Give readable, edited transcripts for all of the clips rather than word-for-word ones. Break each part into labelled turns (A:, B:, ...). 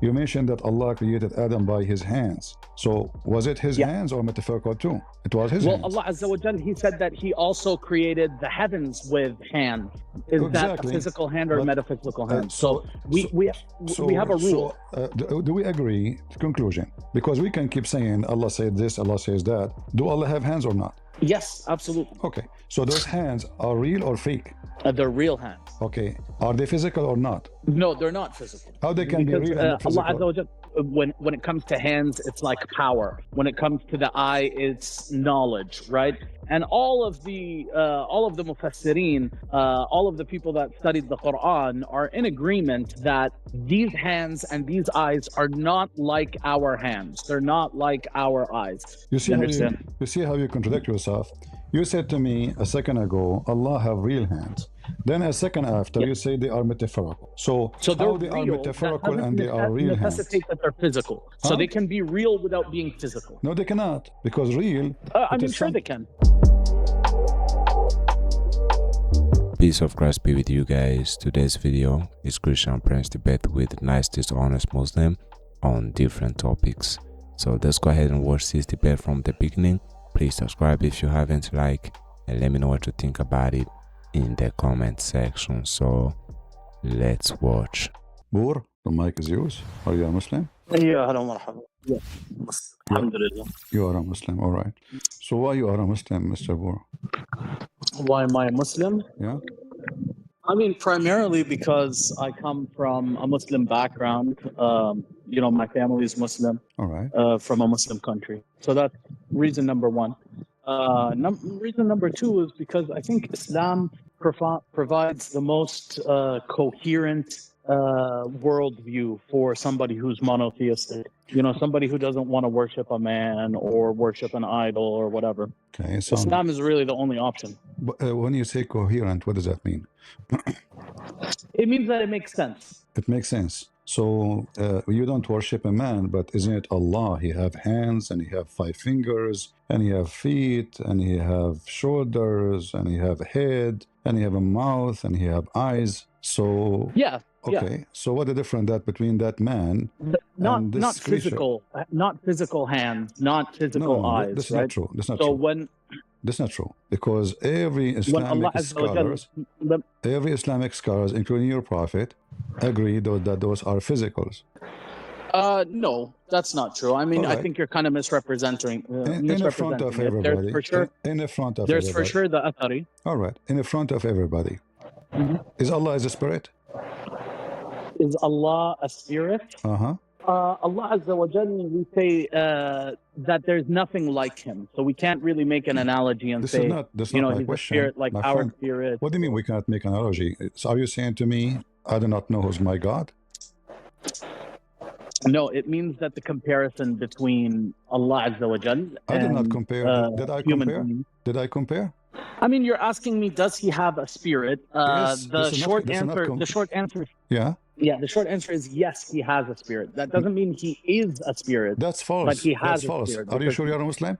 A: You mentioned that Allah created Adam by his hands. So was it his hands or metaphorical too? It was his hands.
B: Allah Azza wa Jal, he said that he also created the heavens with hands. Is that a physical hand or a metaphysical hand? So we have a rule.
A: Do we agree to conclusion? Because we can keep saying Allah said this, Allah says that. Do Allah have hands or not?
B: Yes, absolutely.
A: Okay, so those hands are real or fake?
B: They're real hands.
A: Okay, are they physical or not?
B: No, they're not physical.
A: How they can be real and not physical?
B: Allah Azza wa Jal, when it comes to hands, it's like power. When it comes to the eye, it's knowledge, right? And all of the mufassirin, all of the people that studied the Quran are in agreement that these hands and these eyes are not like our hands. They're not like our eyes.
A: You see how you contradict yourself? You said to me a second ago, Allah have real hands. Then a second after, you say they are metaphorical. So how they are metaphorical and they are real hands?
B: That they're physical. Huh? So they can be real without being physical.
A: No, they cannot, because real...
B: I mean, sure they can.
C: Peace of Christ be with you guys. Today's video is Christian Prince debate with nice dishonest Muslim on different topics. So let's go ahead and watch this debate from the beginning. Please subscribe if you haven't, like, and let me know what you think about it in the comment section. So let's watch.
A: Boor, the mic is yours. Are you a Muslim?
B: Yeah, hello, marhaba. Yeah, Alhamdulillah.
A: You are a Muslim, all right. So why you are a Muslim, Mr. Boor?
B: Why am I a Muslim?
A: Yeah.
B: I mean, primarily because I come from a Muslim background. You know, my family is Muslim.
A: All right.
B: From a Muslim country. So that's reason number one. Reason number two is because I think Islam provides the most coherent worldview for somebody who's monotheistic. You know, somebody who doesn't want to worship a man or worship an idol or whatever.
A: Okay. So
B: Islam is really the only option.
A: But, when you say coherent, what does that mean?
B: It means that it makes sense.
A: It makes sense. So you don't worship a man, but isn't it Allah? He have hands and he have 5 fingers and he have feet and he have shoulders and he have a head and he have a mouth and he have eyes. So
B: yeah.
A: Okay. Yeah. So what the difference that between that man and this
B: not physical, not physical hands, not physical eyes.
A: That's
B: right?
A: not true. That's not
B: so
A: true. That's not true, because every Islamic scholars, including your prophet, agree that those are physicals.
B: No, that's not true. I mean, right. I think you're kind of misrepresenting.
A: In the front of everybody.
B: For sure,
A: in the front of
B: there's
A: everybody.
B: for sure the athari.
A: All right. In the front of everybody. Mm-hmm. Is Allah as a spirit?
B: Is Allah a spirit?
A: Uh-huh.
B: Allah Azza wa Jal, we say that there's nothing like him. So we can't really make an analogy and say,
A: he's
B: a
A: question,
B: spirit like our friend. Spirit.
A: What do you mean we cannot make an analogy? So are you saying to me, I do not know who's my God?
B: No, it means that the comparison between Allah Azza wa Jal
A: I did not compare. Did I compare? Did I compare?
B: I mean, you're asking me, does he have a spirit?
A: Yes,
B: the short answer.
A: Yeah.
B: Yeah, the short answer is yes, he has a spirit. That doesn't mean he is a spirit.
A: That's false.
B: But he has
A: a
B: spirit.
A: Are you sure you're a Muslim?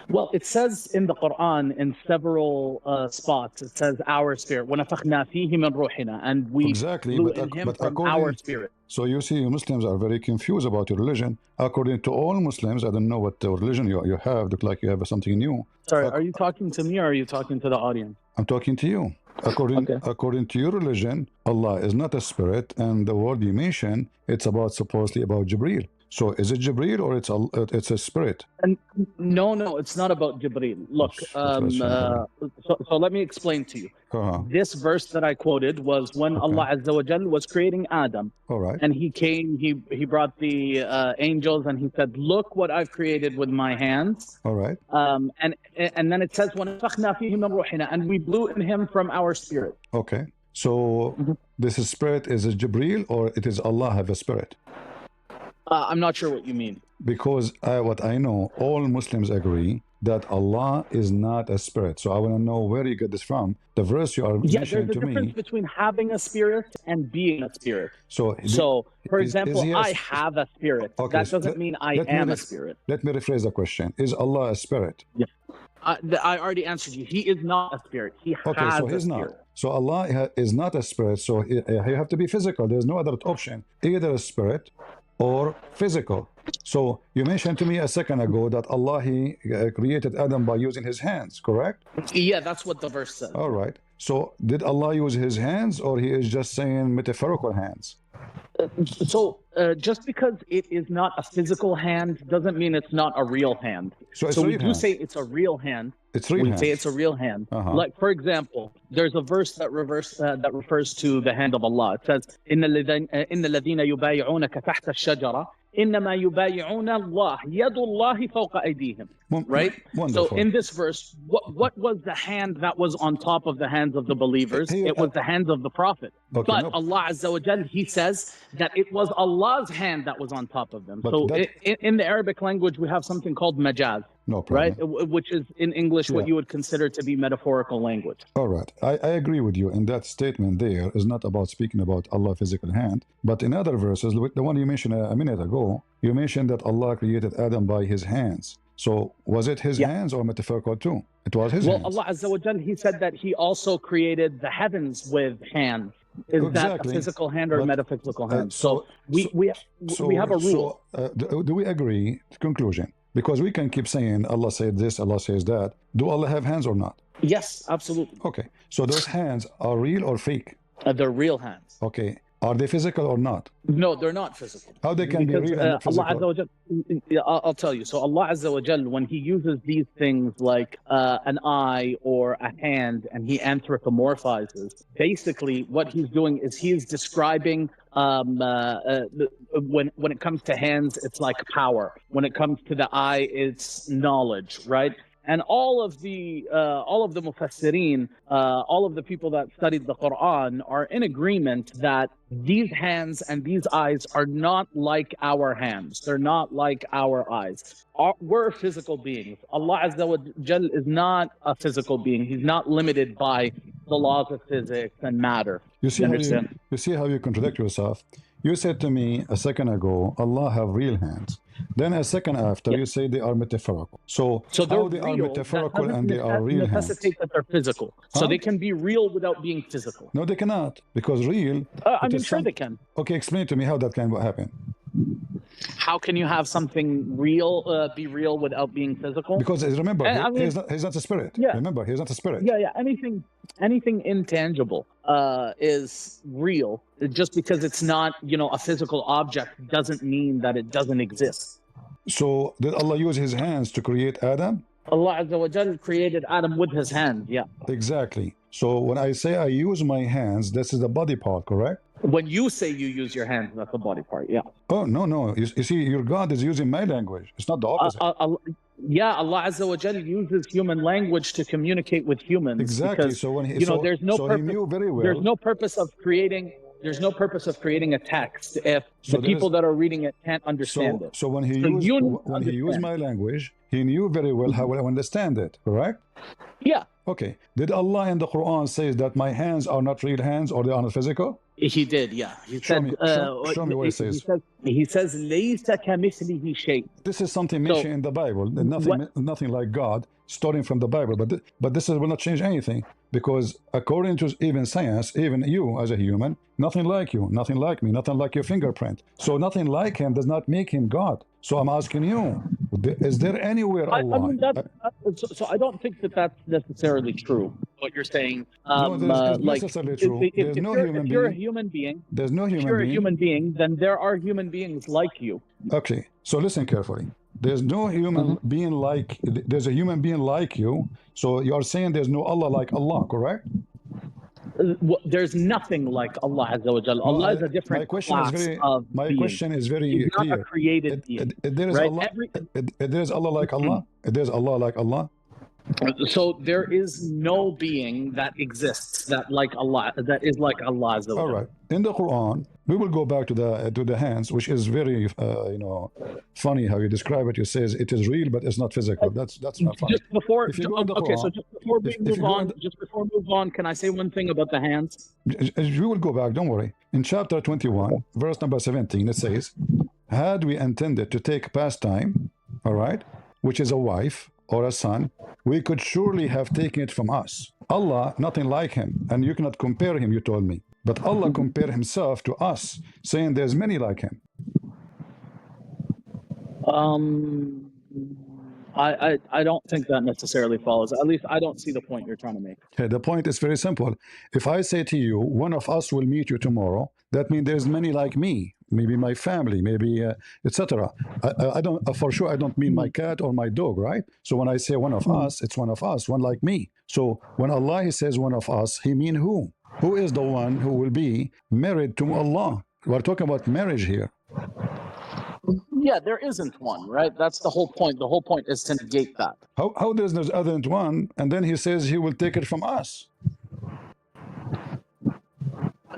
B: Well, it says in the Quran in several spots, it says our spirit. وَنَفَخْنَا فِيهِ مِنْ رُوحِنَا, and we blew in him from our spirit.
A: So you see, Muslims are very confused about your religion. According to all Muslims, I don't know what religion you have. Look like you have something new.
B: Sorry, are you talking to me or are you talking to the audience?
A: I'm talking to you. According to your religion, Allah is not a spirit, and the word you mention, it's supposedly about Jibreel. So is it Jibreel or it's a spirit?
B: And no, it's not about Jibreel. Look, so let me explain to you. This verse that I quoted was when Allah Azza wa Jal was creating Adam.
A: All right.
B: And he came, he brought the angels, and he said, "Look what I've created with my hands."
A: All right.
B: And then it says, وَنَفَخْنَا فِيهِ مِنْ رُوحِنَا, and we blew in him from our spirit.
A: Okay. So this is spirit, is it Jibreel or it is Allah have a spirit?
B: I'm not sure what you mean.
A: Because what I know, all Muslims agree that Allah is not a spirit. So I want to know where you get this from. The verse you are mentioning to me.
B: There's a difference between having a spirit and being a spirit.
A: So
B: for example, I have a spirit. Okay, that doesn't mean I am a spirit.
A: Let me rephrase the question. Is Allah a spirit?
B: Yeah. I already answered you. He is not a spirit. He has a spirit.
A: Not. So Allah is not a spirit. So you have to be physical. There's no other option. Either a spirit or physical. So you mentioned to me a second ago that Allah, he created Adam by using his hands, correct?
B: Yeah, that's what the verse says.
A: All right. So did Allah use his hands, or he is just saying metaphorical hands?
B: Just because it is not a physical hand doesn't mean it's not a real hand.
A: So
B: we do say it's a real hand.
A: It's real.
B: We say it's a real hand. Like, for example, there's a verse that refers to the hand of Allah. It says, إن الذين يبايعونك تحت الشجرة إنما يبايعون الله يد الله فوق أيديهم. Right?
A: Wonderful.
B: So in this verse, what was the hand that was on top of the hands of the believers? It was the hands of the Prophet.
A: Okay,
B: but Allah Azza wa Jal, he says that it was Allah's hand that was on top of them.
A: But
B: so in the Arabic language, we have something called majaz.
A: No problem.
B: Right? Which is in English what you would consider to be metaphorical language.
A: All right. I agree with you. And that statement there is not about speaking about Allah's physical hand. But in other verses, the one you mentioned a minute ago, you mentioned that Allah created Adam by his hands. So was it his hands or metaphorical too? It was his hands.
B: Well, Allah Azza wa Jal, he said that he also created the heavens with hands. Is that a physical hand or a metaphysical hand? So we have a rule.
A: Do we agree? Conclusion. Because we can keep saying Allah said this, Allah says that. Do Allah have hands or not?
B: Yes, absolutely.
A: Okay. So those hands are real or fake?
B: They're real hands.
A: Okay. Are they physical or not?
B: No, they're not physical.
A: How they can be real and not physical?
B: Allah Azza wa Jal, I'll tell you. So Allah Azza wa Jal, when he uses these things like an eye or a hand, and he anthropomorphizes, basically what he's doing is he's describing when it comes to hands, it's like power. When it comes to the eye, it's knowledge, right? And all of the mufassirin, all of the people that studied the Quran are in agreement that these hands and these eyes are not like our hands. They're not like our eyes. We're physical beings. Allah Azza wa Jal is not a physical being. He's not limited by the laws of physics and matter.
A: You see how you contradict yourself? You said to me a second ago, Allah have real hands. Then a second after, you say they are metaphorical. So how they are metaphorical and they are real hands?
B: That they're physical. So they can be real without being physical.
A: No, they cannot, because real...
B: I mean, sure they can.
A: Okay, explain to me how that can happen.
B: How can you have something real be real without being physical?
A: Because remember, he's not a spirit.
B: Yeah.
A: Remember, he's not a spirit.
B: Yeah. Anything intangible is real. Just because it's not, a physical object doesn't mean that it doesn't exist.
A: So did Allah use his hands to create Adam?
B: Allah Azza wa Jal created Adam with his hands, yeah.
A: Exactly. So when I say I use my hands, this is the body part, correct?
B: When you say you use your hands, that's the body part, yeah.
A: Oh, no. You see, your God is using my language. It's not the opposite.
B: Allah Azza wa Jal uses human language to communicate with humans.
A: Exactly.
B: Because,
A: so when he,
B: there's no purpose,
A: he knew very well.
B: There's no purpose of creating a text if the people that are reading it can't understand it.
A: So when he used my language, he knew very well how I understand it, correct?
B: Yeah.
A: Okay. Did Allah in the Quran say that my hands are not real hands or they are not physical?
B: He did, yeah.
A: Show me what he says.
B: He says, لَيْسَ كَمِثْلِهِ شَيْء.
A: This is something mentioned in the Bible. Nothing like God, starting from the Bible. But this will not change anything, because according to even science, even you as a human, nothing like you, nothing like me, nothing like your fingerprint. So nothing like him does not make him God. So I'm asking you, is there anywhere Allah?
B: So I don't think that that's necessarily true, what you're saying.
A: No, it's necessarily true. There's no human being.
B: If you're a human being,
A: there's no human being.
B: If you're a human being, then there are human beings like you.
A: Okay, so listen carefully. There's no human being like, there's a human being like you. So you're saying there's no Allah like Allah, correct?
B: There's nothing like Allah Azza wa Jal. Allah is a different class of being.
A: My question is very
B: He's
A: clear.
B: Not a created being.
A: There is Allah like Allah? There's Allah like Allah?
B: So there is no being that exists that is like Allah Azza wa Jal.
A: All right. In the Quran, we will go back to the hands, which is very funny how you describe it. You say it is real, but it's not physical. That's not funny.
B: Just before we move on, can I say one thing about the hands?
A: We will go back. Don't worry. In chapter 21, verse number 17, it says, "Had we intended to take pastime, all right, which is a wife or a son, we could surely have taken it from us. Allah, nothing like him, and you cannot compare him, you told me. But Allah compared himself to us, saying there's many like him."
B: I don't think that necessarily follows. At least I don't see the point you're trying to make.
A: Okay, the point is very simple. If I say to you, one of us will meet you tomorrow, that means there's many like me, maybe my family, maybe etc. I don't for sure. I don't mean my cat or my dog, right? So when I say one of us, it's one of us, one like me. So when Allah says one of us, He mean who? Who is the one who will be married to Allah? We're talking about marriage here.
B: Yeah, there isn't one, right? That's the whole point. The whole point is to negate that.
A: How there's no other than one, and then He says He will take it from us?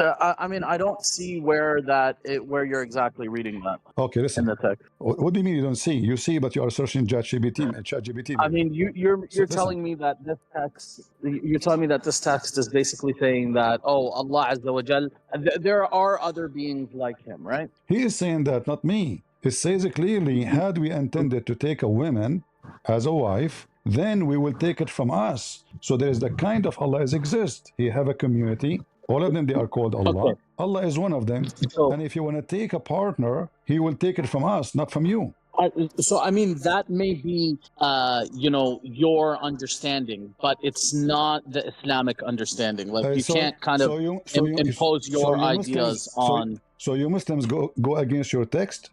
B: I mean, I don't see where you're exactly reading that.
A: Okay, listen.
B: In the text.
A: What do you mean you don't see? You see, but you are searching ChatGPT.
B: I mean, you're telling me that this text. You're telling me that this text is basically saying that Allah Azza wa Jal, there are other beings like Him, right?
A: He is saying that, not me. It says clearly, had we intended to take a woman as a wife, then we will take it from us. So there is the kind of Allah exists. He have a community. All of them, they are called Allah. Okay. Allah is one of them. So, and if you want to take a partner, He will take it from us, not from you.
B: So, I mean, that may be, your understanding, but it's not the Islamic understanding. Like, you can't kind of impose your ideas on...
A: So you Muslims go against your text?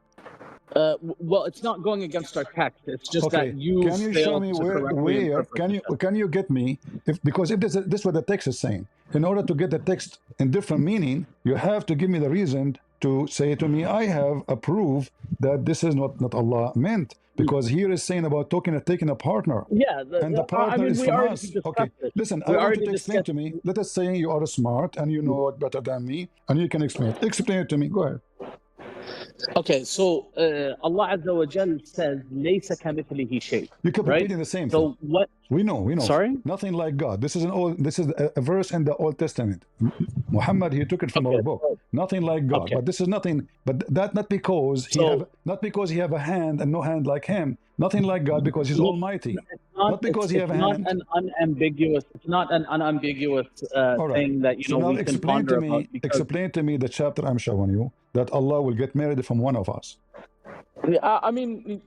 B: Well, it's not going against our text. It's just that you
A: can you show me where can you get me because if this is what the text is saying. In order to get the text in different meaning, you have to give me the reason to say to me, I have a proof that this is not Allah meant, because here is saying about taking a partner.
B: Yeah,
A: and the partner is from us. Okay, listen, I want you to explain to me. Let us say you are smart and you know it better than me, and you can explain it. Explain it to me. Go ahead.
B: Okay, so Allah Azza wa Jal says, "Laysa kamithlihi shay."
A: You keep repeating the same thing.
B: So what?
A: We know.
B: Sorry?
A: Nothing like God. This is a verse in the Old Testament. Muhammad, he took it from our book. Nothing like God. But this is nothing. But that not because he have a hand and no hand like Him. Nothing like God because He's Almighty. Not because He have a hand.
B: It's not an unambiguous thing that we can ponder about.
A: Explain to me the chapter I'm showing you that Allah will get married from one of us.
B: I mean,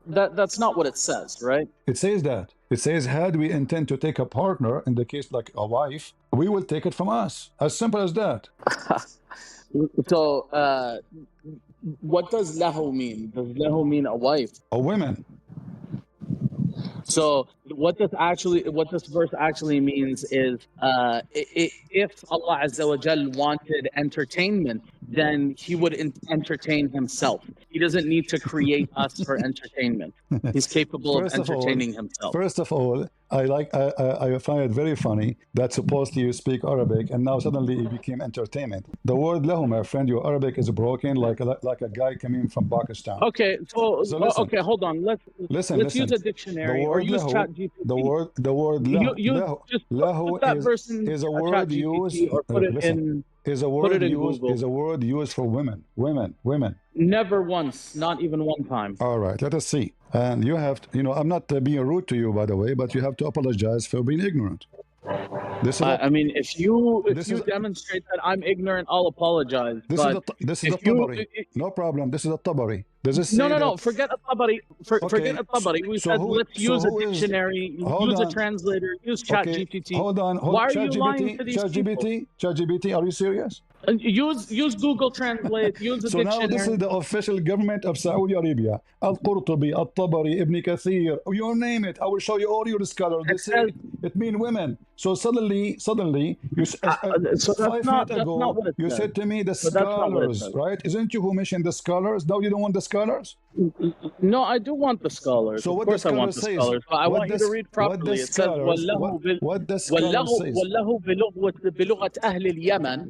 B: that's not what it says, right?
A: It says that. It says, had we intend to take a partner, in the case like a wife, we will take it from us. As simple as that.
B: So, what does lahu mean? Does lahu mean a wife?
A: A woman.
B: So what this verse actually means is if Allah Azza wa Jal wanted entertainment, then He would entertain Himself. He doesn't need to create us for entertainment. He's capable of entertaining Himself.
A: First of all, I find it very funny that supposedly you speak Arabic and now suddenly it became entertainment. The word lahu, my friend, your Arabic is broken like a guy coming from Pakistan.
B: Okay, so listen, okay, hold on. Let's use a dictionary or use ChatGPT.
A: The word lahu is a word used. Is a word used for women.
B: Never once, not even one time.
A: All right, let us see. And you have to, I'm not being rude to you, by the way, but you have to apologize for being ignorant.
B: I mean, if you demonstrate that I'm ignorant, I'll apologize.
A: This is a Tabari. No problem. This is a Tabari. Does it say
B: no. Forget a Tabari. Forget a Tabari. We said let's use a dictionary, use a translator, use ChatGPT.
A: Hold on.
B: Why are you lying to these people?
A: ChatGPT, are you serious?
B: Use Google Translate, use a dictionary.
A: So now this is the official government of Saudi Arabia. Al-Qurtubi, Al-Tabari, Ibn Kathir, you name it. I will show you all your scholars. They say it means women. So suddenly, you 5 minutes ago, you said to me the scholars, right? Isn't you who mentioned the scholars? Now you don't want the scholars?
B: No, I do want the scholars.
A: So
B: of course I want the scholars, but I want you to read properly. It says
A: what the scholars says.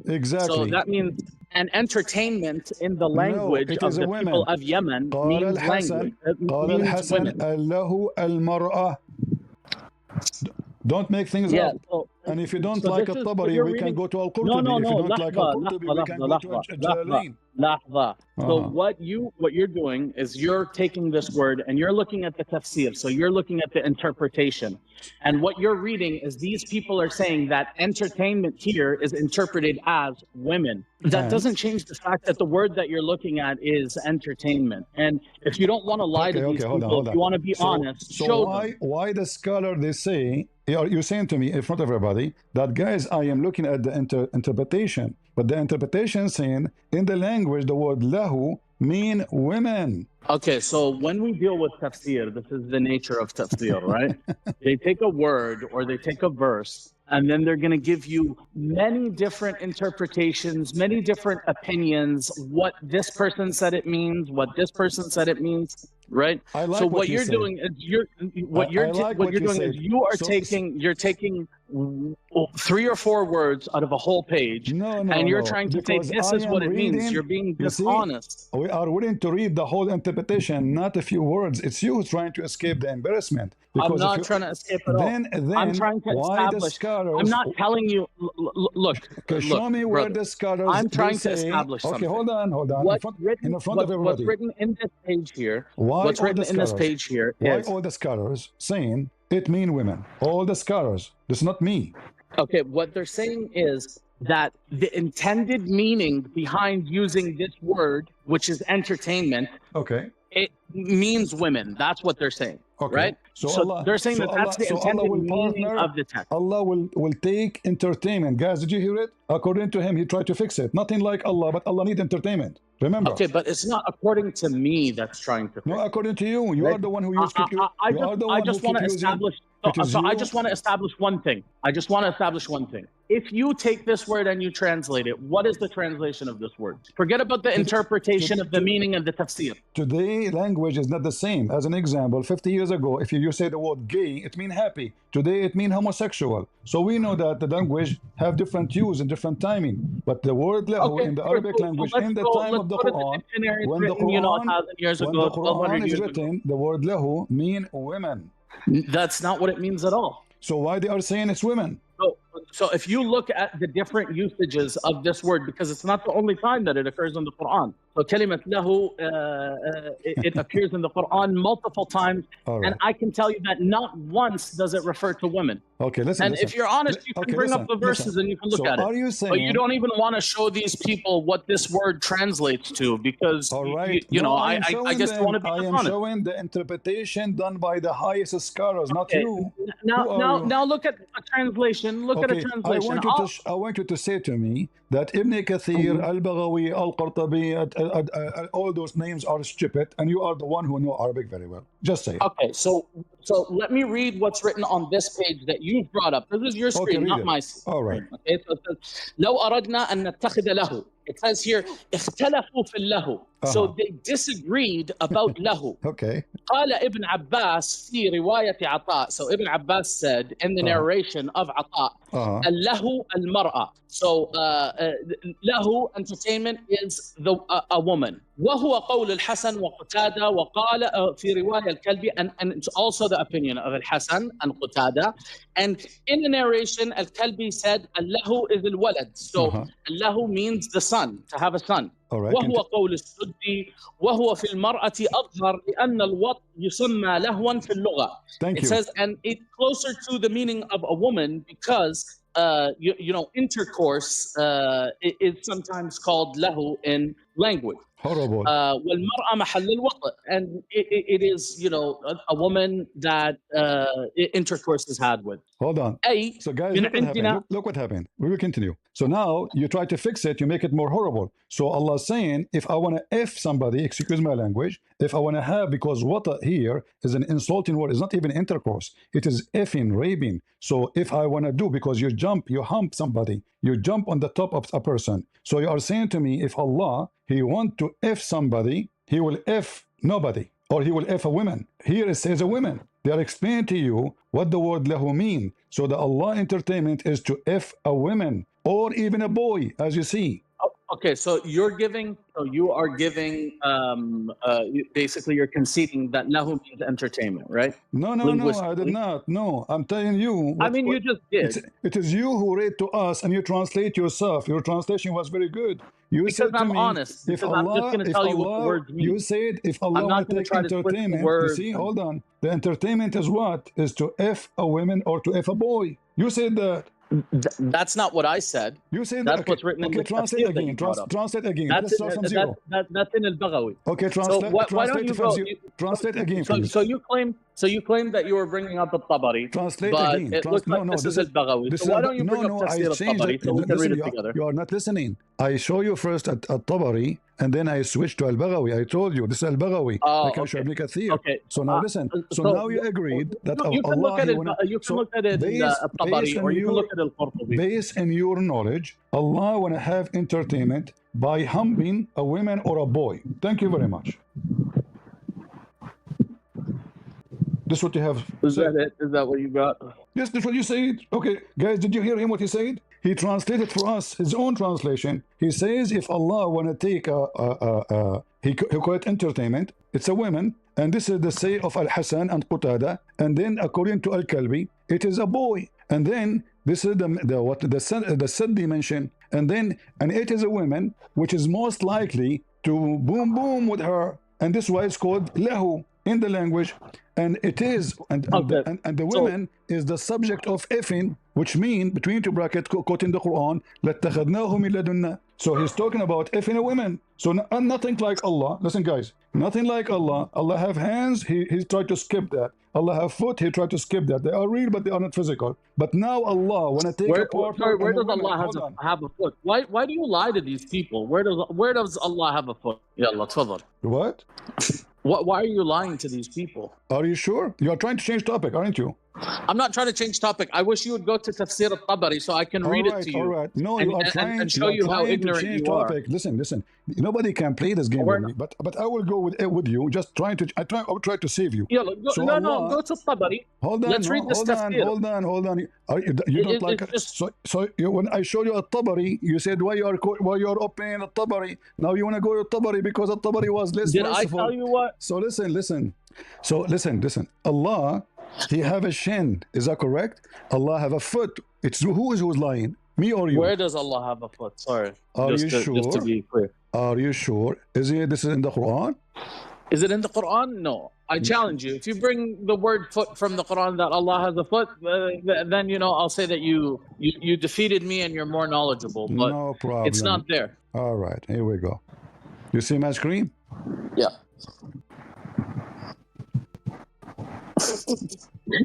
A: Exactly.
B: So that means an entertainment in the language of the people of Yemen means language.
A: Don't make things up. And if you don't like Al-Tabari, we can go to Al-Qurtubi. If you don't like Al-Qurtubi, we can go to Al-Jalalain.
B: لحظة. So what you're doing is you're taking this word and you're looking at the tafsir. So you're looking at the interpretation. And what you're reading is these people are saying that entertainment here is interpreted as women. That doesn't change the fact that the word that you're looking at is entertainment. And if you don't want to lie to these people, if you want to be honest, show them.
A: Why the scholar, they say, you're saying to me in front of everybody that, guys, I am looking at the interpretation, but the interpretation saying in the language the word lahu mean women.
B: Okay, so when we deal with tafsir, this is the nature of tafsir, right? They take a word or they take a verse, and then they're going to give you many different interpretations, many different opinions, what this person said it means, what this person said it means, right?
A: So
B: what you're doing is you're taking 3 or 4 words out of a whole page, and you're trying to say this is what it means. You're being dishonest.
A: We are willing to read the whole interpretation, not a few words. It's you who's trying to escape the embarrassment.
B: I'm not trying to escape at all. I'm trying to establish. I'm not telling you. Look.
A: Show me where the scholars.
B: I'm trying to establish something.
A: Okay, hold on.
B: What's written in this page here? What's written in this page here?
A: Why all the scholars saying it mean women? All the scholars. This is not me.
B: Okay, what they're saying is that the intended meaning behind using this word, which is entertainment, it means women. That's what they're saying, right? So they're saying that's the intended meaning of the text.
A: Allah will take entertainment. Guys, did you hear it? According to him, he tried to fix it. Nothing like Allah, but Allah needs entertainment. Remember?
B: Okay, but it's not according to me that's trying to fix it.
A: No, according to you. You are the one who used to.
B: I just want to establish. I just want to establish one thing. If you take this word and you translate it, what is the translation of this word? Forget about the interpretation of the meaning of the tafsir.
A: Today, language is not the same. As an example, 50 years ago, if you say the word gay, it means happy. Today, it means homosexual. So we know that the language have different use and different timing. But the word lahu in the Arabic language, in the time of the Quran, when the Quran is written, the word lahu mean women.
B: That's not what it means at all.
A: So why they are saying it's women?
B: So if you look at the different usages of this word, because it's not the only time that it occurs in the Quran. So kalimat lahu, it appears in the Quran multiple times. Right. And I can tell you that not once does it refer to women.
A: Okay, listen.
B: If you're honest, you can bring up the verses and you can look at it.
A: Are you saying,
B: but you don't even want to show these people what this word translates to, because I guess you want to be honest.
A: I am showing the interpretation done by the highest scholars, not you.
B: Now look at a translation. Look at a translation.
A: I want you to say to me that Ibn Kathir, Al-Baghawi, Al-Qurtubi, all those names are stupid, and you are the one who know Arabic very well. Just say it.
B: Okay, so let me read what's written on this page that you brought up. This is your screen, not my screen.
A: All right.
B: Okay, so it says, لو أردنا أن نتخذ له. It says here, اختلفوا في اللهو. So they disagreed about lahu.
A: Okay.
B: قال ابن عباس في رواية عطاء. So Ibn Abbas said in the narration of عطاء, اللهو المرأة. So lahu, entertainment, is a woman. وهو قول الحسن وقتادة وقال في رواية الكلبي, and it's also the opinion of الحسن and قتادة. And in the narration, الكلبي said اللهو is الولد. So اللهو means the son, to have a son.
A: Right.
B: وهو قول السدي وهو في المرأة أظهر لأن الوط يسمى لهوا في اللغة. It says, and it's closer to the meaning of a woman because intercourse is sometimes called lahu in language.
A: Horrible.
B: والمرأة محل الوطء, and it is a woman that intercourse is had with.
A: Hold on. So guys, look what happened. We will continue. So now you try to fix it, you make it more horrible. So Allah is saying, if I want to F somebody, excuse my language, if I want to have, because wata here is an insulting word, it's not even intercourse, it is effing, raping. So if I want to do, because you hump somebody, you jump on the top of a person. So you are saying to me, if Allah, He want to F somebody, He will F nobody, or He will F a woman. Here it says a woman. They are explaining to you what the word lahu mean. So the Allah entertainment is to F a woman, or even a boy, as you see.
B: Okay, so you are giving, basically you're conceding that lahu means entertainment, right?
A: No, I did not. No, I'm telling you.
B: I mean, you just did.
A: It is you who read to us and you translate yourself. Your translation was very good. You
B: Because
A: said to
B: I'm
A: me,
B: honest.
A: if
B: Because I'm just
A: Allah,
B: going to
A: if
B: tell you what the
A: Allah,
B: words mean.
A: you said if Allah
B: I'm not
A: want to
B: gonna
A: take
B: try to twist the
A: entertainment, you
B: words
A: see,
B: and-
A: hold on. The entertainment is what? Is to F a woman or to F a boy. You said that.
B: That's not what I said.
A: You said
B: That's
A: okay,
B: what's written in
A: okay,
B: the
A: translate
B: tafsir that you
A: again.
B: brought up.
A: Translate again.
B: That's
A: Let's start from zero.
B: That's in al-Baghawi.
A: Okay,
B: So why don't you go?
A: Translate again,
B: So,
A: please.
B: so you claim that you were bringing up al-Tabari,
A: Translate
B: but
A: again.
B: it looks like this is al-Baghawi. So why don't you bring up tafsir al-Tabari so we can read it together?
A: You are not listening. I show you first at Tabari, and then I switch to al-Baghawi. I told you this is al-Baghawi.
B: Okay.
A: So now listen. So now you agreed that
B: you can
A: Allah.
B: You can look at it in al-Tabari, or you can look at al-Qurtubi.
A: Based on your knowledge, Allah want to have entertainment by humping a woman or a boy. Thank you very much. This is what you have.
B: Is that it? Is that what you got?
A: Yes, that's what you said. Okay, guys, did you hear him what he said? He translated for us his own translation. He says if Allah want to take he call it entertainment, it's a woman, and this is the say of Al-Hasan and Qutada, and then according to Al-Kalbi, it is a boy, and then this is the Saddi mention, and it is a woman, which is most likely to boom with her, and this is why it's called lahu in the language, and it is, and the woman is the subject of effing, which mean between two brackets, quoting the Quran, لَاتَّخَذْنَاهُ مِن لَدُنَّا. So he's talking about effing a woman. So nothing like Allah. Listen, guys, nothing like Allah. Allah have hands. He tried to skip that. Allah have foot. He tried to skip that. They are real, but they are not physical. But now Allah want to take a partner.
B: Where does Allah have a foot? Why do you lie to these people? Where does Allah have a foot? Yalla, tfadhal.
A: What?
B: Why are you lying to these people?
A: Are you sure? You are trying to change topic, aren't you?
B: I'm not trying to change topic. I wish you would go to Tafsir al-Tabari so I can read it to you.
A: All right. No, you are trying
B: and show you how ignorant you
A: topic.
B: are.
A: Listen. Nobody can play this game with me, but I will go with you. Just trying to. I will try to save you.
B: Yeah, go to Tabari.
A: Hold on.
B: Let's read this Tafsir.
A: Hold on. You don't like it. So when I show you a Tabari, you said why you are opening a Tabari. Now you want to go to Tabari because a Tabari was less.
B: Did I tell you what?
A: So listen. So listen. Allah, He have a shin. Is that correct? Allah have a foot. It's who's lying? Me or you?
B: Where does Allah have a foot? Sorry.
A: Are you sure?
B: Just to be clear.
A: Are you sure? This is in the Quran?
B: Is it in the Quran? No. I challenge you. If you bring the word foot from the Quran that Allah has a foot, then I'll say that you defeated me and you're more knowledgeable. But
A: no problem.
B: It's not there.
A: All right. Here we go. You see my screen?
B: Yeah.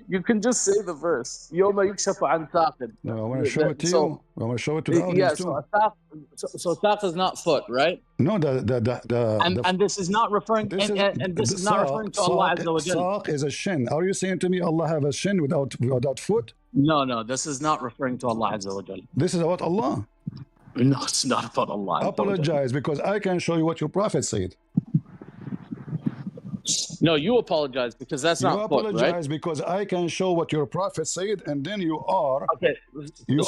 B: You can just say the verse. يوم يكشف عن ساق.
A: No, I want to show it to you. I want to show it to the audience too.
B: So saq is not foot, right?
A: No,
B: and this is not referring. This is not referring to Allah Azza wa Jalla.
A: Saq is a shin. Are you saying to me Allah have a shin without foot?
B: No. This is not referring to Allah Azza wa Jalla.
A: This is about Allah.
B: No, it's not about Allah.
A: Apologize because I can show you what your prophet said.
B: No, you apologize because that's not foot, right?
A: You apologize because I can show what your prophet said, and then you are.
B: Okay.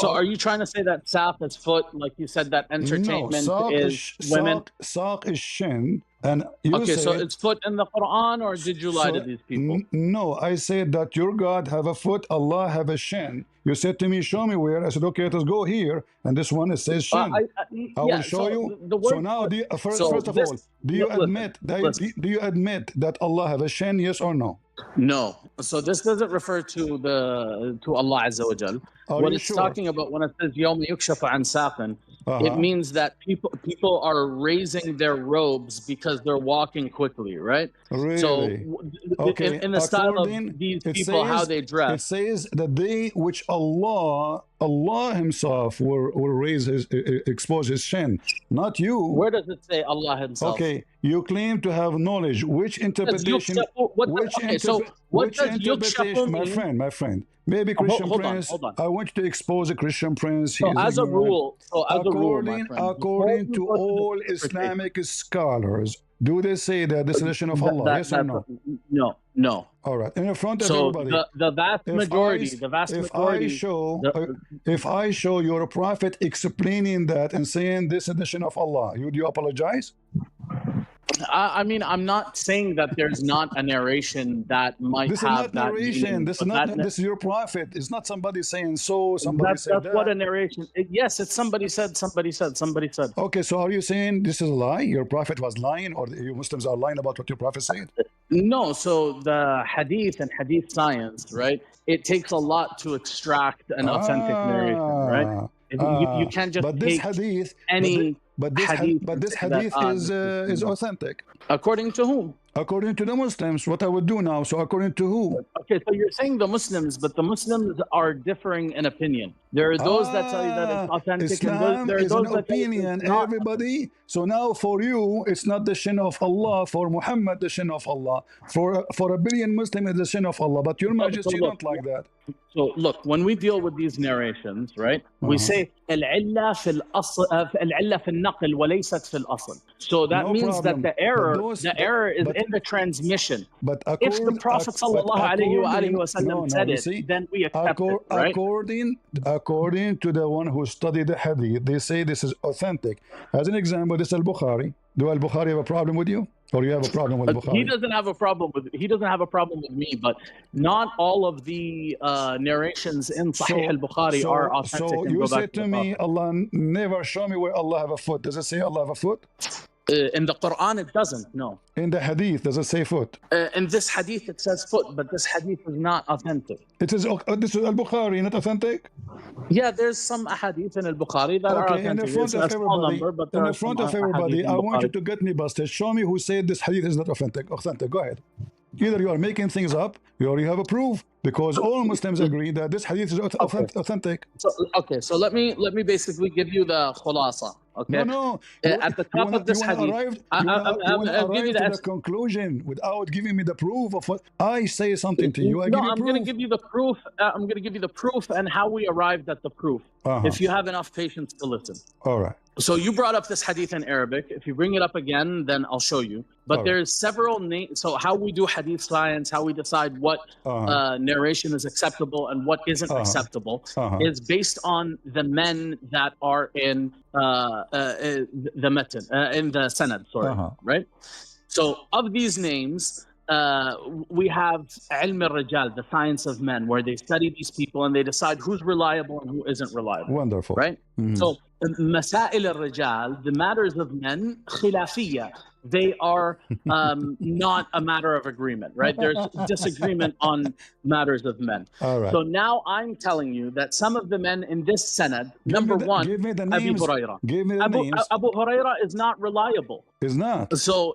B: Are you trying to say that saq is foot, like you said that entertainment is women?
A: Saq is shin, and you
B: okay, so it's foot in the Quran, or did you lie to these people?
A: No, I said that your God have a foot, Allah have a shin. You said to me, show me where. I said, okay, let's go here, and this one it says shin. I will show you. So now, first of all, do you admit that Allah have a shin? Yes or no?
B: No. So this doesn't refer to Allah Azza wa Jal. What it's talking about when it says يَوْمَ يُكْشَفَ عَنْ سَاقٍ, it means that people are raising their robes because they're walking quickly, right?
A: Really?
B: So in the style of these people, how they dress.
A: It says the day which Allah himself will expose his shin, not you.
B: Where does it say Allah himself?
A: Okay, you claim to have knowledge. Which interpretation? Which interpretation, my friend? Maybe Christian Prince.
B: Hold on.
A: I want you to expose a Christian Prince.
B: As a rule,
A: according to all Islamic scholars, Do they say that this is the edition of Allah? Yes or no?
B: No, no.
A: All right. In front of
B: So
A: everybody.
B: the vast majority,
A: If I show your prophet explaining that and saying this edition of Allah, would you apologize?
B: I mean, I'm not saying that there's not a narration that might
A: this
B: have
A: is not
B: that
A: narration.
B: meaning,
A: this is not. This is your prophet. It's not somebody saying so. Somebody said
B: that's
A: that.
B: what a narration. Yes, it's somebody said. Somebody said. Somebody said.
A: Okay, so are you saying this is a lie? Your prophet was lying, or you Muslims are lying about what your prophet said?
B: No. So the hadith and hadith science, right? It takes a lot to extract an authentic narration, right? You can't just take
A: hadith,
B: any.
A: But this hadith is authentic.
B: According to whom?
A: According to the Muslims. What I would do now? So according to who?
B: Okay, so you're saying the Muslims, but the Muslims are differing in opinion. There are those that tell you that it's authentic,
A: Islam
B: and there are
A: is
B: those
A: an
B: that
A: opinion.
B: it's not.
A: Everybody. So now for you, it's not the shin of Allah. For Muhammad, the shin of Allah. For a billion Muslims, it's the shin of Allah. But your Majesty don't like that.
B: So look, when we deal with these narrations, right? We say العلة في الأصل العلة في النقل وليست في الأصل. So that means that the error is in the transmission.
A: But
B: if the Prophet sallallahu alaihi wasallam said it, then we accept it, right?
A: According to the one who studied the hadith, they say this is authentic. As an example, this is Al-Bukhari. Do Al-Bukhari have a problem with you? Or you have a problem with Bukhari?
B: He doesn't have a problem with me, but not all of the narrations in Sahih al-Bukhari are authentic.
A: So you said to me, Allah never show me where Allah have a foot. Does it say Allah have a foot?
B: In the Quran, it doesn't, no.
A: In the hadith, does it say foot?
B: In this hadith, it says foot, but this hadith is not authentic.
A: It is this is Al-Bukhari, not authentic?
B: Yeah, there's some hadith in Al-Bukhari that are authentic.
A: In the front of everybody, I want you to get me busted. Show me who said this hadith is not authentic. Go ahead. Either you are making things up, or you have a proof, because all Muslims agree that this hadith is authentic.
B: So let me basically give you the khulasa. Okay.
A: No.
B: At the top of this hadith,
A: I'll give you the conclusion without giving me the proof of what I say something to you.
B: I'm going to give you the proof. I'm going to give you the proof and how we arrived at the proof. If you have enough patience to listen.
A: All right.
B: So you brought up this hadith in Arabic. If you bring it up again, then I'll show you. But there's several names. So how we do hadith science, how we decide what narration is acceptable and what isn't acceptable, is based on the men that are in the matan, in the sanad, right? So of these names, we have ilm al-rijal, the science of men, where they study these people and they decide who's reliable and who isn't reliable.
A: Wonderful.
B: Right? So masail al-rijal, the matters of men, khilafiyya. They are not a matter of agreement, right? There's disagreement on matters of men.
A: All right.
B: So now I'm telling you that some of the men in this sanad, number one,
A: give me the
B: Abu
A: names.
B: Huraira.
A: Give me the names.
B: Abu Huraira is not reliable.
A: Is not.
B: So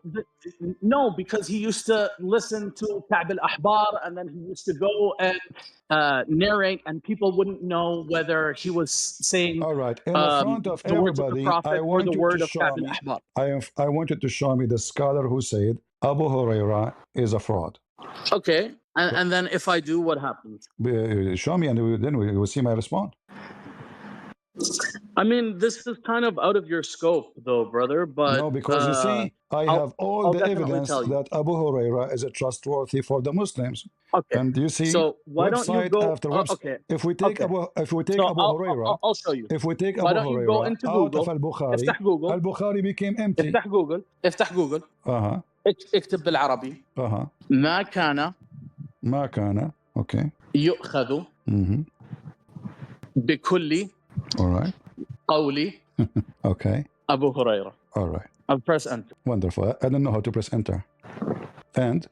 B: no, because he used to listen to Ka'b al-Ahbar, and then he used to go and narrate, and people wouldn't know whether he was saying
A: all right. In front of
B: the words of the Prophet or the word of Ka'b al-Ahbar.
A: I want you to show me the scholar who said Abu Huraira is a fraud.
B: Okay, and then if I do, what happens?
A: Show me, and then we will see my response.
B: I mean, this is kind of out of your scope, though, brother. But
A: no, because you see, I have all the evidence that Abu Huraira is a trustworthy for the Muslims.
B: Okay.
A: And you see,
B: so why don't you go?
A: After okay. If we take Abu Huraira,
B: I'll show you.
A: If we take
B: why
A: Abu
B: don't you
A: Huraira
B: go into Google?
A: out of Al-Bukhari, Al-Bukhari became empty.
B: افتح جوجل. اكتب بالعربي. ما كان.
A: Okay.
B: يؤخذ. بكل.
A: All right.
B: قولي.
A: Okay.
B: Abu Huraira.
A: All right.
B: I'll press enter.
A: Wonderful. I don't know how to press enter. And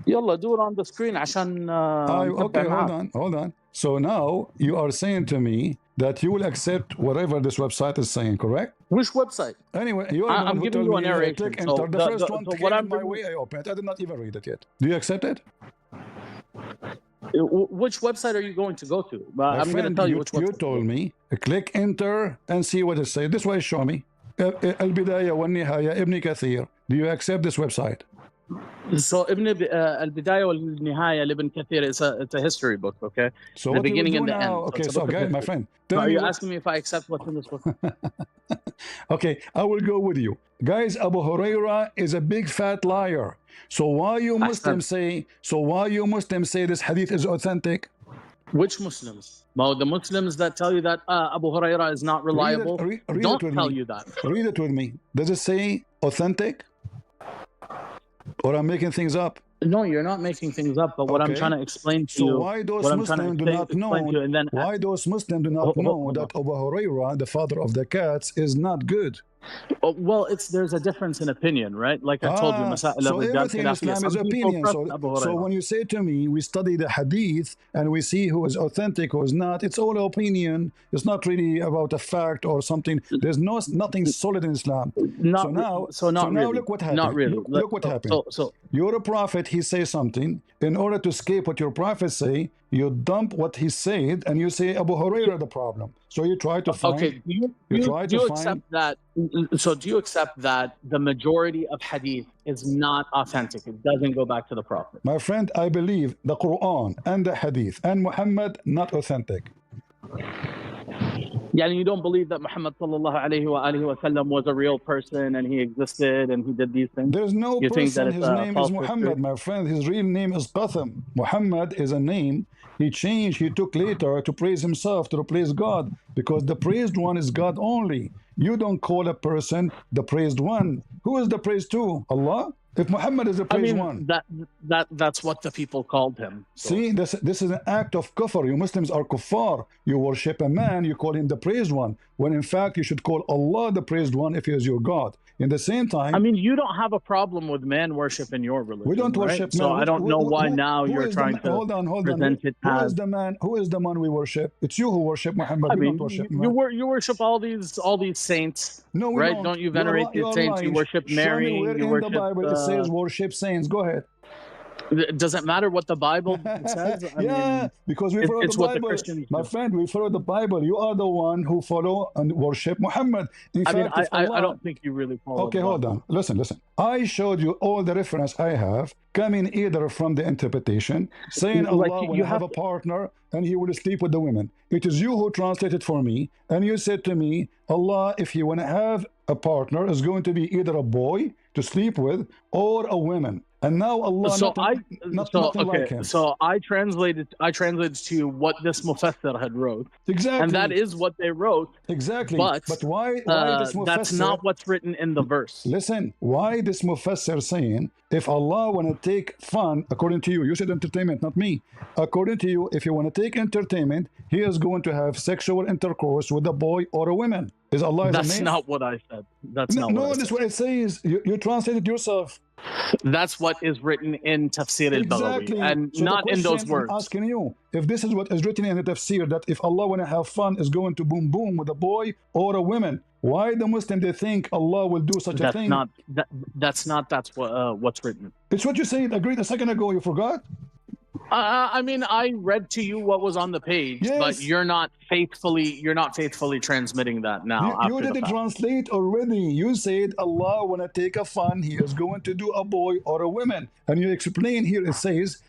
B: يلا do it on the screen عشان
A: okay, hold on. So now you are saying to me that you will accept whatever this website is saying, correct?
B: Which website?
A: Anyway, I'm
B: giving you a narration.
A: Click enter. The first one came my way, I opened it. I did not even read it yet. Do you accept it?
B: Which website are you going to go to? I'm going to tell you which website.
A: You told me, click enter and see what it says. This way, show me. البداية والنهاية ابن كثير. Do you accept this website?
B: So al-Bidayah wal-Nihaya Ibn Kathir, it's a history book, okay?
A: So
B: The
A: what do we
B: beginning
A: do
B: and the
A: now?
B: end.
A: Okay,
B: it's a
A: so
B: book of
A: guys, my
B: history.
A: friend,
B: So
A: tell
B: are
A: me
B: you
A: what...
B: asking me if I accept what's in this book?
A: Okay, I will go with you. Guys, Abu Huraira is a big fat liar. So why you Muslims say, this hadith is authentic?
B: Which Muslims? Well, the Muslims that tell you that Abu Huraira is not reliable, don't tell you that.
A: Read it with me. Does it say authentic? Or I'm making things up?
B: No, you're not making things up, but what I'm trying to explain to you...
A: So why those Muslims do not know, why those Muslims do not know that Abu Huraira, the father of the cats, is not good?
B: Well, there's a difference in opinion, right? Like I told you,
A: so everything in Islam is opinion. So when you say to me, we study the hadith and we see who is authentic, who is not, it's all opinion. It's not really about a fact or something. There's nothing solid in Islam. So now look what happened.
B: Not really.
A: Look what happened. You're a prophet, he says something. In order to escape what your prophet say, you dump what he said and you say Abu Huraira the problem. So you try to find...
B: Okay, do you accept that? So do you accept that the majority of hadith is not authentic? It doesn't go back to the prophet.
A: My friend, I believe the Quran and the hadith and Muhammad not authentic.
B: Yeah, and you don't believe that Muhammad sallallahu alayhi wa sallam was a real person and he existed and he did these things?
A: There's no person, his name is Muhammad, my friend. His real name is Qatham. Muhammad is a name he changed, he took later to praise himself, to replace God, because the praised one is God only. You don't call a person the praised one. Who is the praised to? Allah? If Muhammad is the praised one,
B: that's what the people called him. So.
A: See, this is an act of kufr. You Muslims are kuffar. You worship a man, you call him the praised one, when in fact you should call Allah the praised one if he is your God. In the same time,
B: I mean, you don't have a problem with man worship in your religion.
A: We don't worship man.
B: So I don't know why now you're trying to
A: hold on.
B: present it as...
A: Who is the man we worship? It's you who worship Muhammad.
B: I mean,
A: don't worship
B: you worship all these saints.
A: No, we
B: right? Don't you venerate these saints? You worship Mary.
A: Show me where in the Bible it says worship saints. Go ahead.
B: Does it matter what the Bible says? I mean,
A: because we follow the Bible. My friend, we follow the Bible. You are the one who follow and worship Muhammad. In fact,
B: I don't think you really follow.
A: Okay, hold on. Listen. I showed you all the reference I have coming either from the interpretation, saying Allah will have a partner and he will sleep with the women. It is you who translated for me, and you said to me, Allah, if you want to have a partner, is going to be either a boy to sleep with or a woman. And now Allah,
B: so I translated to you what this Mufassir had wrote.
A: Exactly.
B: And that is what they wrote.
A: Exactly.
B: But
A: why this Mufassir,
B: that's not what's written in the verse.
A: Listen, why this Mufassir saying, if Allah want to take fun, according to you, you said entertainment, not me. According to you, if you want to take entertainment, he is going to have sexual intercourse with a boy or a woman. Is Allah
B: That's not what I said. That's not what I said.
A: That's what it says. You translated yourself.
B: That's what is written in Tafsir al-Baghawi, and so not in those words.
A: I'm asking you, if this is what is written in the Tafsir, that if Allah want to have fun is going to boom boom with a boy or a woman, why the Muslim they think Allah will do such a thing?
B: That's what's written.
A: It's what you said. Agreed a second ago. You forgot.
B: I mean, I read to you what was on the page, yes. But you're not faithfully transmitting that now.
A: You didn't translate already. You said Allah want to take a fun. He is going to do a boy or a woman, and you explain here. It says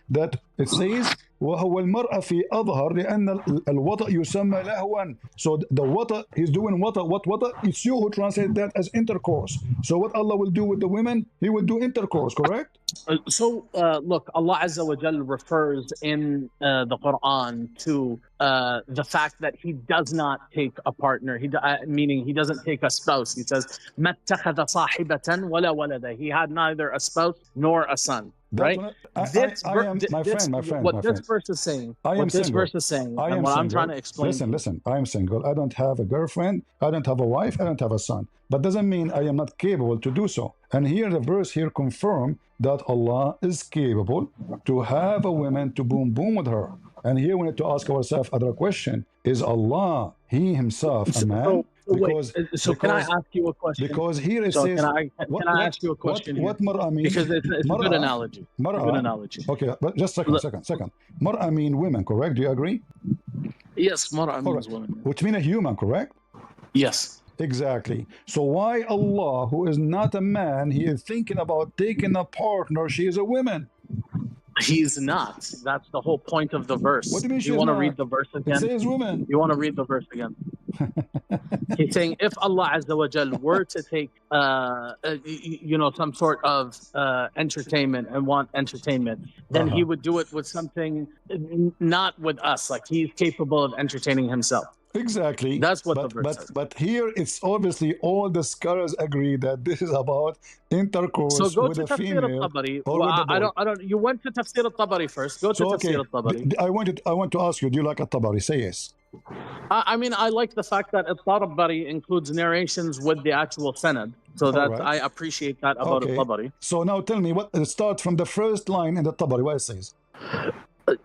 A: وهو المرأة في أظهر لأن الوطأ يسمى لهوا. So the wata, he's doing wata. What wata? It's you who translate that as intercourse. So what Allah will do with the women? He will do intercourse, correct?
B: Look, Allah Azza wa Jal refers in the Quran to the fact that he does not take a partner, meaning he doesn't take a spouse. He says, مَا اتَّخَذَ صَاحِبَةً وَلَا وَلَدًا. He had neither a spouse nor a son. Right? What this verse is saying, and what I'm trying to explain.
A: Listen, I am single. I don't have a girlfriend. I don't have a wife. I don't have a son. But doesn't mean I am not capable to do so. And here the verse here confirm that Allah is capable to have a woman to boom boom with her. And here we need to ask ourselves another question: is Allah, He Himself, a man?
B: Can I ask you a question?
A: Because here it says,
B: can I ask you a question?
A: What mar'a mean?
B: Because it's a good analogy.
A: Good analogy. Okay, but just second. Mar'a mean women, correct? Do you agree?
B: Yes, mar'a means women.
A: Which means a human, correct?
B: Yes.
A: Exactly. So why Allah, who is not a man, he is thinking about taking a partner, she is a woman?
B: He's not. That's the whole point of the verse.
A: What do you mean
B: You
A: she's
B: want to
A: not?
B: read the verse
A: It
B: again?
A: says women.
B: You want to read the verse again? He's saying if Allah Azza wa Jal were to take, some sort of entertainment and want entertainment, then he would do it with something, not with us. Like he's capable of entertaining himself.
A: Exactly.
B: That's what the verse says.
A: But here it's obviously all the scholars agree that this is about intercourse
B: So go
A: with
B: to
A: a
B: Tafsir
A: female.
B: al-Tabari.
A: Or with a boy.
B: I don't. You went to Tafsir al-Tabari first. Go to
A: So, okay,
B: Tafsir al-Tabari.
A: I want to ask you, do you like al-Tabari? Say yes.
B: I mean, I like the fact that al-Tabari includes narrations with the actual sanad. So that
A: right.
B: I appreciate that about al-Tabari.
A: So now tell me, start from the first line in the Tabari, what it says.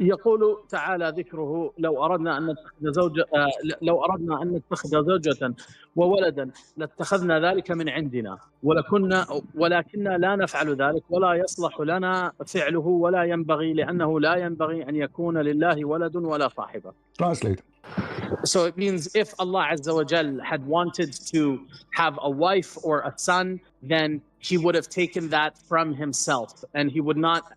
B: يقول تعالى ذكره لو أردنا أن نتخذ زوجة وولدا لاتخذنا ذلك من عندنا ولكننا لا نفعل ذلك ولا يصلح لنا فعله ولا ينبغي لأنه لا ينبغي أن يكون لله ولد ولا صاحبة.
A: Translate.
B: So it means if Allah Azza wa Jal had wanted to have a wife or a son, then he would have taken that from himself, and he would not.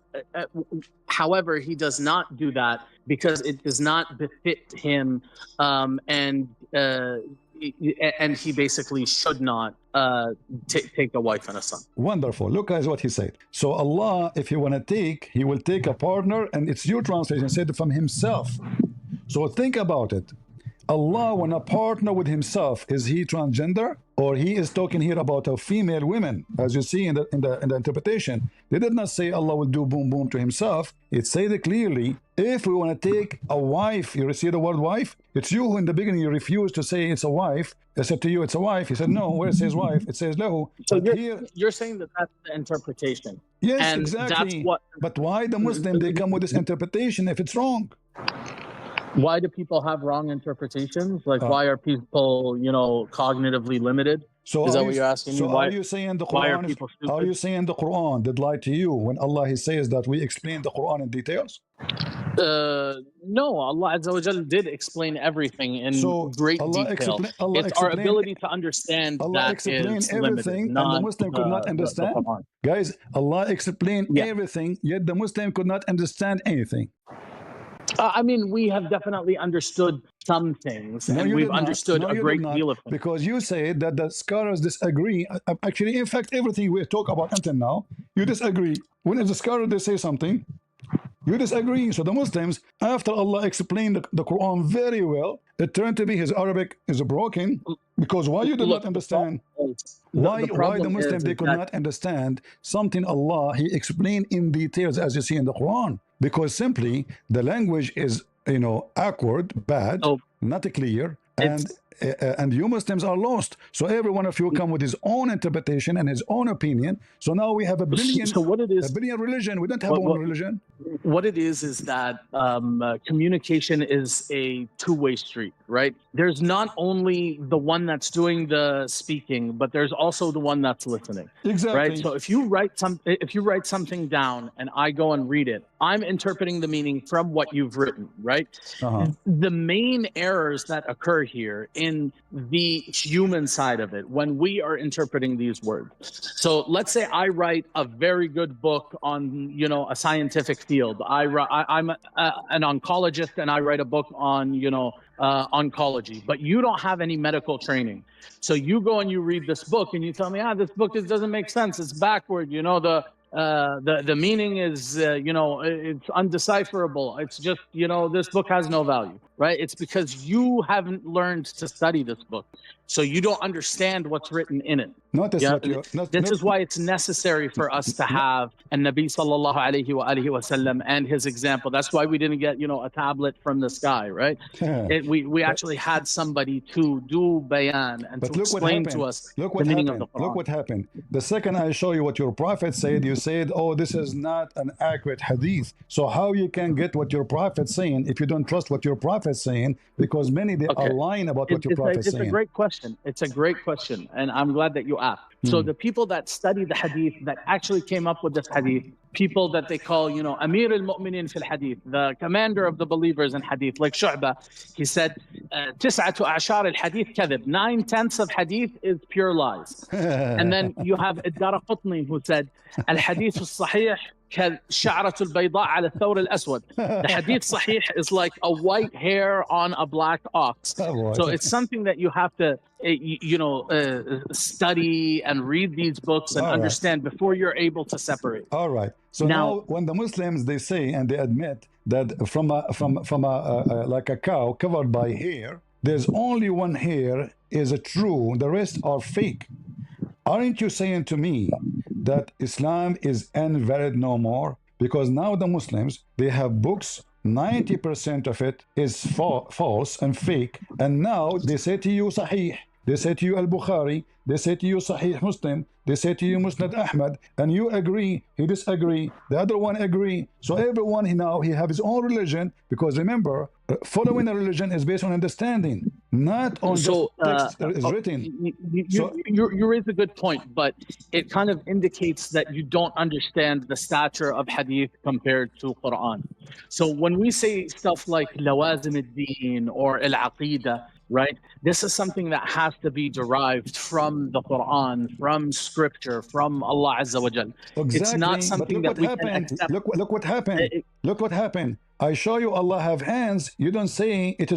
B: However, he does not do that because it does not befit him, and he basically should not take a wife and a son.
A: Wonderful. Look, guys, what he said. So Allah, if he want to take, he will take a partner, and it's your translation said from himself. So think about it. Allah want to partner with himself. Is he transgender, or he is talking here about a female women? As you see in the interpretation, they did not say Allah will do boom boom to himself. It said it clearly. If we want to take a wife, you see the word wife. It's you who in the beginning you refused to say it's a wife. I said to you it's a wife. He said no. Where it says wife, it says lahu.
B: So you're saying that that's the interpretation.
A: Yes,
B: and
A: exactly.
B: That's what.
A: But why the Muslim they come with this interpretation if it's wrong?
B: Why do people have wrong interpretations? Like, why are people, cognitively limited?
A: So
B: is that what you're asking me?
A: So
B: why,
A: are you saying the Quran?
B: Why are people stupid?
A: Are you saying the Quran did lie to you when Allah he says that we explain the Quran in details?
B: No, Allah Azza wa Jal did explain everything in great detail. It's our ability to understand
A: Allah explained everything, and the Muslim could not understand. Guys, Allah explained everything, yet the Muslim could not understand anything.
B: I mean, we have definitely understood some things, and we've understood a great deal of things.
A: Because you said that the scholars disagree. Actually, in fact, everything we talk about until now, you disagree. When the scholar they say something, you disagree. So the Muslims, after Allah explained the Quran very well, it turned to be his Arabic is broken. Because why you did not understand? Why the Muslims they could not understand something Allah he explained in details as you see in the Quran? Because simply the language is awkward, bad, not clear, and you Muslims are lost. So every one of you come with his own interpretation and his own opinion. So now we have a billion.
B: So what it is?
A: A billion religion. We don't have one religion.
B: What it is that communication is a two-way street, right? There's not only the one that's doing the speaking, but there's also the one that's listening.
A: Exactly.
B: Right. So if you write something down and I go and read it, I'm interpreting the meaning from what you've written, right? The main errors that occur here in the human side of it when we are interpreting these words. So let's say I write a very good book on a scientific field. I'm an oncologist and I write a book on oncology, but you don't have any medical training. So you go and you read this book and you tell me, this book doesn't make sense. It's backward. The meaning is it's undecipherable. It's just this book has no value, right? It's because you haven't learned to study this book, so you don't understand what's written in it. This is why it's necessary for us to have a Nabi sallallahu alaihi wasallam and his example. That's why we didn't get a tablet from the sky, right? We actually had somebody to do bayan and to explain to us the meaning of the Quran.
A: Look what happened. The second I show you what your prophet said, you said, oh, this is not an accurate hadith. So how you can get what your prophet's saying if you don't trust what your prophet's saying? Because many they are lying about what your prophet's saying.
B: It's a great question. It's a great question, and I'm glad that you asked. So the people that study the hadith, that actually came up with this hadith, people that they call, you know, Amir al-Mu'minin fil hadith, the commander of the believers in hadith, like Shu'bah, he said, "Tis'atu a'shar al-hadith kadhib." 9/10 of hadith is pure lies. And then you have Ad-Daraqutni who said, "Al-hadith al-sahih كشعرة البيضاء على الثور الأسود." The hadith sahih is like a white hair on a black ox. So it's something that you have to, study and read these books and understand before you're able to separate.
A: All right. So now when the Muslims, they say and they admit that from a like a cow covered by hair, there's only one hair is true, the rest are fake. Aren't you saying to me that Islam is invalid no more? Because now the Muslims, they have books, 90% of it is false and fake, and now they say to you Sahih, they say to you Al-Bukhari, they say to you Sahih Muslim, they say to you Musnad Ahmad, and you agree, he disagree, the other one agree. So everyone now, he have his own religion, because remember, following a religion is based on understanding, not on just text that is written.
B: You raise a good point, but it kind of indicates that you don't understand the stature of hadith compared to Quran. So when we say stuff like lawazim ad-din or al-aqidah, right, this is something that has to be derived from the Quran, from scripture, from Allah Azza wa Jal.
A: Exactly.
B: It's not something that we can accept.
A: Look what happened. Look what happened. I show you Allah have hands. You don't say it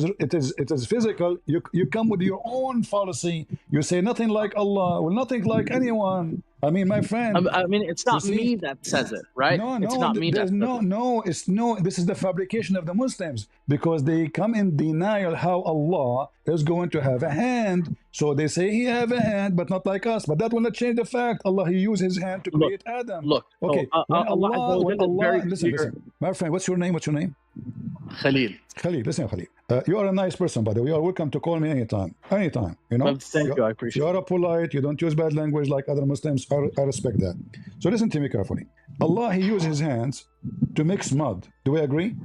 A: is physical. You come with your own fallacy. You say nothing like Allah, or nothing like anyone. I mean, my friend.
B: I mean, it's not me that says it, right?
A: No,
B: it's not me that
A: says it. This is the fabrication of the Muslims, because they come in denial how Allah is going to have a hand. So they say he have a hand, but not like us. But that will not change the fact Allah, he used his hand to create Adam.
B: Look,
A: okay.
B: when Allah,
A: listen. My friend, what's your name? What's your name?
B: Khalil.
A: Khalil, listen, Khalil. You are a nice person, by the way. You are welcome to call me anytime. Anytime, you know.
B: Well, thank you, I appreciate it.
A: You are polite. You don't use bad language like other Muslims. I respect that. So listen to me carefully. Allah, he used his hands to mix mud. Do we agree?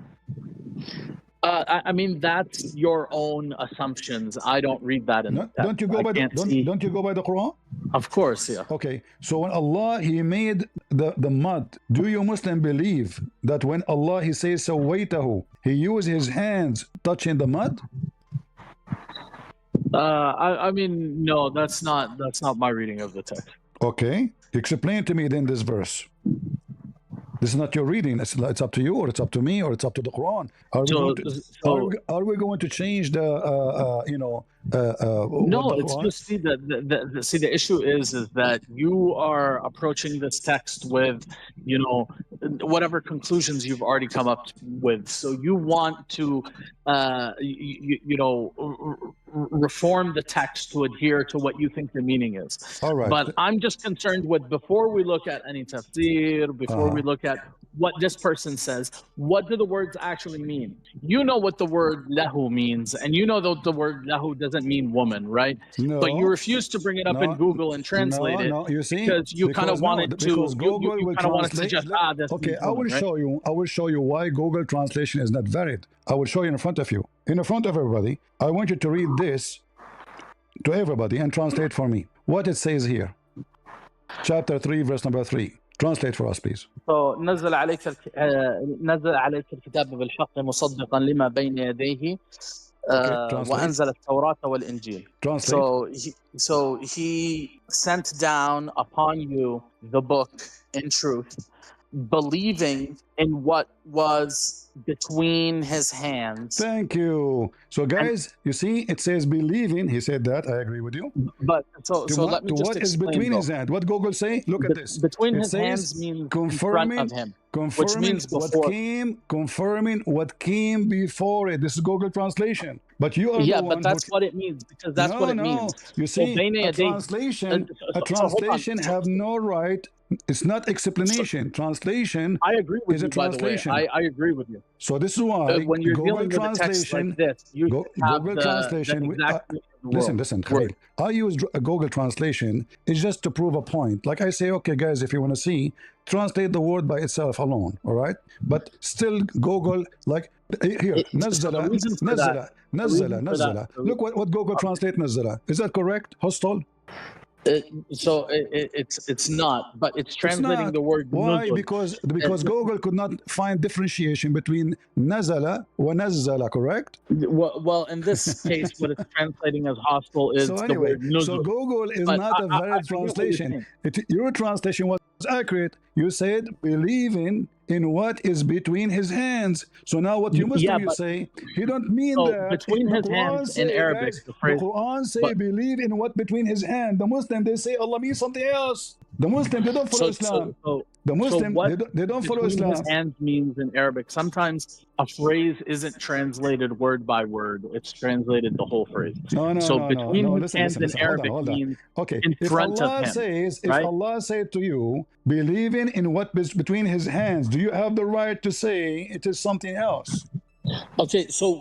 B: I mean, that's your own assumptions. I don't read that in the text.
A: Don't you go by the Quran?
B: Of course, yeah.
A: Okay, so when Allah, he made the mud, do you Muslim believe that when Allah, he says sawaitahu, he used his hands touching the mud?
B: I mean, no, that's not my reading of the text.
A: Okay, explain to me then this verse. This is not your reading. It's up to you, or it's up to me, or it's up to the Quran. Are we going to change the
B: no, it's just the issue is that you are approaching this text with, whatever conclusions you've already come up with. So you want to reform the text to adhere to what you think the meaning is.
A: All right.
B: But I'm just concerned with, before we look at any tafsir, before we look at what this person says, what do the words actually mean? You know what the word lahu means, and you know that the word lahu doesn't mean woman, right?
A: No,
B: but you refuse to bring it up in Google and translate it.
A: No, you see,
B: because you kind of wanted to. You kind of wanted to suggest, this.
A: Okay, I will show you. I will show you why Google translation is not valid. I will show you in front of you, in front of everybody. I want you to read this to everybody and translate for me what it says here. Chapter 3, verse number 3. Translate for us, please.
B: So, نزل عليك الكتاب بالحق مصدقا لما بين يديه وأنزل التوراة والإنجيل. So he sent down upon you the book in truth, believing in what was between his hands.
A: Thank you. So guys, you see, it says believing. He said that. I agree with you.
B: But so let me just
A: what is between his hands? What Google say? Look at this.
B: Between his hands means confirming in front of him, which means before.
A: Confirming what came before it. This is Google translation. But you are
B: but that's what it means, because that's what it means.
A: You see, a translation have no right. It's not explanation. Translation.
B: I agree with you.
A: Translation.
B: By the way, I agree with you.
A: So this is why
B: when you're dealing with a text like this, you have
A: Google translation. Listen, Khalil. I use Google translation. It's just to prove a point. Like I say, okay, guys, if you want to see, translate the word by itself alone. All right, but still Google, like here, nazala. Look what Google translate nazala. Is that correct? Hostile.
B: It's not, but it's translating
A: not.
B: the word
A: Why?
B: nuzul.
A: Because Google could not find differentiation between nazala wa nazzala, correct?
B: Well, in this case, what it's translating as hostile is
A: So
B: the
A: anyway,
B: word nuzul.
A: so Google is
B: But
A: not a
B: I
A: valid
B: get what you're
A: translation.
B: saying.
A: Your translation was accurate. You said believing in what is between his hands. So now what you Muslim you say, he don't mean
B: So
A: that.
B: between
A: The
B: his
A: Quran
B: hands
A: say,
B: in Arabic,
A: guys,
B: the
A: the
B: phrase,
A: Quran say
B: but
A: believe in what between his hand. The Muslim, they say Allah means something else. The Muslim, they don't follow Islam. The Muslim,
B: what
A: they don't follow
B: between his
A: Islam.
B: hands means in Arabic, sometimes a phrase isn't translated word by word, it's translated the whole phrase. So between his hands in Arabic means
A: okay,
B: in
A: if
B: front
A: Allah
B: of him,
A: says,
B: right?
A: if Allah said to you, believing in what is between his hands, do you have the right to say it is something else?
B: Okay, so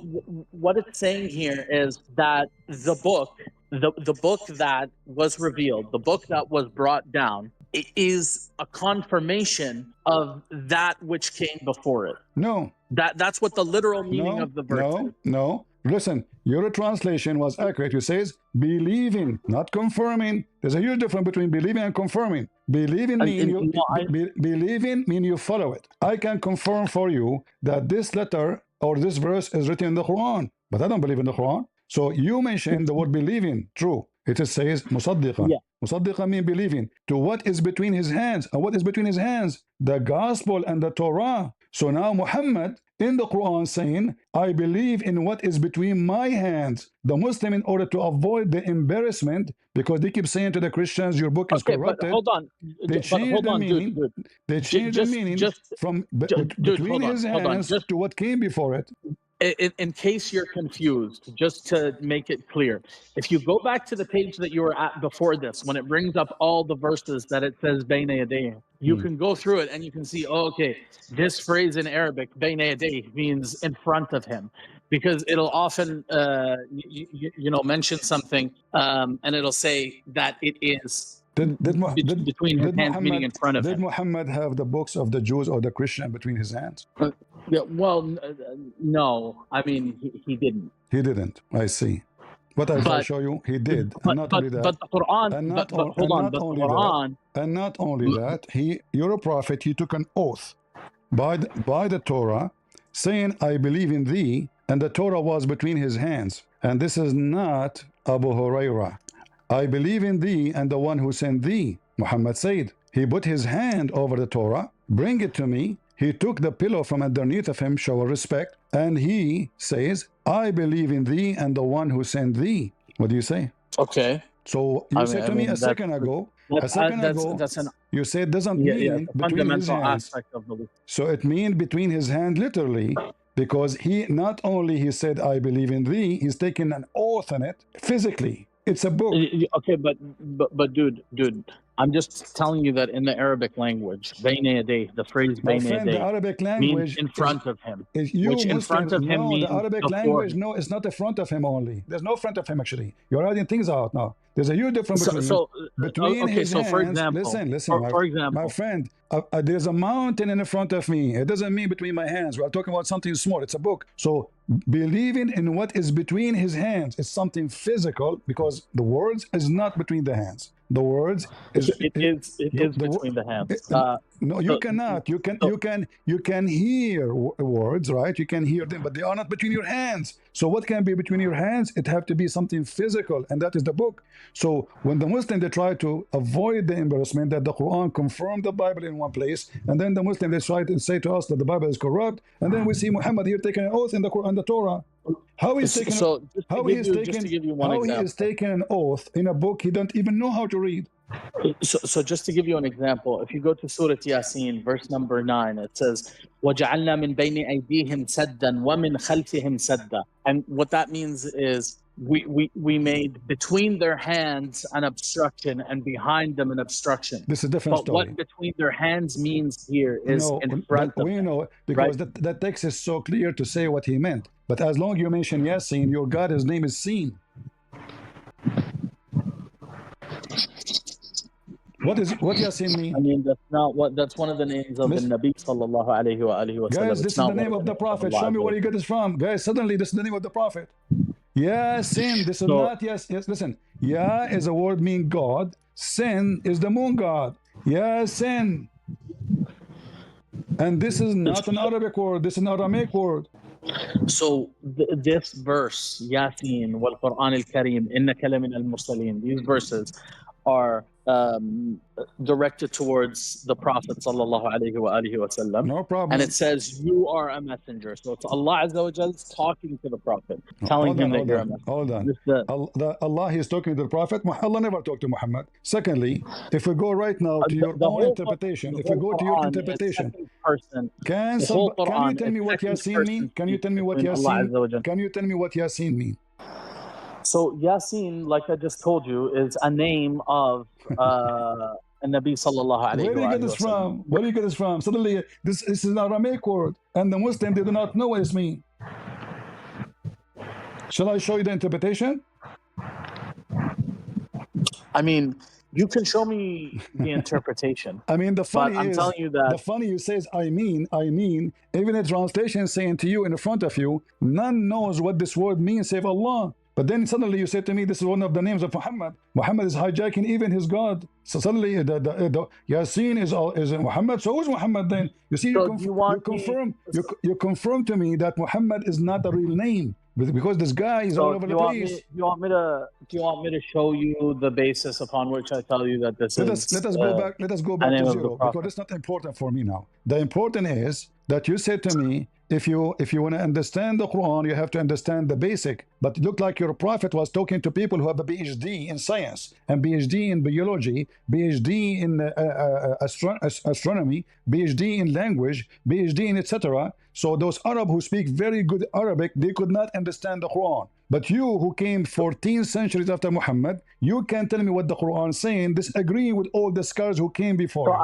B: what it's saying here is that the book, the book that was revealed, the book that was brought down, it is a confirmation of that which came before it.
A: No.
B: That's what the literal meaning of the verse is.
A: No. Listen, your translation was accurate. It says believing, not confirming. There's a huge difference between believing and confirming. Believing mean you follow it. I can confirm for you that this letter or this verse is written in the Quran, but I don't believe in the Quran. So you mentioned the word believing. True. It says musaddiqa.
B: Yeah.
A: Musaddiqa means believing to what is between his hands. And what is between his hands? The gospel and the Torah. So now Muhammad in the Quran saying, I believe in what is between my hands. The Muslim, in order to avoid the embarrassment, because they keep saying to the Christians, your book is corrupted.
B: But hold on.
A: They changed the meaning.
B: Dude.
A: They changed the meaning from between his hands to what came before it.
B: In case you're confused, just to make it clear, if you go back to the page that you were at before this, when it brings up all the verses that it says bayna yadayhi, you can go through it and you can see, oh, okay, this phrase in Arabic, bayna yadayhi, means in front of him, because it'll often, mention something, and it'll say that it is between his hands, meaning in front of him.
A: Did Muhammad have the books of the Jews or the Christian between his hands?
B: Yeah, well, no. I mean, he didn't.
A: He didn't. I see. But I'll show you, he did. And not only that.
B: But the Quran.
A: And not only that, you're a prophet. He took an oath by the Torah, saying, "I believe in thee," and the Torah was between his hands. And this is not Abu Hurairah. I believe in thee and the one who sent thee. Muhammad said, he put his hand over the Torah, bring it to me. He took the pillow from underneath of him, show respect, and he says, I believe in thee and the one who sent thee. What do you say?
B: Okay.
A: So you said to me a second ago, you said doesn't mean between his hands. So it means between his hand literally, because he not only he said, I believe in thee, he's taking an oath on it physically. It's a book.
B: Okay, but dude, I'm just telling you that in the Arabic language, bayna yaday, the phrase bayna yaday,
A: the Arabic language
B: means in front of him.
A: Which
B: Muslims, in front of him means
A: the Arabic language, no, it's not in front of him only. There's no front of him actually. You're adding things out now. There's a huge difference between his hands.
B: For example,
A: listen, my friend, there's a mountain in front of me. It doesn't mean between my hands. We're talking about something small. It's a book. So believing in what is between his hands is something physical, because the words is not between the hands. The words is
B: between the hands.
A: No, you cannot. You can hear words, right? You can hear them, but they are not between your hands. So what can be between your hands? It have to be something physical, and that is the book. So when the Muslim they try to avoid the embarrassment that the Quran confirmed the Bible in one place, and then the Muslim they try to say to us that the Bible is corrupt, and then we see Muhammad here taking an oath in the Quran, the Torah. How he's taking an oath in a book he don't even know how to read.
B: So just to give you an example, if you go to Surah Yasin, verse number 9, it says, وَجَعَلْنَا مِنْ بَيْنِ أَيْدِيهِمْ سَدًّا وَمِنْ خَلْفِهِمْ سَدًّا. And what that means is we made between their hands an obstruction and behind them an obstruction.
A: This is a different story.
B: What between their hands means here is in front of them.
A: We know, because that text is so clear to say what he meant. But as long as you mention Yasin, your God, his name is Seen. What Yasin mean?
B: I mean, that's one of the names of the Nabi sallallahu alayhi wa alihi wa sallam.
A: Guys, this is the name of the Prophet. Show me where you get this from. Guys, suddenly this is the name of the Prophet. Yasin, this is not yes. Listen, Ya is a word mean God. Sin is the moon god. Yasin. And this is not an Arabic word, this is an Aramaic word.
B: So this verse, Yasin wal Quran al Kareem, innaka lamin al mursalin, these verses are directed towards the Prophet sallallahu alaihi wa alihi wasallam.
A: No problem.
B: And it says you are a messenger. So it's Allah Azza wa Jal talking to the Prophet, telling him that you're a messenger.
A: Hold on. Allah is talking to the Prophet. Allah never talked to Muhammad. Secondly, if we go right now to your own interpretation, if we go to your interpretation, can you tell me what Yasin mean? Can you tell me what Yasin? Can you tell me what Yasin mean?
B: So Yasin, like I just told you, is a name of a Nabi sallallahu alayhi wa
A: Where do you get this from? Where do you get this from? Suddenly, this is an Aramaic word, and the Muslim, they do not know what it means. Shall I show you the interpretation?
B: I mean, you can show me the interpretation.
A: I mean, the funny
B: I'm telling you that
A: the funny you says, I mean, even a translation saying to you in front of you, none knows what this word means save Allah. But then suddenly you say to me, this is one of the names of Muhammad. Muhammad is hijacking even his God. So suddenly the Yasin is Muhammad. So who's Muhammad then? You see, you confirm to me that Muhammad is not a real name. Because this guy is all over the place.
B: Do you want me to show you the basis upon which I tell you that this is?
A: Let us go back to zero, because it's not important for me now. The important is that you said to me, if you want to understand the Quran, you have to understand the basic. But it looked like your prophet was talking to people who have a PhD in science and PhD in biology, PhD in astronomy, PhD in language, PhD in etc. So those Arab who speak very good Arabic, they could not understand the Quran. But you who came 14 centuries after Muhammad, you can tell me what the Quran is saying, disagree with all the scholars who came before.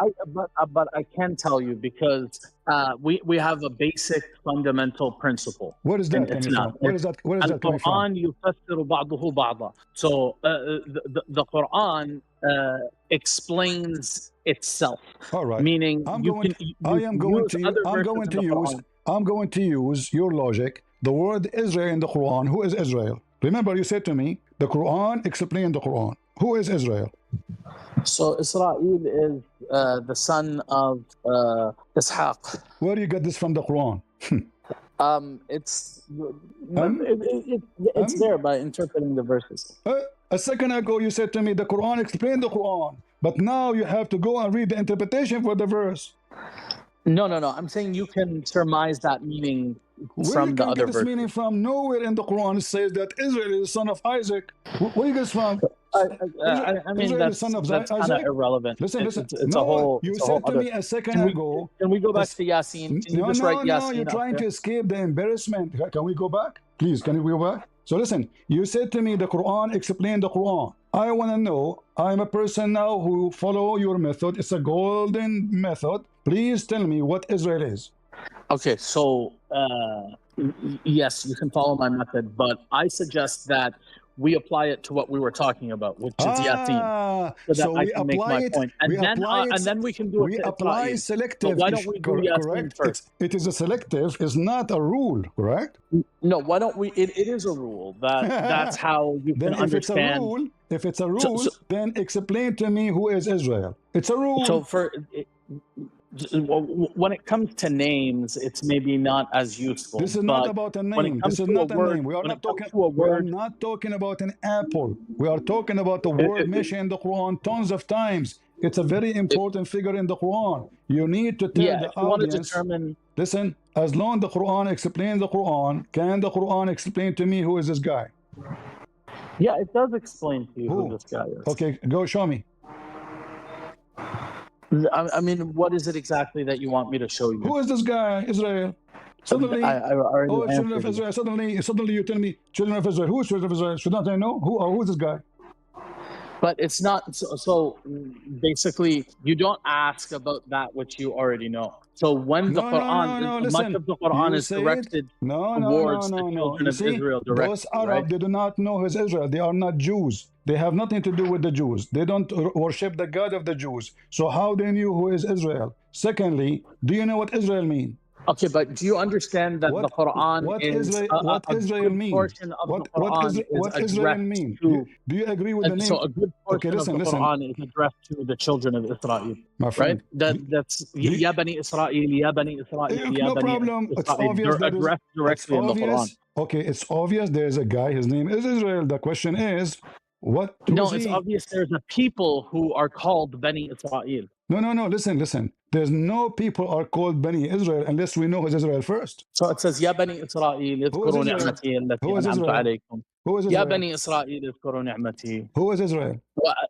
B: But I can tell you because we have a basic fundamental principle.
A: What is that coming from? Where is that coming from?
B: So the Quran explains itself.
A: All right.
B: Meaning
A: I'm going to use your logic. The word Israel in the Quran. Who is Israel? Remember, you said to me, the Quran explained the Quran. Who is Israel?
B: So Israel is the son of Ishaq.
A: Where do you get this from the Quran?
B: It's there by interpreting the verses.
A: A second ago, you said to me, the Quran explained the Quran. But now you have to go and read the interpretation for the verse.
B: No. I'm saying you can surmise that meaning from the other verse.
A: Where you get this meaning from? Nowhere in the Quran it says that Israel is the son of Isaac. Where you get this from?
B: I mean, that's kind of irrelevant.
A: Listen.
B: It's a whole.
A: You said to me a second ago.
B: Can we go back to Yasin? Can you just write Yasin?
A: No, you're trying to escape the embarrassment. Can we go back? Please, can we go back? So listen, you said to me the Quran explained the Quran. I want to know, I'm a person now who follow your method. It's a golden method. Please tell me what Israel is.
B: Okay, so yes, you can follow my method, but I suggest that we apply it to what we were talking about, which is Yasin, so that I can make my point. And then we can do it.
A: We apply selective.
B: But why don't we do Yasin first?
A: It is a selective, it's not a rule, correct?
B: No, why don't we? It is a rule. That's how you can understand.
A: If it's a rule, then explain to me who is Israel. It's a rule.
B: So when it comes to names, it's maybe not as useful.
A: This is not about a name. This is not a name. We are not talking about an apple. We are talking about the word mentioned in the Quran tons of times. It's a very important figure in the Quran. You need to tell the audience. Listen, as long as the Quran explains the Quran, can the Quran explain to me who is this guy?
B: Yeah, it does explain to you who this guy is.
A: Okay, go show me.
B: I mean, what is it exactly that you want me to show you?
A: Who is this guy, Israel? Suddenly, children of Israel. Suddenly you tell me, children of Israel. Who is children of Israel? Should not I know? Who is this guy?
B: But it's not, so basically, you don't ask about that which you already know. So when the Quran, much of the Quran is directed towards the children of Israel directly.
A: Those Arab, they do not know who is Israel. They are not Jews. They have nothing to do with the Jews. They don't worship the God of the Jews. So how they knew who is Israel? Secondly, do you know what Israel means?
B: Okay, but do you understand that the Quran
A: what
B: is
A: Israel
B: good
A: mean?
B: portion of the Quran is
A: Israel
B: addressed
A: mean?
B: to,
A: Do you agree with the name?
B: so a good portion of the Quran is addressed to the children of Israel,
A: my friend.
B: Right? That's Ya Bani Israel, Ya Bani Israel, Ya
A: No
B: Bani
A: problem. It's
B: Israel.
A: obvious
B: They're
A: that is.
B: addressed
A: It's
B: directly in the Quran.
A: obvious. Okay, it's obvious. There's a guy. His name is Israel. The question is, what?
B: No, it's obvious. There's a people who are called Bani Israel.
A: No. Listen. There's no people are called Bani Israel unless we know who's Israel first.
B: So it says, Ya Bani Israel, اذكروا نعمتي التي أنعمت عليكم.
A: Who is
B: يا
A: Israel?
B: بني إسرائيل اذكروا نعمتي.
A: Who is Israel?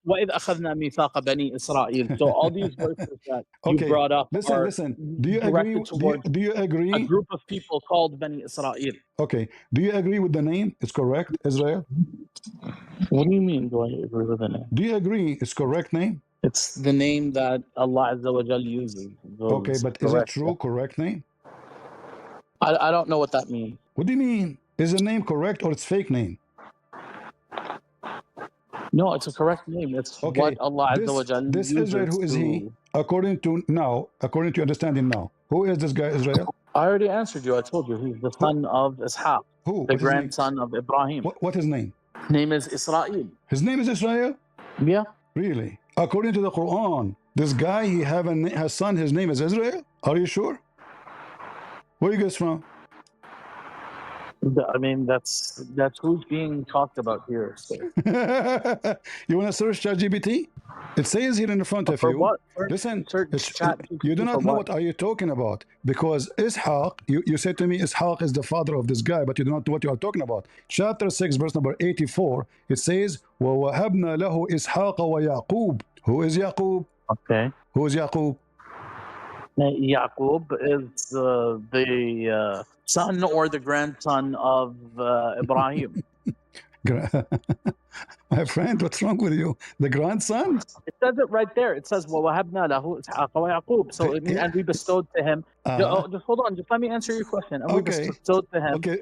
B: وإذ أخذنا ميثاق بني إسرائيل. So all these verses that you brought up are
A: listen. Do you agree? Do you agree?
B: A group of people called Bani Israel.
A: Okay. Do you agree with the name? It's correct, Israel?
B: What do you mean, do I agree with the name?
A: Do you agree it's correct name?
B: It's the name that Allah Azza wa Jal uses.
A: Okay, but is it true, correct name?
B: I don't know what that means.
A: What do you mean? Is the name correct or it's fake name?
B: No, it's a correct name. It's
A: okay.
B: What Allah Azza wa Jal
A: This
B: uses.
A: Israel, who is he? According to your understanding now, who is this guy Israel?
B: I already answered you. I told you he's the son of Ishaq.
A: Who?
B: The grandson of Ibrahim.
A: What his name?
B: Name is Israel.
A: His name is Israel?
B: Yeah.
A: Really? According to the Quran, this guy, he have a son, his name is Israel? Are you sure? Where are you guys from?
B: I mean, that's who's being talked about here. So.
A: You want to search ChatGPT? It says here in the front of you.
B: What?
A: Listen,
B: chat
A: you do not know what are you talking about, because Ishaq, you said to me Ishaq is the father of this guy, but you do not know what you are talking about. Chapter 6, verse number 84, it says, وَوَهَبْنَا لَهُ إِسْحَاقَ وَيَعْقُوبَ. Who is Yaqub?
B: Okay.
A: Who is Yaqub?
B: Yaqub is the son or the grandson of Ibrahim.
A: My friend, what's wrong with you? The grandson?
B: It says it right there. It says, وَوَهَبْنَا لَهُ إِسْحَاقَ وَيَعْقُوبَ. So, and we bestowed to him. Just hold on. Just let me answer your question. And we bestowed to him.
A: Okay,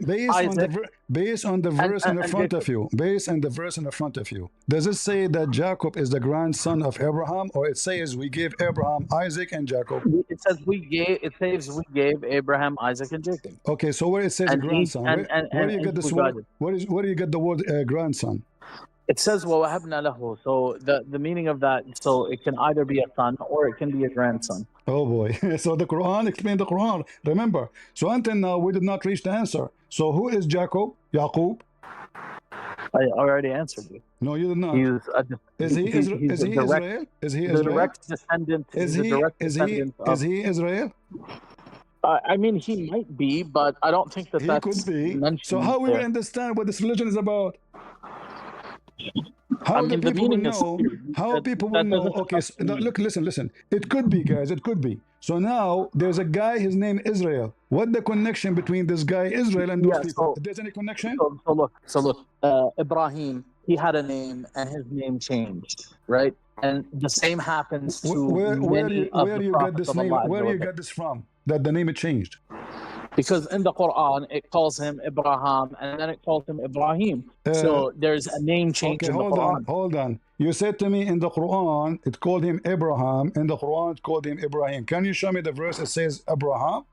A: based on the verse in front of you. Based on the verse in the front of you. Does it say that Jacob is the grandson of Abraham, or it says we gave Abraham, Isaac, and Jacob?
B: It says we gave Abraham, Isaac, and Jacob.
A: Okay, so where it says grandson, where do you get this word? Where do you get the word grandson?
B: It says وَوَهَبْنَا لَهُ. So the meaning of that, so it can either be a son or it can be a grandson.
A: Oh boy. So the Quran explained the Quran. Remember. So until now we did not reach the answer. So who is Jacob? Yaqub?
B: I already answered you.
A: No, you did not. Is he Israel? Is he Israel?
B: Direct descendant. Is
A: he Israel?
B: I mean, he might be, but I don't think that
A: he could be. So how we will understand what this religion is about? How the people will know? How people will know? Okay, so, look, listen. It could be, guys. It could be. So now there's a guy. His name Israel. What the connection between this guy Israel and those people? If there's any connection?
B: So look. Ibrahim. He had a name, and his name changed, right? And the same happens to
A: where you get this name? Where you get this from? That the name changed?
B: Because in the Quran it calls him Abraham, and then it calls him Ibrahim. So there's a name change in the Quran.
A: Hold on. You said to me in the Quran it called him Abraham. In the Quran it called him Ibrahim. Can you show me the verse that says Abraham?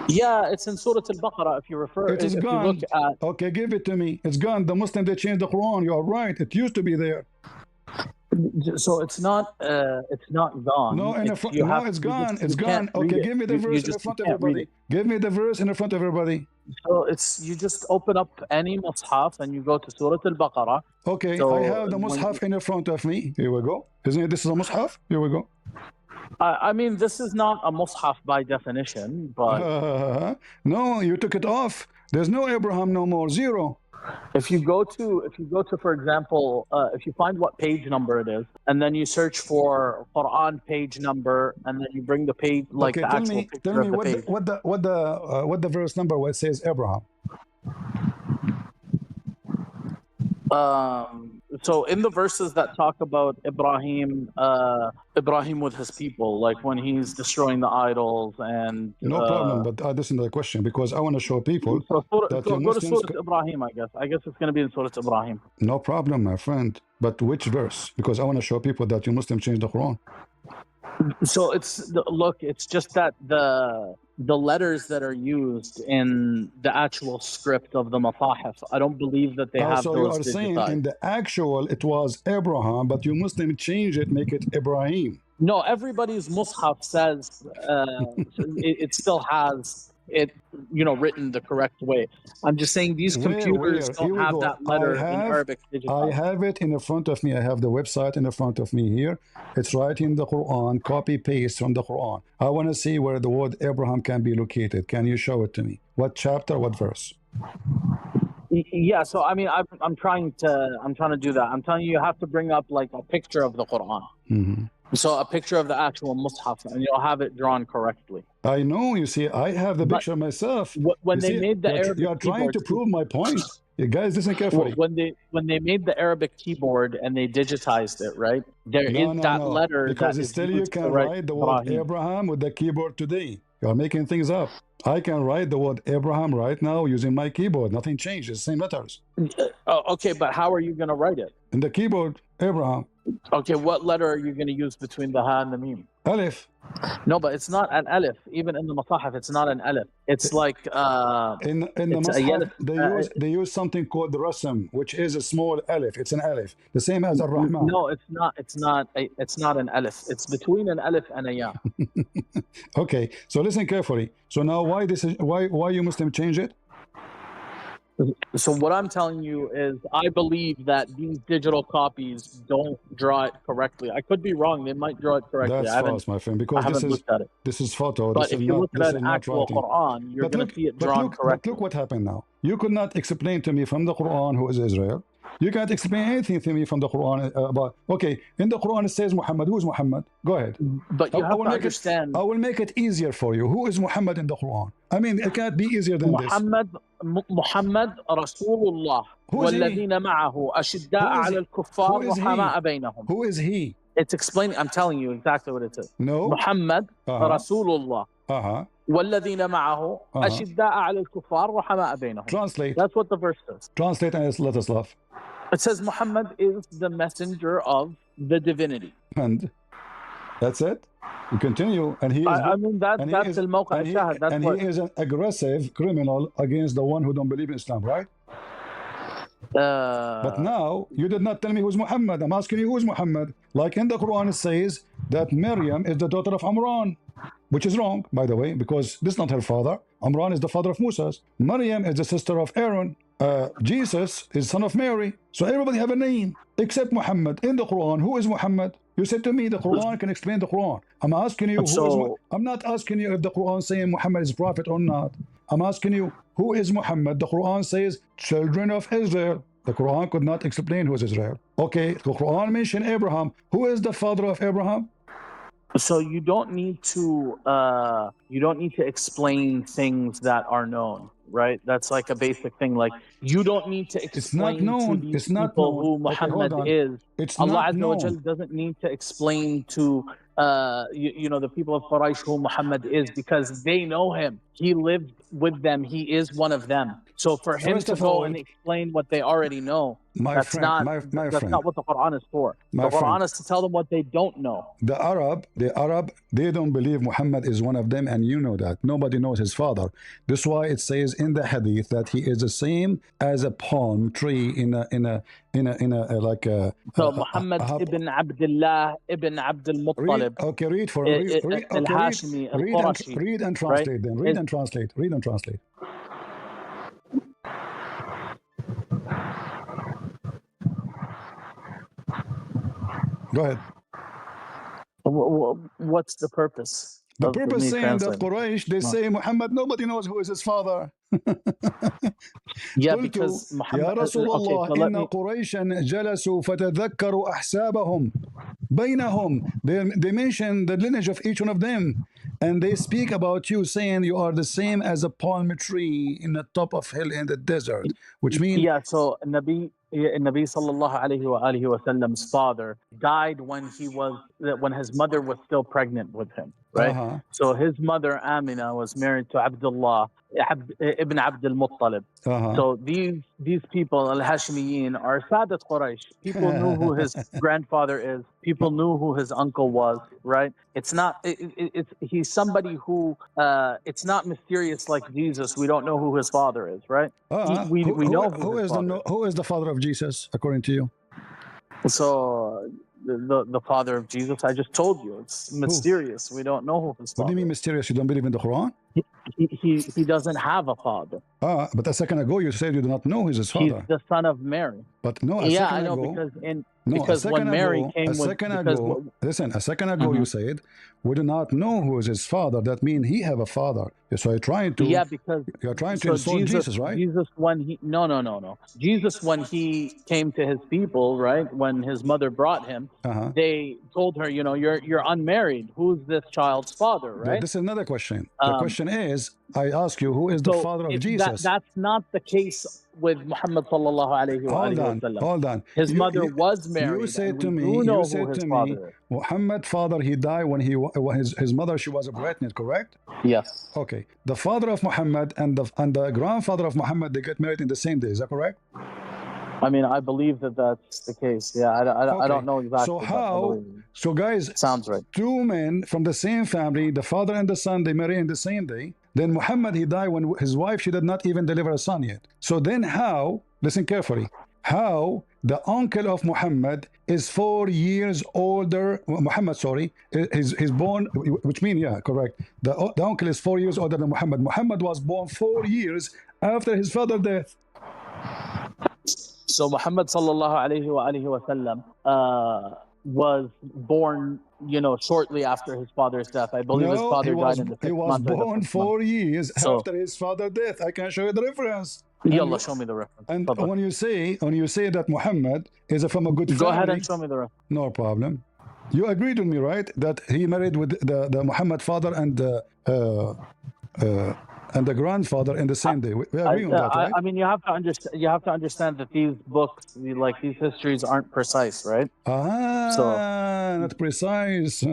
B: Yeah, it's in Surah Al-Baqarah. If you refer,
A: it is gone. You look at... Okay, give it to me. It's gone. The Muslims, they changed the Quran. You are right. It used to be there.
B: So it's not gone.
A: No, it's gone. It's gone. Okay, give me the verse in front of everybody. Give me the verse in front of everybody.
B: So you just open up any mushaf and you go to Surah Al-Baqarah.
A: Okay, so I have the mushaf in front of me. Here we go. Isn't it? This is a mushaf. Here we go.
B: I mean, this is not a mushaf by definition, but
A: no, you took it off. There's no Abraham no more. Zero.
B: If you go to, for example, if you find what page number it is, and then you search for Quran page number, and then you bring the page, like the actual picture of the page.
A: What the verse number where it says Abraham?
B: So in the verses that talk about Ibrahim with his people, like when he's destroying the idols and...
A: No problem, but this is the question, because I want to show people that
B: go to Surah Ibrahim, I guess. I guess it's going to be in Surah Ibrahim.
A: No problem, my friend. But which verse? Because I want to show people that you Muslims change the Quran.
B: So it's just that the letters that are used in the actual script of the Matahif, I don't believe that they have
A: So you
B: those
A: are saying
B: digitized.
A: in the actual it was Abraham, but you Muslim change it, make it Ibrahim.
B: No, everybody's Mus'haf says it still has it, written the correct way. I'm just saying these computers don't have that letter in Arabic digitized.
A: I have it in the front of me. I have the website in the front of me here. It's right in the Quran, copy paste from the Quran. I want to see where the word Abraham can be located. Can you show it to me? What chapter, what verse?
B: Yeah, so I mean, I'm trying to do that. I'm telling you, you have to bring up like a picture of the Quran.
A: Mm-hmm.
B: So a picture of the actual Mus'haf, and you'll have it drawn correctly.
A: I know, you see, I have the picture myself.
B: When they made the Arabic
A: you are trying to prove my point. You guys listen carefully.
B: When they made the Arabic keyboard and they digitized it, right? There is that letter
A: because
B: that
A: still you can write the word Abraham with the keyboard today. You are making things up. I can write the word Abraham right now using my keyboard. Nothing changes, same letters.
B: Okay, but how are you going to write it?
A: In the keyboard, Abraham.
B: Okay, what letter are you going to use between the ha and the meme?
A: Alif.
B: No, but it's not an alif. Even in the Matahif, it's not an alif. It's like
A: in the Matahif, they use something called the rasm, which is a small alif. It's an alif, the same as ar-Rahman.
B: No, it's not. It's not an alif. It's between an alif and a ya.
A: Okay, so listen carefully. So now, why you Muslim change it?
B: So what I'm telling you is I believe that these digital copies don't draw it correctly. I could be wrong. They might draw it correctly.
A: That's false, my friend, because this is photo.
B: But if you look at an actual Quran, you're going to see it drawn correctly.
A: But look what happened now. You could not explain to me from the Quran who is Israel. You can't explain anything to me from the Quran about, okay, in the Quran it says Muhammad. Who is Muhammad? Go ahead.
B: But you have to understand.
A: I will make it easier for you. Who is Muhammad in the Quran? I mean, it can't be easier than
B: Muhammad Rasulullah. والذين معه أشداء على الكفار رحماء بينهم.
A: Who is he?
B: It's explaining. I'm telling you exactly what it is.
A: No.
B: Muhammad Rasulullah. والذين معه أشداء على الكفار رحماء بينهم.
A: Translate.
B: That's what the verse says.
A: Translate and let us laugh.
B: It says Muhammad is the messenger of the divinity.
A: And that's it. You continue, and he is.
B: I mean that's the mawqa' al-shahid.
A: And he is an aggressive criminal against the one who don't believe in Islam, right? But now you did not tell me who's Muhammad. I'm asking you who's Muhammad. Like in the Quran it says that Maryam is the daughter of Imran, which is wrong, by the way, because this is not her father. Imran is the father of Musa. Maryam is the sister of Aaron. Jesus is son of Mary. So everybody have a name except Muhammad. In the Quran, who is Muhammad? You said to me the Quran can explain the Quran. I'm asking you I'm not asking you if the Quran saying Muhammad is prophet or not. I'm asking you who is Muhammad. The Quran says children of Israel. The Quran could not explain who is Israel. Okay, the Quran mentioned Abraham. Who is the father of Abraham?
B: So you don't need to explain things that are known, right? That's like a basic thing. Like you don't need to explain to these people who Muhammad is. Allah Azza wa Jal doesn't need to explain to the people of Quraysh who Muhammad is, because they know him. He lived with them. He is one of them. So for him to go and explain what they already know, that's not what the Quran is for. The Quran is to tell them what they don't know.
A: The Arab, they don't believe Muhammad is one of them, and you know that. Nobody knows his father. That's why it says in the hadith that he is the same as a palm tree in a
B: So Muhammad ibn Abdullah ibn Abdul Muttalib.
A: Okay, read and translate then. Read and translate. Go ahead.
B: What's the purpose?
A: The purpose saying that Quraysh, they say Muhammad, nobody knows who is his father.
B: Yeah, because Muhammad,
A: يا رسول الله إن قريشا جلسوا فتذكروا أحسابهم بينهم. They mention the lineage of each one of them, and they speak about you, saying you are the same as a palm tree in the top of hill in the desert, which means
B: so Nabi sallallahu alayhi wa sallam's father died when his mother was still pregnant with him, right? So his mother Amina was married to Abdullah ibn Abdul Muttalib. So these people, Al-Hashmiyin, are Sadat Quraysh. People knew who his grandfather is. People knew who his uncle was, right? It's not, he's somebody who, it's not mysterious like Jesus. We don't know who his father is, right? We know who his father is.
A: Who is the father of Jesus, according to you?
B: So the father of Jesus, I just told you, it's mysterious. We don't know who his father is.
A: What do you mean mysterious? You don't believe in the Quran?
B: He doesn't have a father.
A: But a second ago you said you do not know who's his father.
B: He's the son of Mary.
A: But no,
B: yeah, I know ago, because when Mary came
A: listen, a second ago you said we do not know who is his father. That means he have a father. So you're trying to
B: because
A: you're trying to insult Jesus, right?
B: Jesus no. Jesus, when he came to his people, right, when his mother brought him, they told her, you're unmarried. Who's this child's father, right?
A: This is another question. The question is, I ask you, who is the father of Jesus?
B: That's not the case with Muhammad sallallahu alayhi wa sallam.
A: Hold on.
B: His mother was married.
A: You said to me, Muhammad's father, he died when his mother, she was pregnant, correct?
B: Yes.
A: Okay. The father of Muhammad and the grandfather of Muhammad, they get married in the same day. Is that correct?
B: I mean, I believe that's the case. Yeah, I don't know exactly.
A: So how? So guys,
B: sounds right.
A: Two men from the same family, the father and the son, they marry in the same day. Then Muhammad, he died when his wife, she did not even deliver a son yet. So then how? Listen carefully. How the uncle of Muhammad is 4 years older? Muhammad, sorry, he's born, which means correct. The uncle is 4 years older than Muhammad. Muhammad was born 4 years after his father's death.
B: So Muhammad sallallahu alayhi wa sallam was born, shortly after his father's death. I believe his father died in the 6th month.
A: He was born 4 years after his father's death. I can show you the reference.
B: Yallah, show me the reference.
A: And when you say that Muhammad is from a good family,
B: go ahead and show me the reference.
A: No problem. You agreed with me, right? That he married with the Muhammad father and the grandfather in the same day. We agree on that, right?
B: I mean, you have to understand that these books, like these histories, aren't precise, right?
A: Not precise.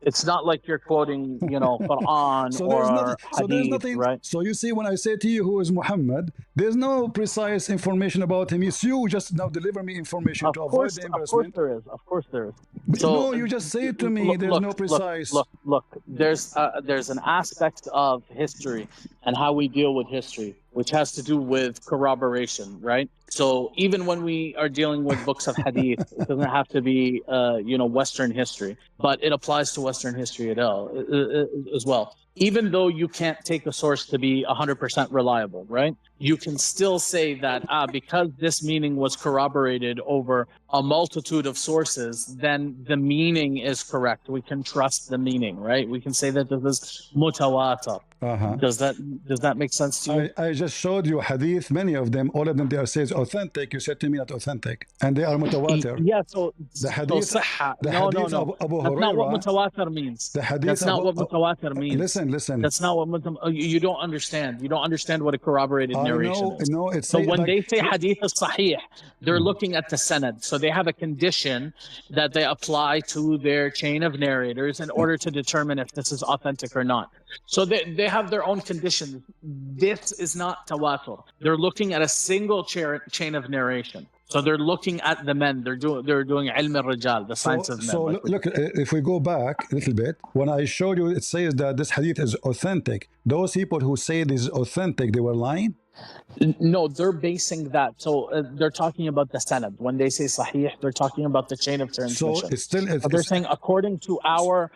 B: It's not like you're quoting, Quran or hadith, right?
A: So you see, when I say to you who is Muhammad, there's no precise information about him. It's you just now deliver me information to avoid the embarrassment.
B: Of course there is.
A: So, no, you just say it to me. There's no precise.
B: Look. There's an aspect of history and how we deal with history, which has to do with corroboration, right? So even when we are dealing with books of hadith, it doesn't have to be, Western history, but it applies to Western history as well. Even though you can't take a source to be 100% reliable, right? You can still say that because this meaning was corroborated over a multitude of sources, then the meaning is correct. We can trust the meaning, right? We can say that this is mutawatir. Does that make sense to you?
A: I just showed you hadith, many of them, all of them, they are says authentic. You said to me not authentic, and they are mutawatir.
B: Yeah, so
A: the hadith,
B: no.
A: Abu Hurairah,
B: that's not what mutawatir means. That's not what mutawatir means.
A: Listen.
B: That's not what you don't understand. You don't understand what a corroborated narration is.
A: No, it's
B: so when they say hadith as-sahih, they're looking at the sanad. So they have a condition that they apply to their chain of narrators in order to determine if this is authentic or not. So they have their own conditions. This is not tawatur. They're looking at a single chain of narration. So they're looking at the men. They're doing ilm al-rijal, the science of men.
A: So look, if we go back a little bit, when I showed you, it says that this hadith is authentic. Those people who say this is authentic, they were lying?
B: No, they're basing that. So they're talking about the sanad. When they say sahih, they're talking about the chain of transmission.
A: So it's still.
B: They're saying according to our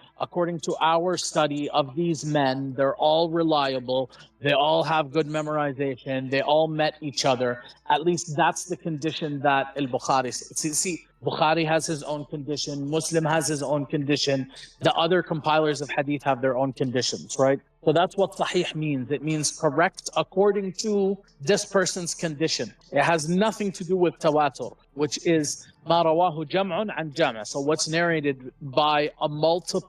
B: study of these men, they're all reliable. They all have good memorization. They all met each other. At least that's the condition that Al-Bukhari. See, Bukhari has his own condition. Muslim has his own condition. The other compilers of hadith have their own conditions, right? So that's what sahih means. It means correct according to this person's condition. It has nothing to do with tawatur, which is ma rawahu jam'un an jam'. So what's narrated by a multitude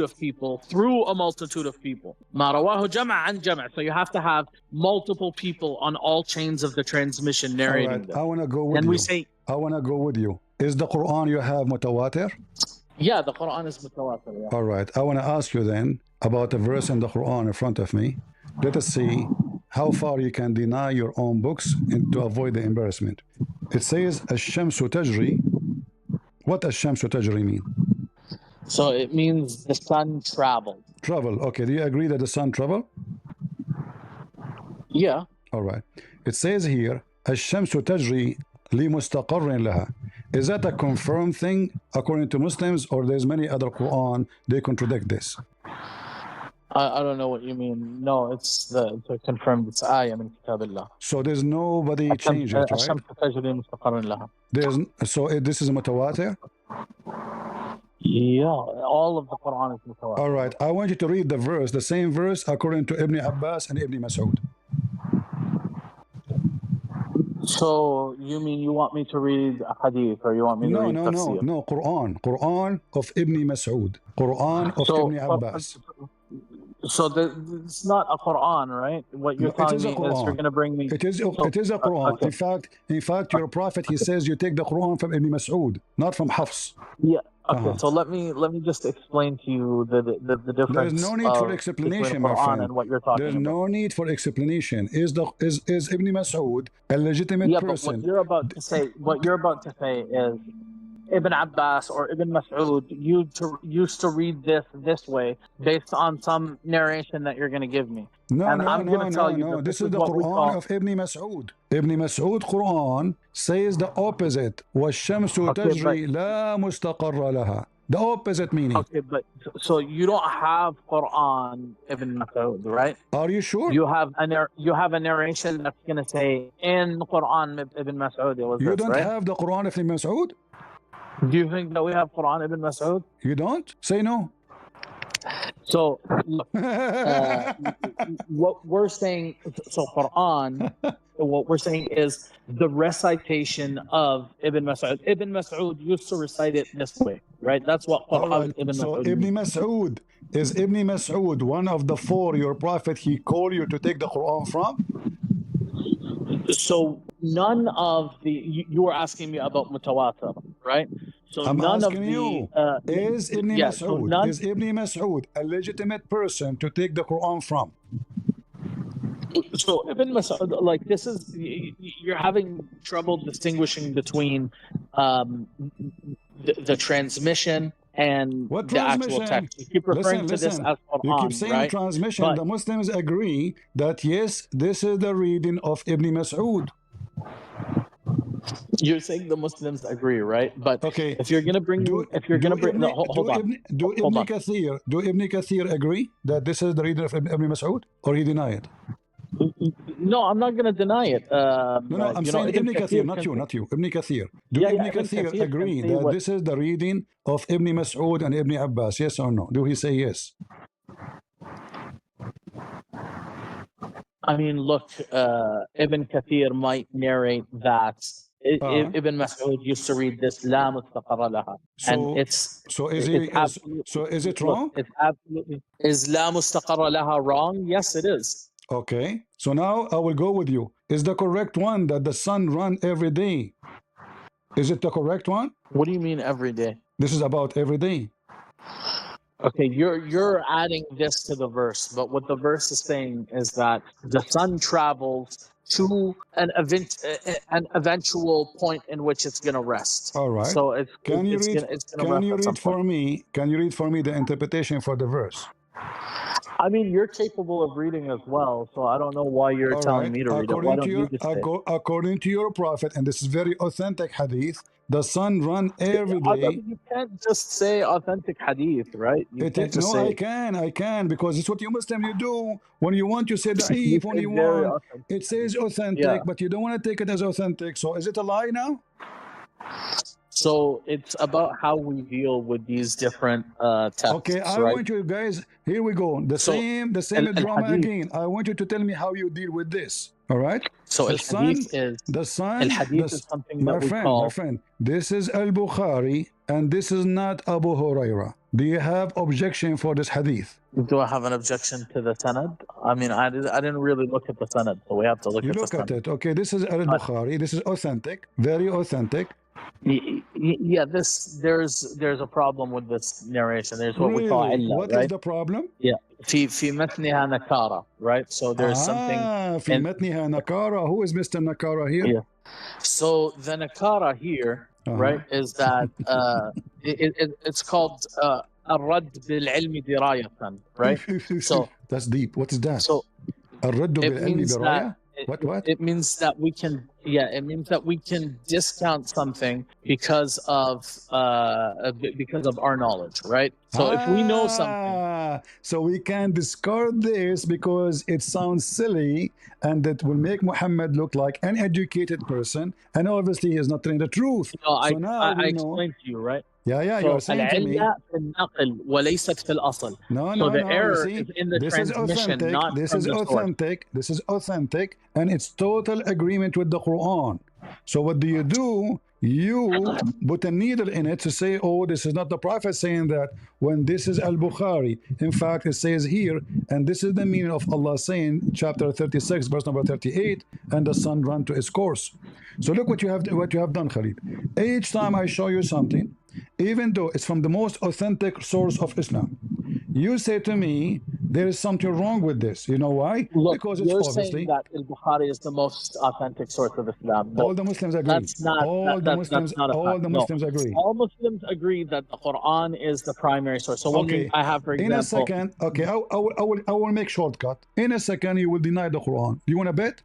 B: of people through a multitude of people. Ma rawahu jam'a an jam'. So you have to have multiple people on all chains of the transmission narrating them.
A: I want to go with you. I want to go with you. Is the Quran you have mutawatir?
B: Yeah, the Quran is mutawatir. Yeah.
A: All right. I want to ask you then about a verse in the Quran in front of me. Let us see how far you can deny your own books and to avoid the embarrassment. It says الشمس تجري. What does الشمس تجري mean?
B: So it means the sun traveled.
A: Travel. Okay, do you agree that the sun travel?
B: Yeah.
A: All right. It says here الشمس تجري لمستقر لها. Is that a confirmed thing according to Muslims, or there's many other Quran they contradict this?
B: I don't know what you mean. No, it's confirmed. It's ayah min kitabillah.
A: So there's nobody change it, right?
B: الشمس تجري مستقر لها.
A: This is a mutawatir?
B: Yeah, all of the Quran is mutawatir.
A: All right, I want you to read the verse, the same verse according to Ibn Abbas and Ibn Mas'ud.
B: So you mean you want me to read a hadith, or you want me to read tafsir?
A: No, Quran of Ibn Mas'ud, Quran of Ibn Abbas.
B: So it's not a Quran, right? What you're telling me is you're going to bring me.
A: It is a Quran. Okay. In fact, your prophet, he says you take the Quran from Ibn Mas'ud, not from Hafs.
B: Yeah. Okay. So let me just explain to you the difference.
A: There's no need for explanation, my friend.
B: And what you're talking
A: There's
B: about.
A: no need for explanation. Is Ibn Mas'ud a legitimate person?
B: But what you're about to say is Ibn Abbas or Ibn Mas'ud used to read this way based on some narration that you're going to give me.
A: No. This is the Quran of Ibn Mas'ud. Ibn Mas'ud Quran says the opposite. وَالشَّمْسُ تَجْرِي لَا مُسْتَقَرَّ لَهَا. The opposite meaning.
B: Okay, but so you don't have Quran Ibn Mas'ud, right?
A: Are you sure?
B: You have a narration that's going to say in Quran Ibn Mas'ud.
A: You don't have the Quran of Ibn Mas'ud?
B: Do you think that we have Quran Ibn Mas'ud?
A: You don't? Say no.
B: So, look, what we're saying, so Quran, what we're saying is the recitation of Ibn Mas'ud. Ibn Mas'ud used to recite it this way, right? That's what Quran Ibn Mas'ud.
A: So Ibn Mas'ud, is Ibn Mas'ud one of the four your prophet he called you to take the Quran from?
B: So none of you were asking me about mutawatir, right? So
A: I'm
B: none
A: asking
B: of
A: you, is Ibn Mas'ud, is Ibn Mas'ud a legitimate person to take the Quran from?
B: So Ibn Mas'ud, like this is, you're having trouble distinguishing between the transmission and
A: what
B: the actual text. You keep referring to this as Quran,
A: you keep saying
B: right?
A: transmission.
B: But
A: the Muslims agree that yes, this is the reading of Ibn Mas'ud.
B: You're saying the Muslims agree, right? But
A: okay,
B: if you're gonna bring,
A: do Ibn Kathir agree that this is the reading of Ibn Mas'ud, or he deny it?
B: No, I'm not going to deny it.
A: No, I'm saying Ibn Kathir, not you. Ibn Kathir. Do Ibn Kathir agree that this is the reading of Ibn Mas'ud and Ibn Abbas? Yes or no? Do he say yes?
B: I mean, look, Ibn Kathir might narrate that Ibn Mas'ud used to read this La mustaqarra laha. And
A: is it wrong?
B: Look, it's absolutely. Is La mustaqarra laha wrong? Yes, it is.
A: Okay, so now I will go with you. Is the correct one that the sun run every day? Is it the correct one?
B: What do you mean every day?
A: This is about every day.
B: Okay, you're adding this to the verse, but what the verse is saying is that the sun travels to an eventual point in which it's going to rest.
A: All right.
B: So can you
A: read for me the interpretation for the verse?
B: I mean, you're capable of reading as well, so I don't know why you're telling me to read it. Why don't you just say it?
A: According to your prophet, and this is very authentic hadith, the sun run every day.
B: You can't just say authentic hadith, right?
A: I can, because it's what you Muslim you do. When you want, you say da'if. When you want, it says authentic, but you don't want to take it as authentic. So is it a lie now?
B: So it's about how we deal with these different texts.
A: Okay, I want you guys, here we go. The same drama again. I want you to tell me how you deal with this. All right?
B: So the hadith is something that we call.
A: My friend, this is Al-Bukhari and this is not Abu Huraira. Do you have objection for this hadith?
B: Do I have an objection to the sanad? I mean, I didn't really look at the sanad, so we have to look at the sanad.
A: You look at it. Okay, this is Al-Bukhari. This is authentic, very authentic.
B: Yeah, there's a problem with this narration. There's what we call
A: Really?
B: illa,
A: What
B: right?
A: is the problem?
B: Yeah. في متنها نكارة, right? So there's something.
A: في متنها نكارة. Who is Mr. Nakara here?
B: Yeah. So the nakara here, right, is that it's called الرد بالعلم دراية, right? So
A: that's deep. What is that?
B: So
A: الرد بالعلم دراية? What?
B: It means that we can, it means that we can discount something because of our knowledge, right? So if we know something,
A: so we can discard this because it sounds silly and it will make Muhammad look like an educated person, and obviously he is not telling the truth.
B: No,
A: so now
B: I explained to you, right?
A: Yeah,
B: so
A: you're saying to me.
B: So the error is in the transmission, not
A: this
B: from
A: is
B: the
A: authentic.
B: source.
A: This is authentic, and it's total agreement with the Quran. So what do? You put a needle in it to say, oh, this is not the Prophet saying that, when this is Al-Bukhari. In fact, it says here, and this is the meaning of Allah saying, chapter 36, verse number 38, and the sun ran to its course. So look what you have done, Khalid. Each time I show you something, even though it's from the most authentic source of Islam, you say to me, there is something wrong with this. You know why?
B: Look,
A: because it's
B: you're
A: obviously
B: saying that Al-Bukhari is the most authentic source of Islam.
A: All the Muslims agree.
B: That's not,
A: all the Muslims agree.
B: All Muslims agree that the Quran is the primary source. So when I have, for example,
A: in a second, okay, I will make shortcut. In a second, you will deny the Quran. Do you want to bet?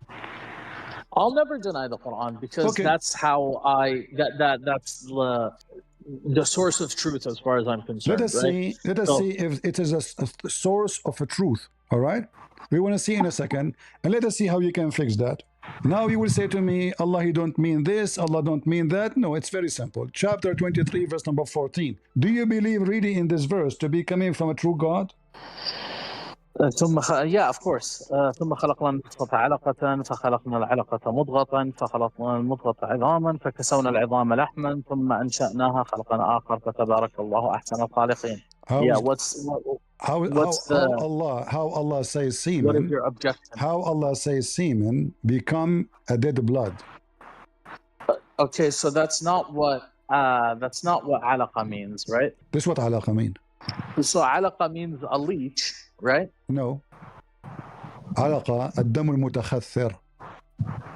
B: I'll never deny the Quran because that's how that's the source of truth as far as I'm concerned.
A: Let us see if it is a source of a truth. All right, we want to see in a second, and let us see how you can fix that. Now you will say to me, Allah, he don't mean this, Allah don't mean that. No, it's very simple. Chapter 23, verse number 14. Do you believe really in this verse to be coming from a true God?
B: Yeah, of course. ثم خلقنا النطفة علقة فخلقنا العلقة مضغة فخلقنا المضغة عظاما فكسونا العظام لحما ثم أنشأناها خلقا آخر فتبارك الله أحسن الخالقين.
A: How Allah says semen?
B: What is your objection?
A: How Allah says semen become a dead blood?
B: Okay, so that's not what alaqa means, right?
A: This is what alaqa mean.
B: So alaqa means a leech, right?
A: No. alaqa الدم المتخثر.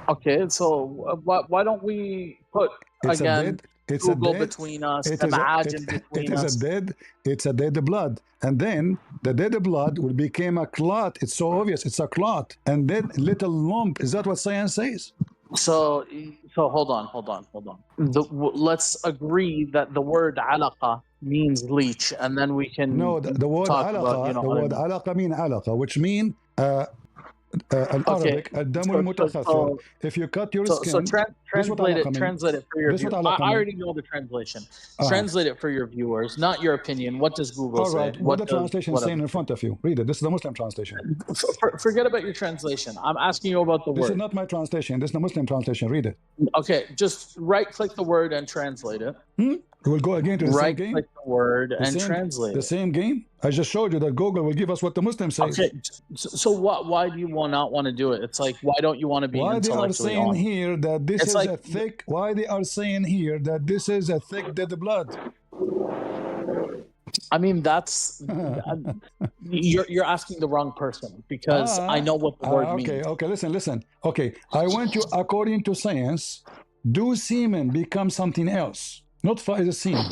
B: Okay, so why don't we put Google between us, imagine between us.
A: It's a dead blood, and then the dead blood will become a clot. It's so obvious, it's a clot, and then little lump. Is that what science says?
B: So hold on. Let's agree that the word alaqa means leech, and then we can
A: the word alaqa. The word alaqa mean alaqa, which mean Arabic الدم المتخثر. If you cut your skin,
B: translate it for your viewers. I already know the translation. Translate it for your viewers, not your opinion. What does Google say?
A: What the translation saying in front of you? Read it. This is the Muslim translation.
B: Forget about your translation. I'm asking you about the word.
A: This is not my translation. This is the Muslim translation. Read it.
B: Okay, just right-click the word and translate it.
A: We'll go again to the same game.
B: Right-click the word and translate it.
A: The same game? I just showed you that Google will give us what the Muslims say.
B: Okay, so why do you not want to do it? It's like, why don't you want to be intellectually honest?
A: Why they are saying here that this is a thick, why they are saying here that this is a thick dead blood?
B: I mean, that's you're asking the wrong person, because I know what the word means.
A: Okay, listen. Okay, I want you, according to science, do semen become something else? Nutfa is a semen.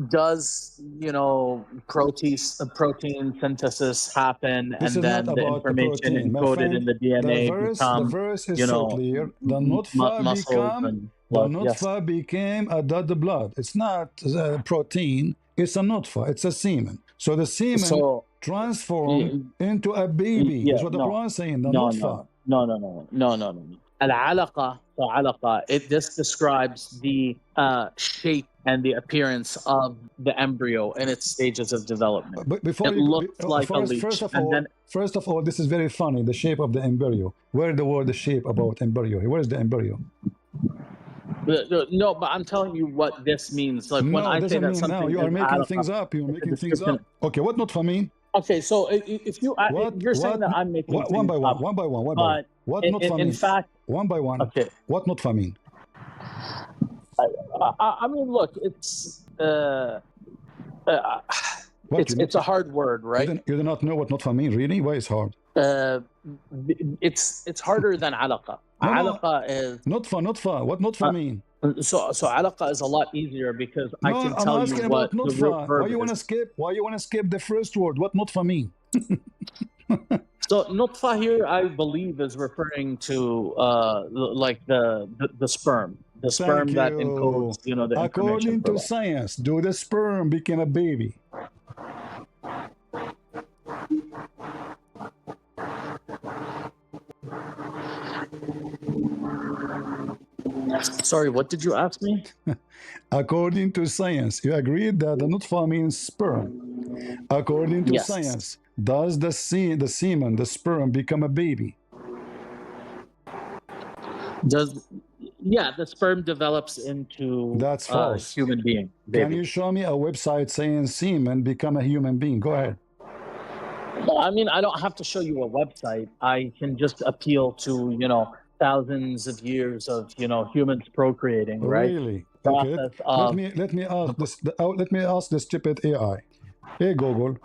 B: Does protein synthesis happen, and then the information encoded in the DNA
A: the verse is so clear. The nutfa became a dead blood. It's not a protein, it's a nutfa, it's a semen. So the semen transformed into a baby. That's what the Quran is saying. The nutfa.
B: No. Al-alaqa, this describes the shape and the appearance of the embryo in its stages of development.
A: But before
B: it looks like a leech.
A: First of all, this is very funny, the shape of the embryo. Where is the word, the shape about embryo? Where is the embryo?
B: No, but I'm telling you what this means. Like, when I say that something,
A: now you are making things up. You're making things up. Okay, what nutfa mean?
B: Okay, so if you're saying that I'm making
A: one by one. What nutfa mean?
B: In fact,
A: one by one.
B: Okay.
A: What nutfa mean?
B: I mean, look, it's it's a hard word, right?
A: You do not know what nutfa mean, really? Why it's hard?
B: It's harder than alaqa. Alaqa is
A: nutfa. What nutfa mean?
B: So alaqa is a lot easier because I can tell
A: I'm asking
B: you
A: about
B: what
A: nutfa.
B: the root verb
A: Why you want to skip the first word? What nutfa mean?
B: So nutfa here, I believe, is referring to like the sperm. The sperm that encodes, you know, the
A: according
B: information.
A: To science, do the sperm become a baby?
B: Sorry, what did you ask me?
A: According to science, you agreed that the nutfa means sperm. According to science, does the semen, the sperm, become a baby?
B: Yeah, the sperm develops into
A: that's false.
B: A human being. Baby.
A: Can you show me a website saying semen become a human being? Go ahead.
B: Well, I mean, I don't have to show you a website. I can just appeal to, you know, thousands of years of, you know, humans procreating, right?
A: Really? Okay. Let me ask this stupid AI. Hey Google.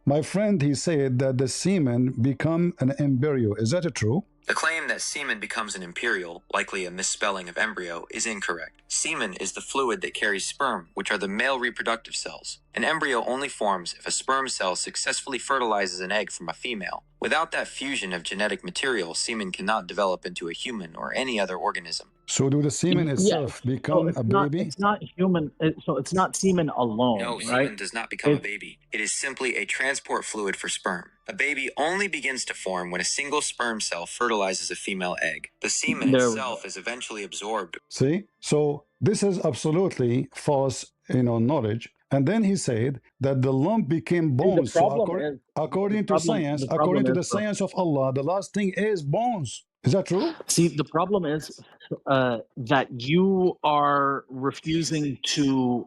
A: My friend, he said that the semen become an embryo. Is that true?
D: The claim that semen becomes an imperial, likely a misspelling of embryo, is incorrect. Semen is the fluid that carries sperm, which are the male reproductive cells. An embryo only forms if a sperm cell successfully fertilizes an egg from a female. Without that fusion of genetic material, semen cannot develop into a human or any other organism.
A: So do the semen itself become a baby?
B: It's not human, so it's not semen alone,
D: no,
B: right?
D: semen does not become a baby. It is simply a transport fluid for sperm. A baby only begins to form when a single sperm cell fertilizes a female egg. The semen itself is eventually absorbed.
A: See? So this is absolutely false, you know, knowledge. And then he said that the lump became bones. So according to science, according to the science of Allah, the last thing is bones. Is that true?
B: See, the problem is that you are refusing to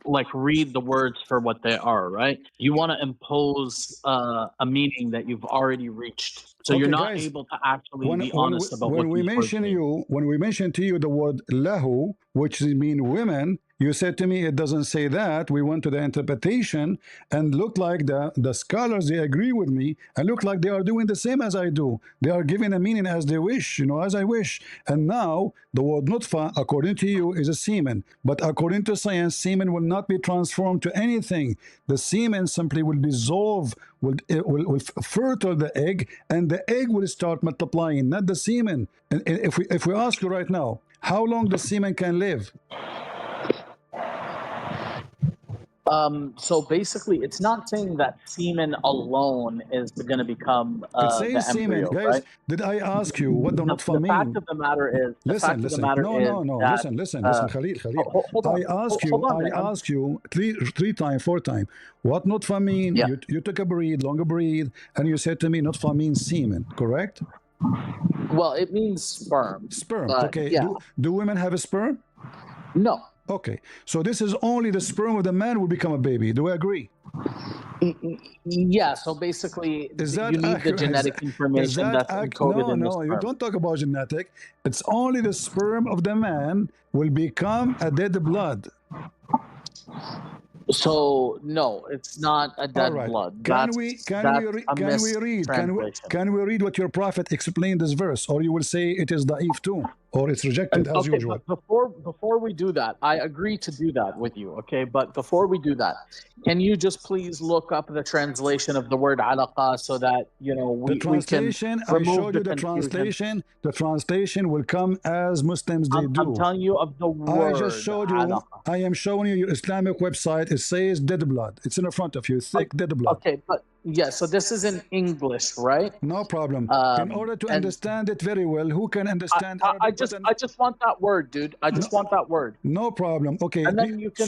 B: like read the words for what they are, right? You want to impose a meaning that you've already reached. So you're not able to actually be honest about what
A: when we mention to you the word lahu, which means women, you said to me it doesn't say that. We went to the interpretation and looked like the scholars, they agree with me and look like they are doing the same as I do. They are giving a meaning as they wish, you know, as I wish. And now the word nutfa, according to you, is a semen. But according to science, semen will not be transformed to anything. The semen simply will dissolve, will fertile the egg, and the egg will start multiplying, not the semen. And if we ask you right now, how long the semen can live?
B: So basically, it's not saying that semen alone is going to become
A: it says
B: the
A: semen,
B: embryo,
A: guys.
B: right?
A: Did I ask you what the nutfa mean?
B: The fact of the matter is,
A: listen. No. Listen, Khalil. I ask you three times, four times. What nutfa mean?
B: Yeah.
A: You took a longer breathe, and you said to me nutfa means semen, correct?
B: Well, it means sperm.
A: Sperm. Okay.
B: Yeah.
A: Do women have a sperm?
B: No.
A: Okay, so this is only the sperm of the man will become a baby. Do I agree?
B: Yeah, so basically you need the genetic information that's encoded in the sperm.
A: No, you don't talk about genetic. It's only the sperm of the man will become a dead blood.
B: So no, it's not a dead blood.
A: Can we read what your prophet explained this verse, or you will say it is da'if too, or it's rejected as usual?
B: But before we do that, I agree to do that with you, okay? But before we do that, can you just please look up the translation of the word alaqa so that, you know, we can remove
A: I showed you the translation. The translation will come as Muslims do.
B: I'm telling you of the word.
A: I just showed you. I am showing you your Islamic website. It says dead blood. It's in front of you, thick dead blood.
B: Okay, but yeah, so this is in English, right?
A: No problem. In order to understand it very well, who can understand Arabic?
B: I just want that word, dude. I just want that word.
A: No problem. Okay.
B: And then you can...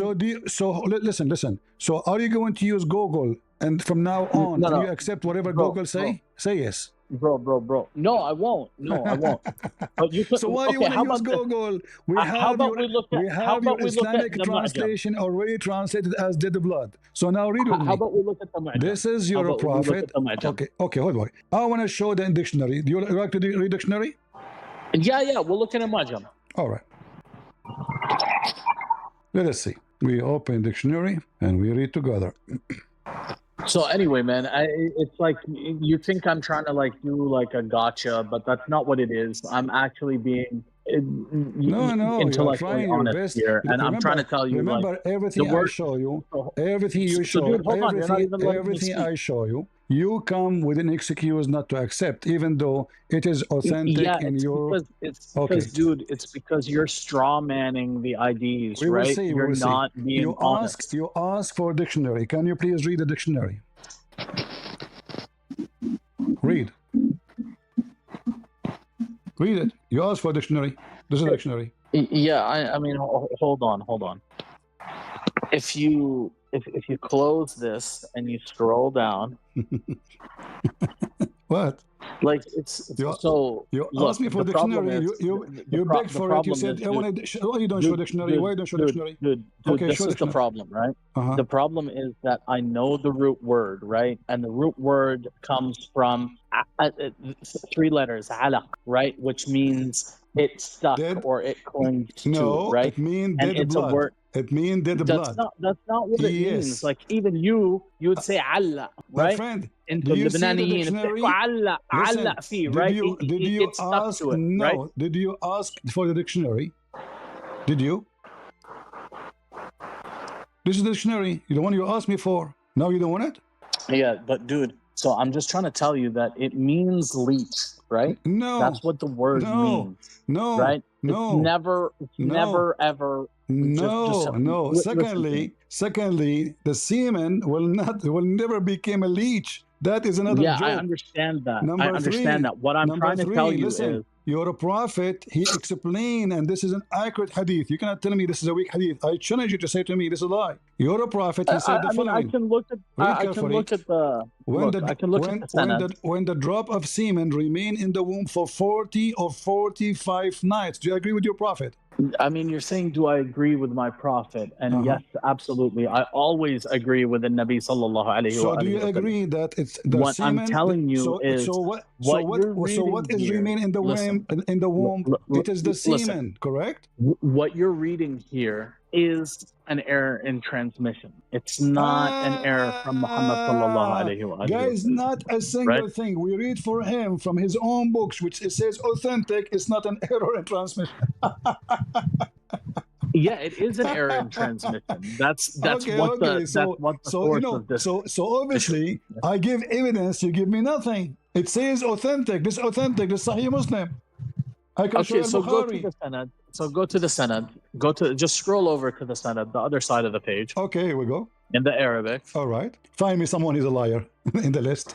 A: listen. So are you going to use Google and from now on you accept whatever Google say? Say yes.
B: Bro. No, I won't. But you could,
A: so why you want to use Google? We have your Islamic translation already translated as dead blood. So now read with me.
B: How about we look at the Mu'jam?
A: This is your prophet. Okay, hold on. I want to show the dictionary. Do you like to read dictionary?
B: Yeah, we'll look at a Mu'jam.
A: All right. Let us see. We open dictionary and we read together.
B: So anyway, man, it's like you think I'm trying to like do like a gotcha, but that's not what it is. I'm actually being
A: No, you're
B: intellectually
A: trying your
B: honest
A: best.
B: here, and I'm trying to tell you,
A: remember
B: like,
A: everything
B: the word,
A: I show you, everything you
B: so
A: show,
B: dude, hold on, you're not even letting me
A: everything
B: speak.
A: I show you, you come with an excuse not to accept, even though it is authentic
B: Yeah,
A: in your.
B: it's
A: Okay.
B: because, dude, it's because you're straw manning the IDs,
A: We will
B: right?
A: see.
B: You're
A: We will
B: not
A: see.
B: being honest.
A: You ask for a dictionary. Can you please read the dictionary? Read. Read it. You ask for a dictionary. This is a dictionary.
B: Yeah, I mean, hold on. If you close this and you scroll down,
A: What?
B: like it's so.
A: You
B: Look,
A: asked me for a
B: the problem
A: dictionary.
B: is,
A: You begged for it. You
B: problem
A: said,
B: is,
A: "I want to." Why you don't show dictionary? Why you don't show dictionary?
B: Dude,
A: Okay,
B: this
A: show
B: is the
A: dictionary.
B: problem, right?
A: Uh-huh.
B: The problem is that I know the root word, right? And the root word comes from 3 letters, alaq, right? Which means it stuck
A: Dead?
B: or it clings
A: No,
B: to, right?
A: it means
B: And
A: dead
B: it's
A: blood.
B: a word.
A: It means dead blood.
B: That's not what it
A: Yes.
B: means. Like even you would say alla,
A: My
B: right?
A: friend,
B: Into
A: do you see the
B: Lebanese,
A: dictionary?
B: alla,
A: Listen,
B: alla fi, right?
A: did you
B: It stuck
A: ask?
B: to it,
A: No.
B: right?
A: Did you ask for the dictionary? Did you? This is the dictionary. The one you asked me for. Now you don't want it?
B: Yeah, but dude, so I'm just trying to tell you that it means leech, right?
A: No.
B: That's what the word means.
A: No.
B: Right?
A: No.
B: It's never ever.
A: No. Secondly, the semen will never become a leech. That is another joke.
B: I understand that.
A: Number
B: I understand
A: three,
B: that. What I'm trying to tell you is,
A: you're a prophet. He explained, and this is an accurate hadith. You cannot tell me this is a weak hadith. I challenge you to say to me this is a lie. You're a prophet. He said the following.
B: I can look at. I can look at the. I can look at the sanad.
A: When the drop of semen remain in the womb for 40 or 45 nights. Do you agree with your prophet?
B: I mean, you're saying, do I agree with my prophet? And yes, absolutely. I always agree with the Nabi sallallahu alaihi wasallam.
A: So do you agree that it's the
B: what
A: semen?
B: I'm telling you is
A: what is remain in the womb? It is the semen, correct?
B: What you're reading here is an error in transmission. It's not an error from Muhammad sallallahu alaihi wasallam.
A: Guys, not a single thing. We read for him from his own books, which it says authentic. It's not an error in transmission.
B: Yeah, it is an error in transmission. That's what the source of this.
A: So obviously, I give evidence. You give me nothing. It says authentic. This authentic. This Sahih Muslim. I can show
B: so
A: Bukhari.
B: go to the sanad. So go to the sanad. Just scroll over to the sanad, the other side of the page.
A: Okay, here we go.
B: In the Arabic.
A: All right. Find me someone who's a liar in the list.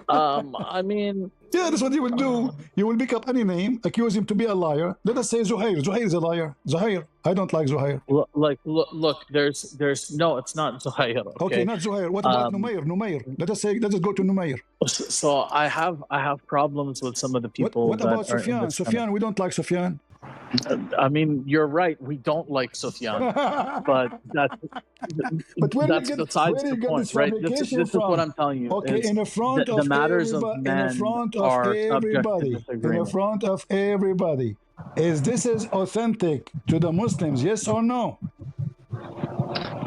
B: I mean,
A: yeah, that's what you will do. You will pick up any name, accuse him to be a liar. Let us say Zuhair. Zuhair is a liar. Zuhair. I don't like Zuhair.
B: Look. There's no. It's not Zuhair.
A: Okay, not Zuhair. What about Numair? Numair. Let us go to Numair.
B: So I have problems with some of the people.
A: What about Sufyan? Sufyan, we don't like Sufyan.
B: I mean, you're right. We don't like Sufyan, but that's besides the point, right? This is what I'm telling you.
A: Okay, in front of everybody, is this authentic to the Muslims? Yes or no?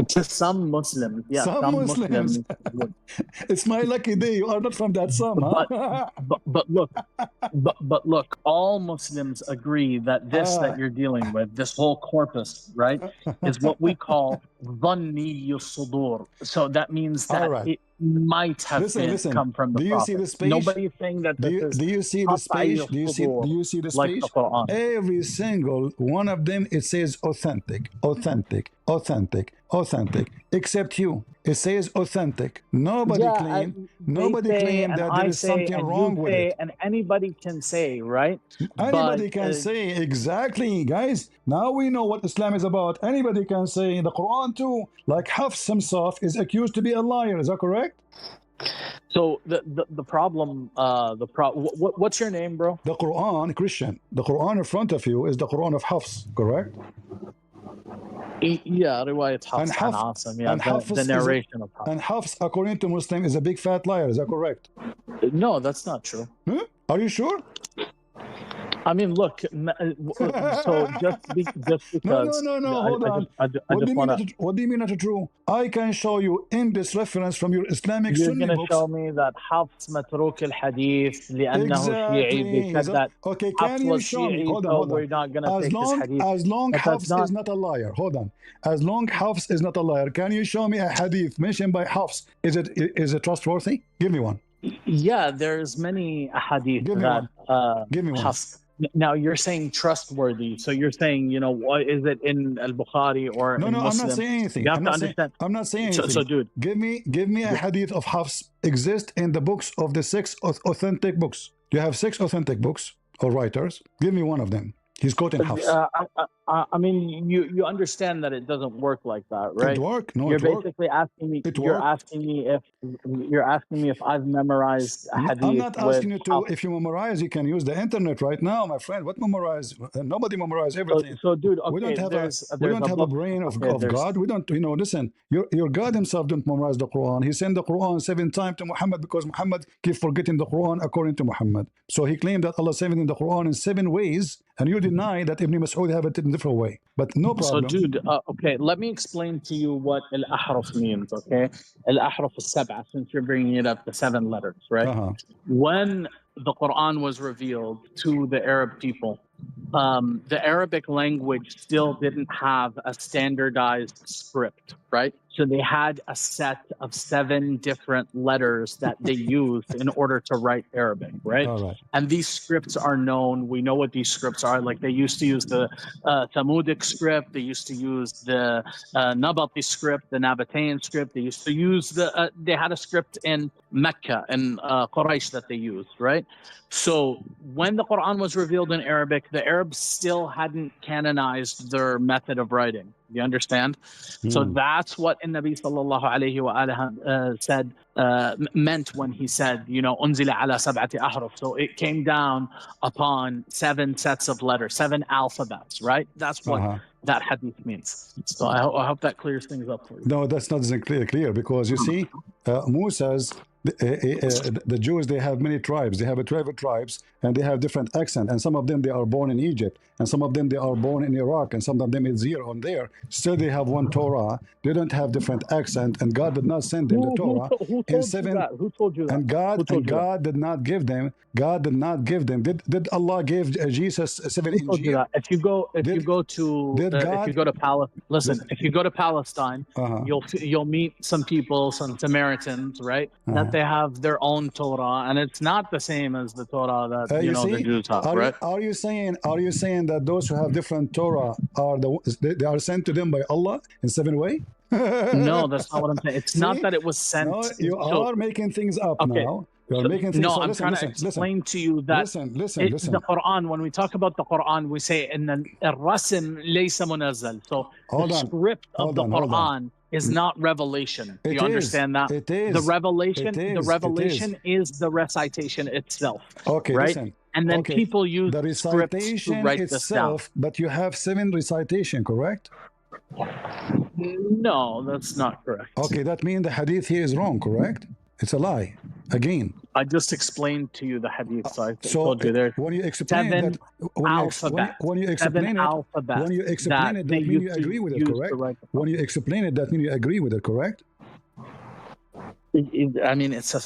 B: To some Muslims, yeah.
A: Some Muslims. It's my lucky day. You are not from that some, huh?
B: but look, all Muslims agree that this that you're dealing with, this whole corpus, right, is what we call dhanni sudur. So that means that it might have come from the Prophet.
A: See the space?
B: Nobody's saying that this
A: do you see the space? Do you see the space?
B: Like
A: every single one of them, it says authentic, except you. It says authentic. Nobody claimed that there is something wrong with it.
B: And anybody can say, right?
A: Anybody can say, exactly, guys. Now we know what Islam is about. Anybody can say in the Quran too, like Hafs himself is accused to be a liar. Is that correct?
B: So the problem, what's your name, bro?
A: The Quran, Christian. The Quran in front of you is the Quran of Hafs, correct?
B: Yeah, riwayat Hafs and Asim. Yeah, the narration of Hafs.
A: And Hafs, according to Muslim, is a big fat liar. Is that correct?
B: No, that's not true.
A: Huh? Are you sure?
B: I mean, look. So just because
A: No. Hold on.
B: I just want to.
A: What do you mean not true? I can show you in this reference from your Islamic
B: You're
A: Sunni
B: gonna
A: books.
B: show me that Hafs متروك الحديث لأنه شيعي. They said that
A: okay,
B: Hafs
A: can you
B: was
A: show me?
B: Shi'i,
A: Hold
B: so
A: on.
B: we're not gonna take his hadith.
A: As long
B: But
A: Hafs
B: not,
A: is not a liar. Hold on. As long Hafs is not a liar, can you show me a hadith mentioned by Hafs? Is it trustworthy? Give me one.
B: Yeah, there's many hadith that
A: Give me one.
B: Hafs. Now you're saying trustworthy, so you're saying, you know, what is it in al-Bukhari or in Muslim?
A: I'm not saying anything.
B: You have to understand.
A: I'm not saying anything.
B: So dude,
A: give me a hadith of Hafs exist in the books of the 6 authentic books. You have 6 authentic books or writers. Give me one of them. He's quoting Hafs.
B: I mean, you understand that it doesn't work like that, right?
A: It work? No,
B: you're
A: it work.
B: basically asking me. You're asking me if I've memorized a hadith.
A: I'm not asking you to. If you memorize, you can use the internet right now, my friend. What memorize? Nobody memorize everything.
B: So dude, okay,
A: we don't have a brain of God. We don't. Listen. Your God Himself don't memorize the Quran. He sent the Quran 7 times to Muhammad because Muhammad keep forgetting the Quran according to Muhammad. So he claimed that Allah sent in the Quran in 7 ways, and you deny that Ibn Mas'ud have it in a different way. But no problem.
B: So dude, okay, let me explain to you what al-ahruf means, okay? Al-ahruf is-sab'a, since you're bringing it up, the 7 letters, right? When the Quran was revealed to the Arab people, the Arabic language still didn't have a standardized script, right? So they had a set of 7 different letters that they used in order to write Arabic, right? And these scripts are known. We know what these scripts are. Like they used to use the Thamudic script. They used to use the Nabati script, the Nabatean script. They used to use they had a script in Mecca and Quraysh that they used, right? So when the Quran was revealed in Arabic, the Arabs still hadn't canonized their method of writing. You understand? So that's what Nabi sallallahu alayhi wa alihi said, meant when he said, you know, unzila ala sab'ati ahruf. So it came down upon 7 sets of letters, 7 alphabets, right? That's what that hadith means. So I hope that clears things up for you.
A: No, that's not clear because you see, Musa's the Jews, they have many tribes. They have 12 tribes, and they have different accent. And some of them they are born in Egypt, and some of them they are born in Iraq, and some of them is here on there. Still, they have one Torah. They don't have different accent, and God did not send them the Torah in 7.
B: Who told you that?
A: And God did not give them. God did not give them. Did Allah give Jesus 7 Injil?
B: If you go to Palestine, listen. If you go to Palestine, you'll meet some people, some Samaritans, right? That they have their own Torah, and it's not the same as the Torah that the Jews have, right?
A: Are you saying that those who have different Torah they are sent to them by Allah in 7 ways?
B: No, that's not what I'm saying. It's not that it was sent.
A: No, you are making things up now. You're making things
B: I'm trying to explain to you that the Quran, when we talk about the Quran, we say in al-rasm laysa munazzal. So the script of the Quran is not revelation. Do you understand that?
A: It is.
B: The revelation is the recitation itself.
A: Okay,
B: right?
A: Listen.
B: And then people use
A: the recitation
B: to write
A: itself, but you have 7 recitation, correct?
B: No, that's not correct.
A: Okay, that means the hadith here is wrong, correct? It's a lie. Again,
B: I just explained to you the hadith. So I told you there.
A: When you explain that, when you explain it, that means you agree with it, correct? When you explain it, that means you agree with it, correct?
B: I mean, it's a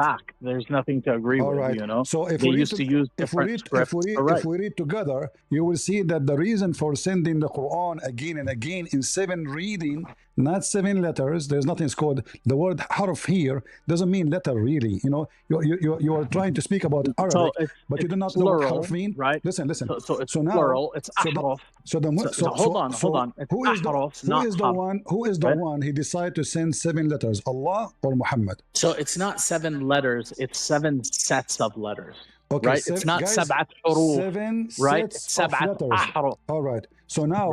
B: fact. There's nothing to agree with, you know.
A: So if
B: they
A: we
B: used to use different scripts.
A: If we read together, you will see that the reason for sending the Quran again and again in 7 reading, not 7 letters. There's nothing called the word harf here doesn't mean letter really. You know, you are trying to speak about Arabic, but you do not know what harf mean.
B: Right?
A: Listen.
B: So it's plural. It's ahruf. Hold on. It's ahruf,
A: who is the one he decided to send 7 letters? Allah or Muhammad?
B: So it's not 7 letters. It's 7 sets of letters.
A: Okay,
B: right? It's not sab'at huruf.
A: 7
B: right?
A: sets of letters.
B: Ahruf.
A: All right. So now,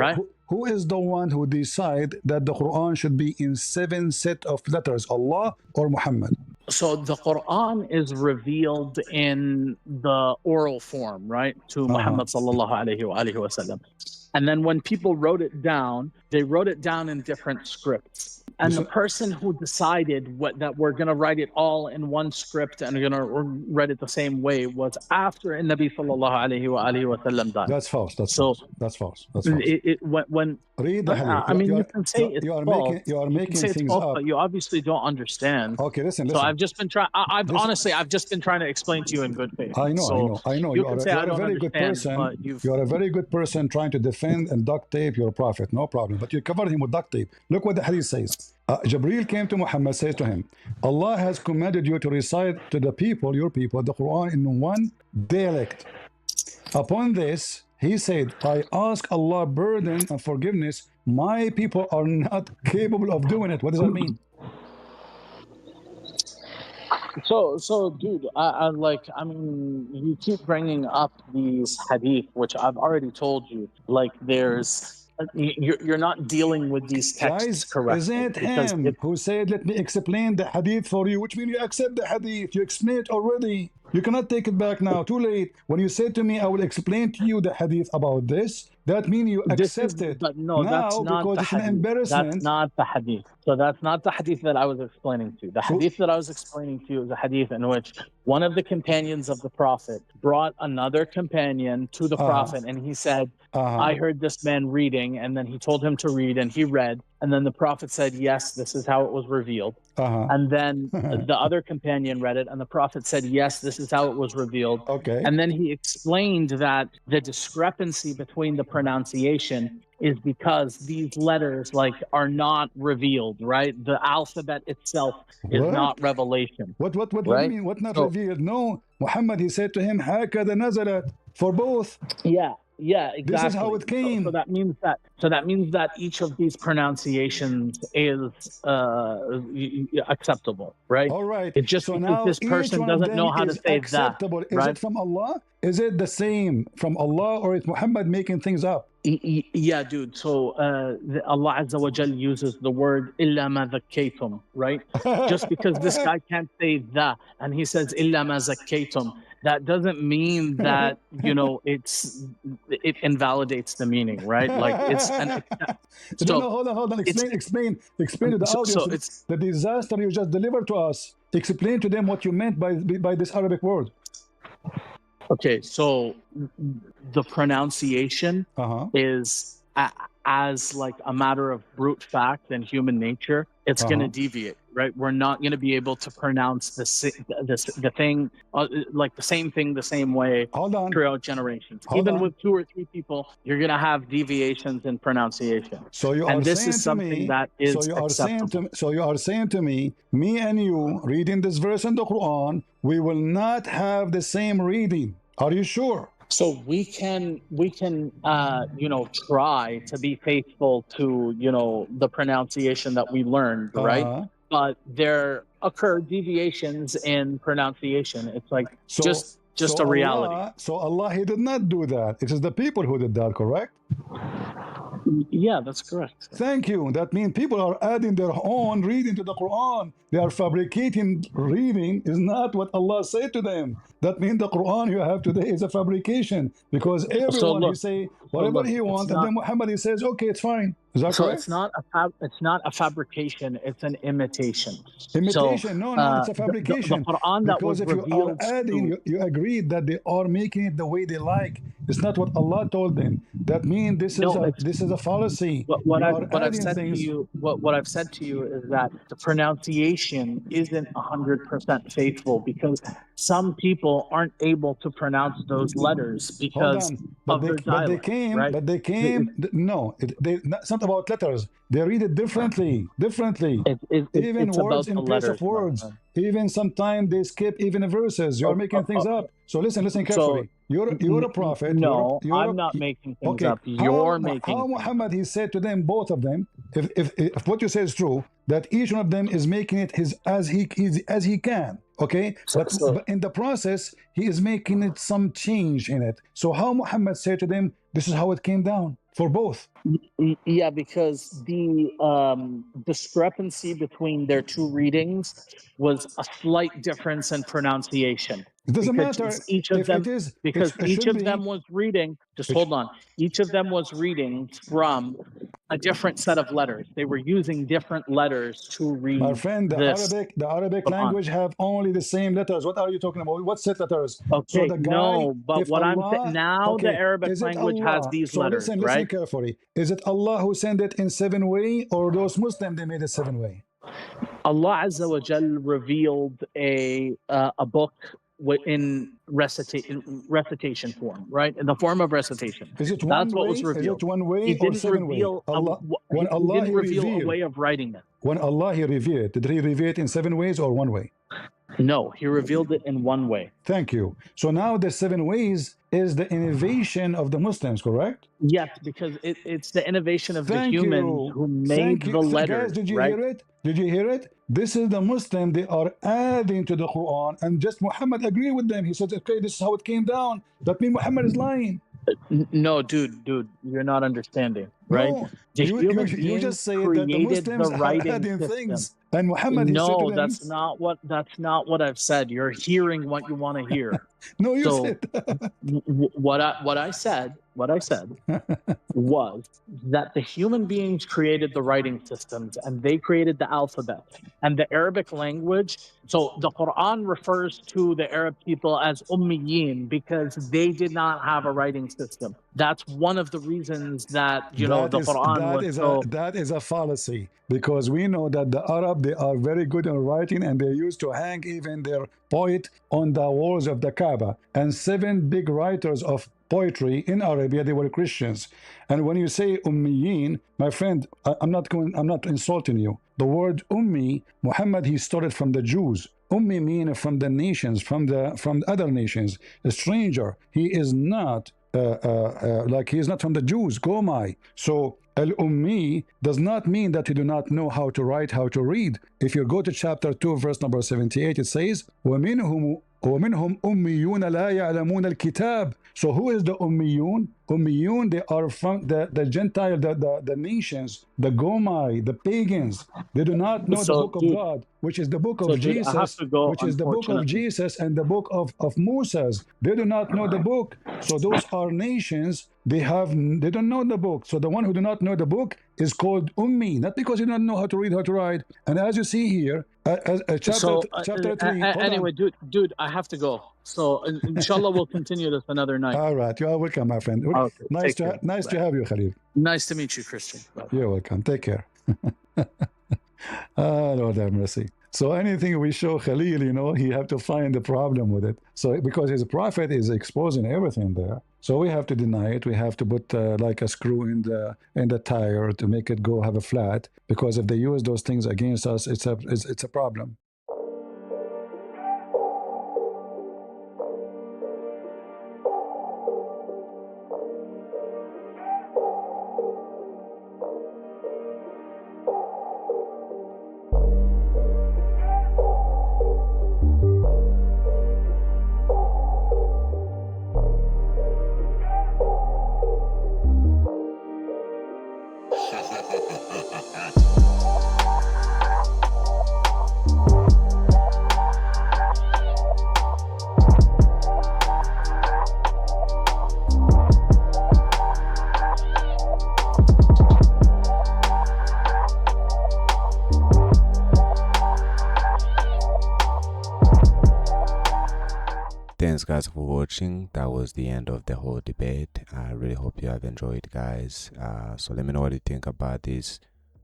A: who is the one who decide that the Quran should be in 7 set of letters, Allah or Muhammad?
B: So the Quran is revealed in the oral form, right, to Muhammad sallallahu alaihi wasallam. And then when people wrote it down, they wrote it down in different scripts. And the person who decided that we're going to write it all in one script and we're going to write it the same way was after Nabi sallallahu alayhi wa sallam died.
A: That's false. That's
B: so
A: false. That's false. That's false.
B: When
A: read the hadith.
B: I mean, you can say it's false.
A: You are making things
B: false,
A: up.
B: but you obviously don't understand.
A: Okay, listen.
B: So I've just been trying. Honestly, I've just been trying to explain to you in good faith.
A: I know. You are a very good person. You are a very good person trying to defend and duct tape your prophet. No problem. But you covered him with duct tape. Look what the hadith says. Jibreel came to Muhammad, says to him, Allah has commanded you to recite to the people, your people, the Quran in one dialect. Upon this, he said, I ask Allah burden and forgiveness. My people are not capable of doing it. What does that mean?
B: So, dude, I mean, you keep bringing up these hadith, which I've already told you. Like, you're not dealing with these texts
A: Guys,
B: correctly.
A: Isn't it him who said, let me explain the hadith for you, which means you accept the hadith. You explained it already. You cannot take it back now. Too late. When you said to me, I will explain to you the hadith about this, that means you accept it.
B: But no,
A: now,
B: that's not
A: because
B: the
A: it's
B: hadith.
A: an embarrassment.
B: That's not the hadith. So that's not the hadith that I was explaining to you. The hadith that I was explaining to you is a hadith in which one of the companions of the Prophet brought another companion to the Prophet, and he said, I heard this man reading, and then he told him to read, and he read, and then the Prophet said, yes, this is how it was revealed. And then the other companion read it, and the Prophet said, yes, this is how it was revealed.
A: Okay.
B: And then he explained that the discrepancy between the pronunciation is because these letters are not revealed, right? The alphabet itself is not revelation.
A: What
B: right?
A: do you mean? What not revealed? No, Muhammad, he said to him, هكذا نزلت, for both.
B: Yeah, exactly.
A: This is how it came.
B: So that means that each of these pronunciations is acceptable, right?
A: All right.
B: It's just because this person doesn't know how to say
A: acceptable.
B: that. Right?
A: Is it from Allah? Is it the same from Allah, or is Muhammad making things up?
B: Yeah, dude. So Allah Azza wa Jal uses the word illa ma zakkaytum, right? Just because this guy can't say that, and he says illa ma zakkaytum, that doesn't mean that it invalidates the meaning, right? Like it's an
A: no, hold on. Explain to the audience the disaster you just delivered to us. Explain to them what you meant by this Arabic word.
B: Okay, so the pronunciation is as like a matter of brute fact and human nature, it's going to deviate, right? We're not going to be able to pronounce the thing, like the same thing the same way throughout generations. Even with 2 or 3 people, you're going to have deviations in pronunciation.
A: So you
B: and
A: are
B: this
A: saying
B: is something that is acceptable.
A: So you are saying to me and you reading this verse in the Quran, we will not have the same reading. Are you sure?
B: So we can try to be faithful to the pronunciation that we learned, right? But there occur deviations in pronunciation. It's like just a reality.
A: So Allah, he did not do that. It is the people who did that, correct?
B: Yeah, that's correct.
A: Thank you. That means people are adding their own reading to the Quran. They are fabricating reading is not what Allah said to them. That means the Quran you have today is a fabrication, because everyone he say whatever he wants, and then Muhammad he says, okay, it's fine. Is that correct?
B: It's not a fabrication. It's an imitation.
A: Imitation? No, it's a fabrication.
B: The Quran that was
A: if you are adding, you agreed that they are making it the way they like. It's not what Allah told them. That means this is a fallacy.
B: What I've said to you is that the pronunciation isn't 100% faithful, because some people aren't able to pronounce those letters because of their dialect.
A: But they came. No, it's not about letters. They read it differently. Even words in place of words. Even sometimes they skip even verses. You're making things up. So listen carefully. You're a prophet.
B: No, I'm not making things up. You're making.
A: How Muhammad he said to them, both of them, if what you say is true, that each one of them is making it as he can. Okay, but in the process he is making it some change in it. So how Muhammad said to them, this is how it came down for both.
B: Yeah, because the discrepancy between their two readings was a slight difference in pronunciation.
A: It doesn't
B: Because
A: matter
B: each of
A: if it
B: them,
A: is.
B: because
A: It
B: each
A: should
B: of them
A: be.
B: was reading. Just
A: It sh-
B: hold on. Each of them was reading from a different set of letters. They were using different letters to read
A: My friend,
B: this
A: the Arabic
B: Quran.
A: language have only the same letters. What are you talking about? What set letters? So
B: Okay,
A: the guy,
B: no, but
A: if
B: what I'm saying
A: Allah,
B: now, the
A: okay,
B: Arabic
A: is it
B: language has
A: Allah?
B: these
A: So
B: letters,
A: listen
B: right?
A: carefully. Is it Allah who sent it in 7 way, or those Muslims they made it 7 way?
B: Allah Azza wa Jal revealed a book in recitation form, right? In the form of recitation.
A: Is it
B: That's
A: one
B: what
A: way?
B: was
A: Is
B: revealed.
A: it 1 way
B: He
A: or
B: didn't
A: 7 way?
B: reveal
A: Allah, when
B: he
A: Allah
B: didn't
A: he
B: reveal a
A: revealed,
B: way of writing it.
A: when Allah he revealed, did he reveal it in 7 ways or 1 way?
B: No, he revealed it in one way.
A: Thank you. So now the 7 ways is the innovation of the Muslims, correct?
B: Yes, because it's the innovation of the
A: Thank
B: humans
A: you.
B: who
A: Thank
B: made
A: you.
B: the
A: Guys,
B: letters,
A: did you
B: right?
A: hear it? Did you hear it? This is the Muslim. They are adding to the Quran, and just Muhammad agreed with them. He said, okay, this is how it came down. That means Muhammad is lying.
B: No, dude, you're not understanding, right?
A: No,
B: The human
A: you
B: beings
A: just say that the
B: created
A: Muslims
B: the
A: are
B: writing
A: adding
B: system.
A: things, and Muhammad he said to
B: No,
A: them,
B: that's not what I've said. You're hearing what you want to hear.
A: no, you
B: So
A: said.
B: what I said was that the human beings created the writing systems and they created the alphabet and the Arabic language. So the Quran refers to the Arab people as ummiyin because they did not have a writing system. That's one of the reasons that the Quran was so.
A: That is a fallacy, because we know that the Arab they are very good in writing, and they used to hang even their poet on the walls of the Kaaba. And 7 big writers of poetry in Arabia, they were Christians. And when you say ummiyin, my friend, I'm not insulting you. The word ummi, Muhammad, he stole it from the Jews. Ummi mean from the nations, from the other nations, a stranger. He is not like he is not from the Jews, Gomai. So al-ummi does not mean that you do not know how to write, how to read. If you go to chapter 2, verse number 78, it says, وَمِنْهُمْ أُمِّيُّونَ لَا يَعْلَمُونَ الْكِتَابِ. So who is the ummiyun? Ummiyun, they are from the Gentile, the nations, the Gomai, the pagans. They do not know the book of God, which is the book of
B: Dude, I have
A: Jesus,
B: to go,
A: which is the book of Jesus and the book of Moses. They do not know the book. So those are nations. They don't know the book. So the one who do not know the book is called ummi, not because he don't know how to read, how to write. And as you see here, chapter 3.
B: Anyway, dude, I have to go. So inshallah, we'll continue this another night.
A: All right, you are welcome, my friend.
B: Okay,
A: nice to have you, Khalil.
B: Nice to meet you, Christian. Bye.
A: You're welcome. Take care. Lord have mercy. So anything we show Khalil, he have to find the problem with it. So because his prophet is exposing everything there, so we have to deny it. We have to put like a screw in the tire to make it go have a flat. Because if they use those things against us, it's a problem.
C: Thanks guys for watching. That was the end of the whole debate. I really hope you have enjoyed, guys. So let me know what you think about this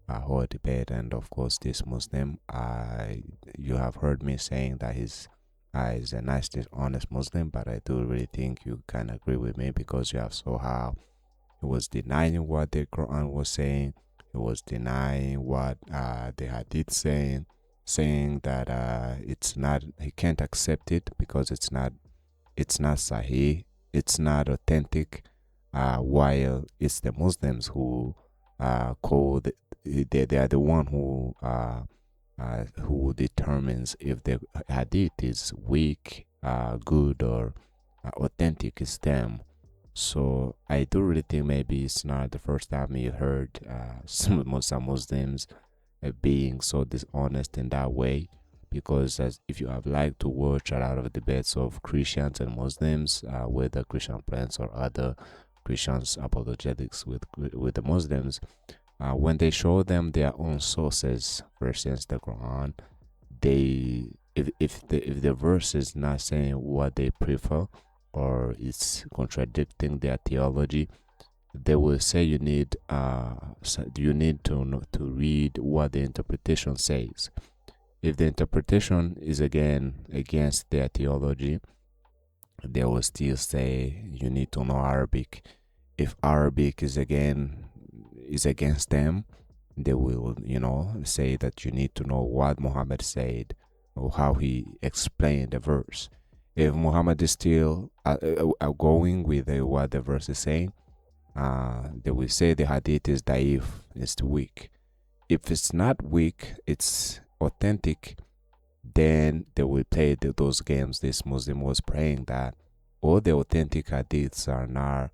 C: whole debate, and of course this Muslim. You have heard me saying that he's a nice, honest Muslim, but I do really think you can agree with me, because you have saw how he was denying what the Quran was saying. He was denying what the hadith saying that it's not, he can't accept it because it's not sahih, it's not authentic, while it's the Muslims who they are the one who determines if the hadith is weak, good, or authentic. Is them. So I do really think maybe it's not the first time you heard some Muslims being so dishonest in that way, because as if you have liked to watch a lot of debates of Christians and Muslims, whether Christian Prince or other Christians apologetics with the Muslims, when they show them their own sources, for instance the Quran, they if the verse is not saying what they prefer or it's contradicting their theology, they will say you need to read what the interpretation says. If the interpretation is again against their theology, they will still say you need to know Arabic. If Arabic is against them, they will say that you need to know what Muhammad said or how he explained the verse. If Muhammad is still going with what the verse is saying, they will say the hadith is daif, it's weak. If it's not weak, it's authentic, then they will play those games. This Muslim was praying that all the authentic hadiths are not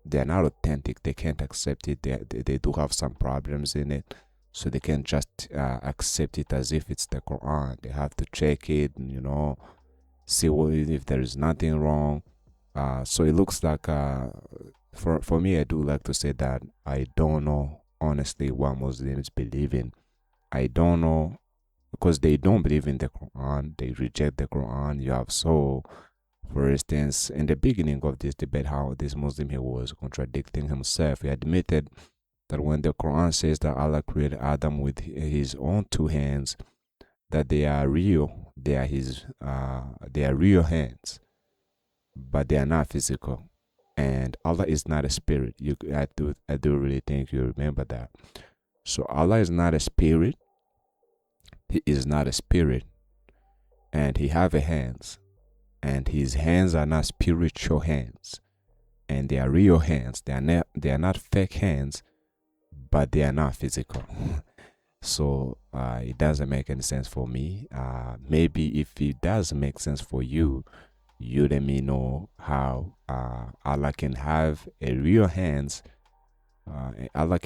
C: they're not authentic. They can't accept it. They do have some problems in it, so they can't just accept it as if it's the Quran. They have to check it and see if there is nothing wrong. So it looks like for me, I do like to say that I don't know honestly what Muslims believe in. I don't know, because they don't believe in the Quran. They reject the Quran. You have for instance, in the beginning of this debate, how this Muslim here was contradicting himself. He admitted that when the Quran says that Allah created Adam with his own two hands, that they are real. They are real hands, but they are not physical. And Allah is not a spirit. I do really think you remember that. So Allah is not a spirit. He is not a spirit, and he have a hands, and his hands are not spiritual hands, and they are real hands. They are not fake hands, but they are not physical. So it doesn't make any sense for me. Maybe if it does make sense for you, you let me know how Allah can have a real hands. Allah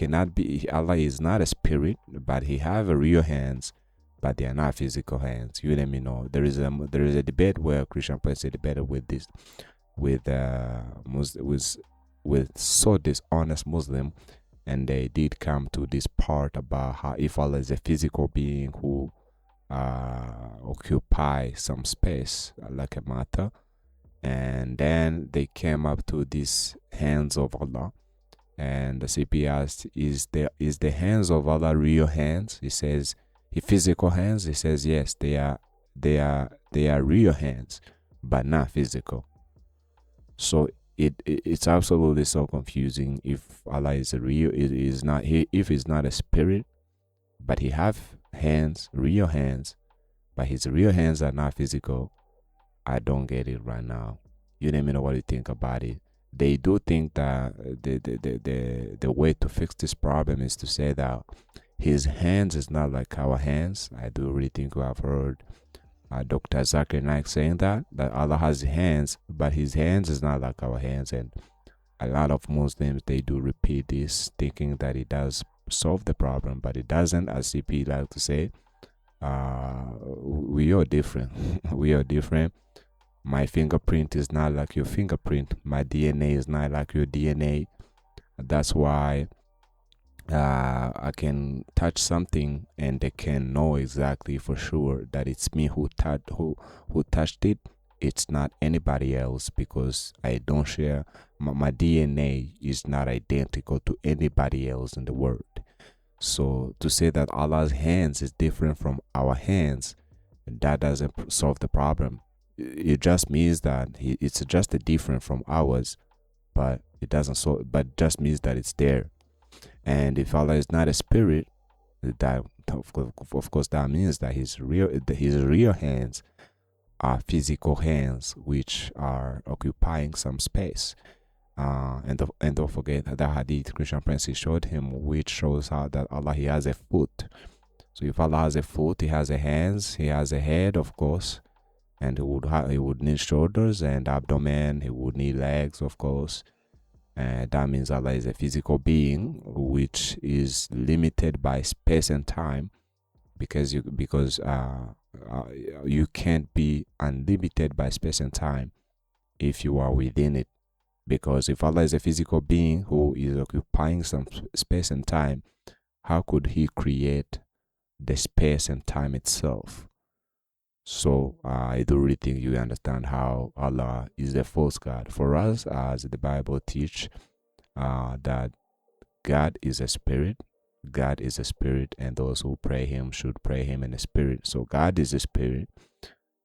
C: is not a spirit, but he have a real hands, but they are not physical hands. You let me know. There is a debate where Christian Prince debated with so dishonest Muslim, and they did come to this part about how if Allah is a physical being who occupy some space like a matter, and then they came up to these hands of Allah, and the CP asked, is the hands of Allah real hands? He says, physical hands? He says yes, they are real hands, but not physical. So it's absolutely so confusing. If Allah is real, if he's not a spirit, but he have hands, real hands, but his real hands are not physical, I don't get it right now. You let me know what you think about it. They do think that the way to fix this problem is to say that his hands is not like our hands. I do really think we have heard Dr. Zakir Naik saying that Allah has hands, but his hands is not like our hands. And a lot of Muslims, they do repeat this, thinking that it does solve the problem, but it doesn't. As CP like to say, we are different. We are different. My fingerprint is not like your fingerprint. My DNA is not like your DNA. That's why I can touch something and they can know exactly for sure that it's me who touched it. It's not anybody else, because I don't share. My DNA is not identical to anybody else in the world. So to say that Allah's hands is different from our hands, that doesn't solve the problem. It just means that it's just different from ours, but it doesn't solve. But just means that it's there. And if Allah is not a spirit, that of course that means that his real hands are physical hands which are occupying some space. And don't forget that hadith Christian Prince showed him, which shows how that Allah, he has a foot. So if Allah has a foot, he has a hands, he has a head, of course, and he would need shoulders and abdomen. He would need legs, of course. And that means Allah is a physical being which is limited by space and time, because you can't be unlimited by space and time if you are within it. Because if Allah is a physical being who is occupying some space and time, how could he create the space and time itself? So I do really think you understand how Allah is the false God. For us, as the Bible teach, that God is a spirit. God is a spirit, and those who pray him should pray him in a spirit. So God is a spirit.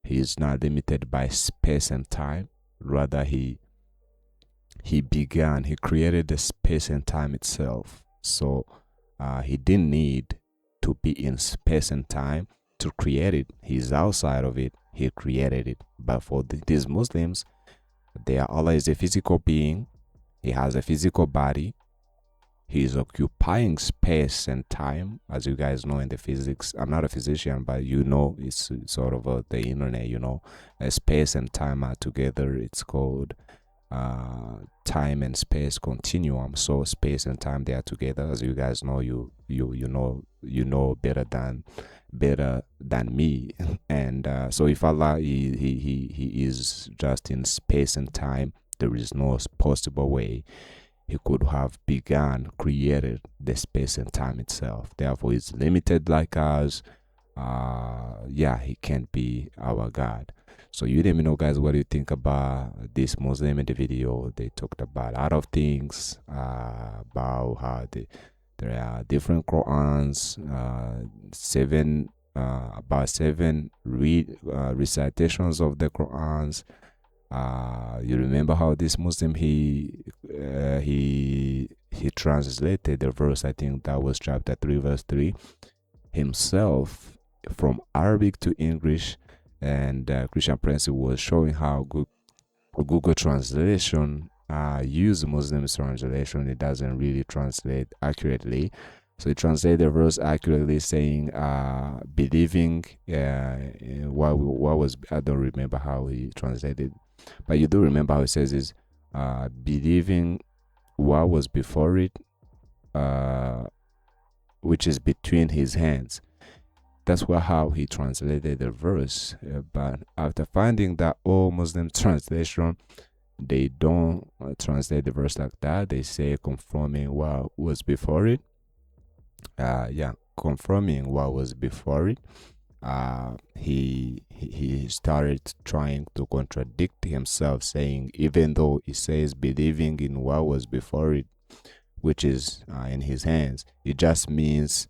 C: He is not limited by space and time. Rather, he created the space and time itself. So he didn't need to be in space and time to create it. He's outside of it. He created it. But for these Muslims, Allah is a physical being. He has a physical body. He is occupying space and time, as you guys know in the physics. I'm not a physician, but you know, it's sort of the internet, you know, space and time are together. It's called time and space continuum. So space and time, they are together, as you guys know. You know better than me. And so if Allah he is just in space and time, there is no possible way he could have created the space and time itself. Therefore, he's limited like us. He can't be our God. So you let me know, guys, what do you think about this Muslim in the video. They talked about a lot of things, about how there are different Qurans, about seven recitations of the Qurans. You remember how this Muslim he translated the verse, I think that was chapter 3 verse 3 himself from Arabic to English. And Christian Prince was showing how Google translation use Muslim translation. It doesn't really translate accurately. So he translated the verse accurately, saying believing what was, I don't remember how he translated, but you do remember how it says is believing what was before it, which is between his hands. That's how he translated the verse. But after finding that all Muslim translation, they don't translate the verse like that. They say confirming what was before it. Confirming what was before it. He started trying to contradict himself, saying even though he says believing in what was before it, which is in his hands, it just means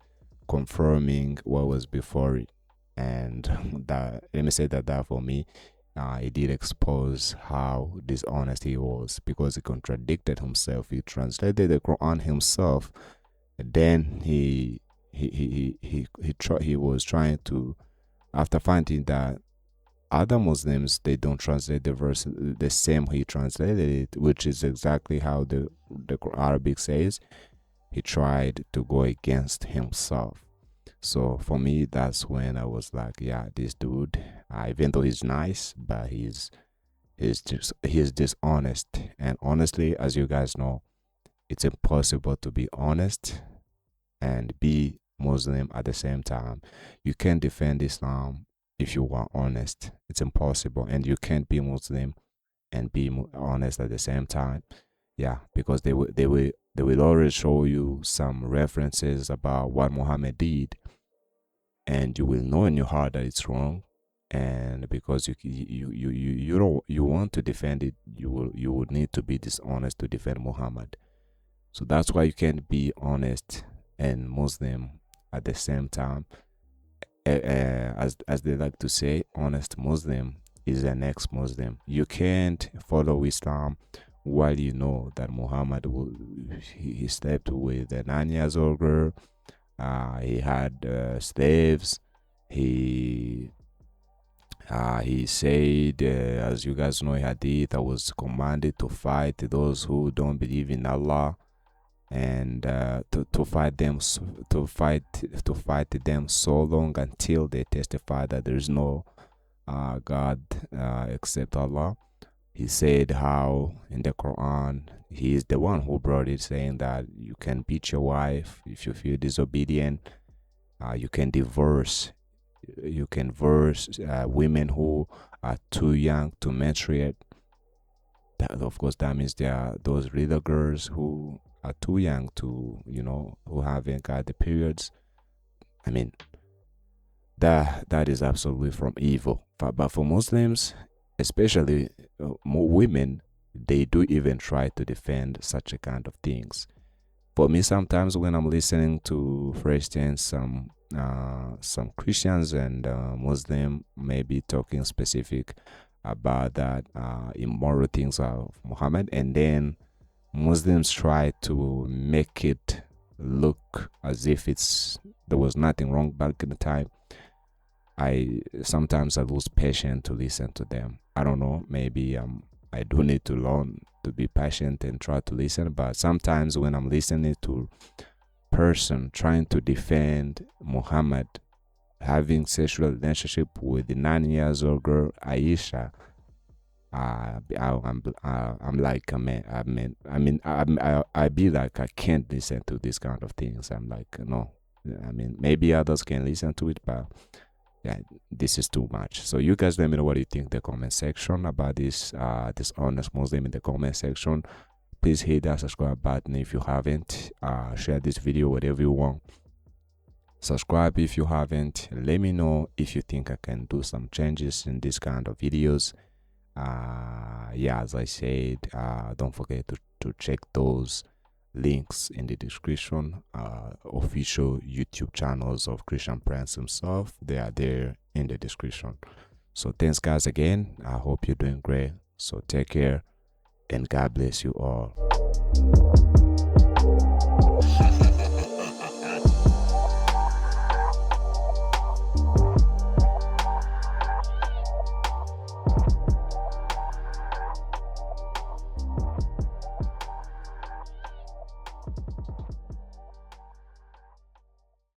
C: confirming what was before it. And that, let me say that for me, it did expose how dishonest he was, because he contradicted himself. He translated the Quran himself, and then he was trying to, after finding that other Muslims, they don't translate the verse the same he translated it, which is exactly how the Arabic says, he tried to go against himself. So for me, that's when I was like, yeah, this dude, even though he's nice, but he's dishonest. And honestly, as you guys know, it's impossible to be honest and be Muslim at the same time. You can't defend Islam if you are honest. It's impossible. And you can't be Muslim and be honest at the same time. Yeah, because they will always show you some references about what Muhammad did, and you will know in your heart that it's wrong. And because you want to defend it, you would need to be dishonest to defend Muhammad. So that's why you can't be honest and Muslim at the same time. As they like to say, honest Muslim is an ex-Muslim. You can't follow Islam while you know that Muhammad he slept with a 9 years old girl. He had slaves. He said, as you guys know, hadith, I was commanded to fight those who don't believe in Allah, and to fight them so long until they testify that there is no God except Allah. He said how in the Quran he is the one who brought it, saying that you can beat your wife if you feel disobedient. You can divorce. You can divorce women who are too young to menstruate. That, of course, that means there are those little girls who are too young to, who haven't got the periods. I mean, that is absolutely from evil. But for Muslims, especially more women, they do even try to defend such a kind of things. For me, sometimes when I'm listening to, for instance, some Christians and Muslim maybe talking specific about that immoral things of Muhammad, and then Muslims try to make it look as if there was nothing wrong back in the time. I sometimes lose patience to listen to them. I don't know, maybe I do need to learn to be patient and try to listen. But sometimes when I'm listening to person trying to defend Muhammad having sexual relationship with the 9-year-old girl Aisha, I'm like, I be like, I can't listen to these kind of things. I'm like, no. I mean, maybe others can listen to it, but yeah, this is too much. So you guys let me know what you think in the comment section about this Dishonest Muslim in the comment section. Please hit that subscribe button if you haven't. Share this video whatever you want. Subscribe if you haven't. Let me know if you think I can do some changes in this kind of videos. Yeah, as I said, don't forget to check those links in the description. Official YouTube channels of Christian Prince himself, they are there in the description. So thanks guys again. I hope you're doing great. So take care and God bless you all.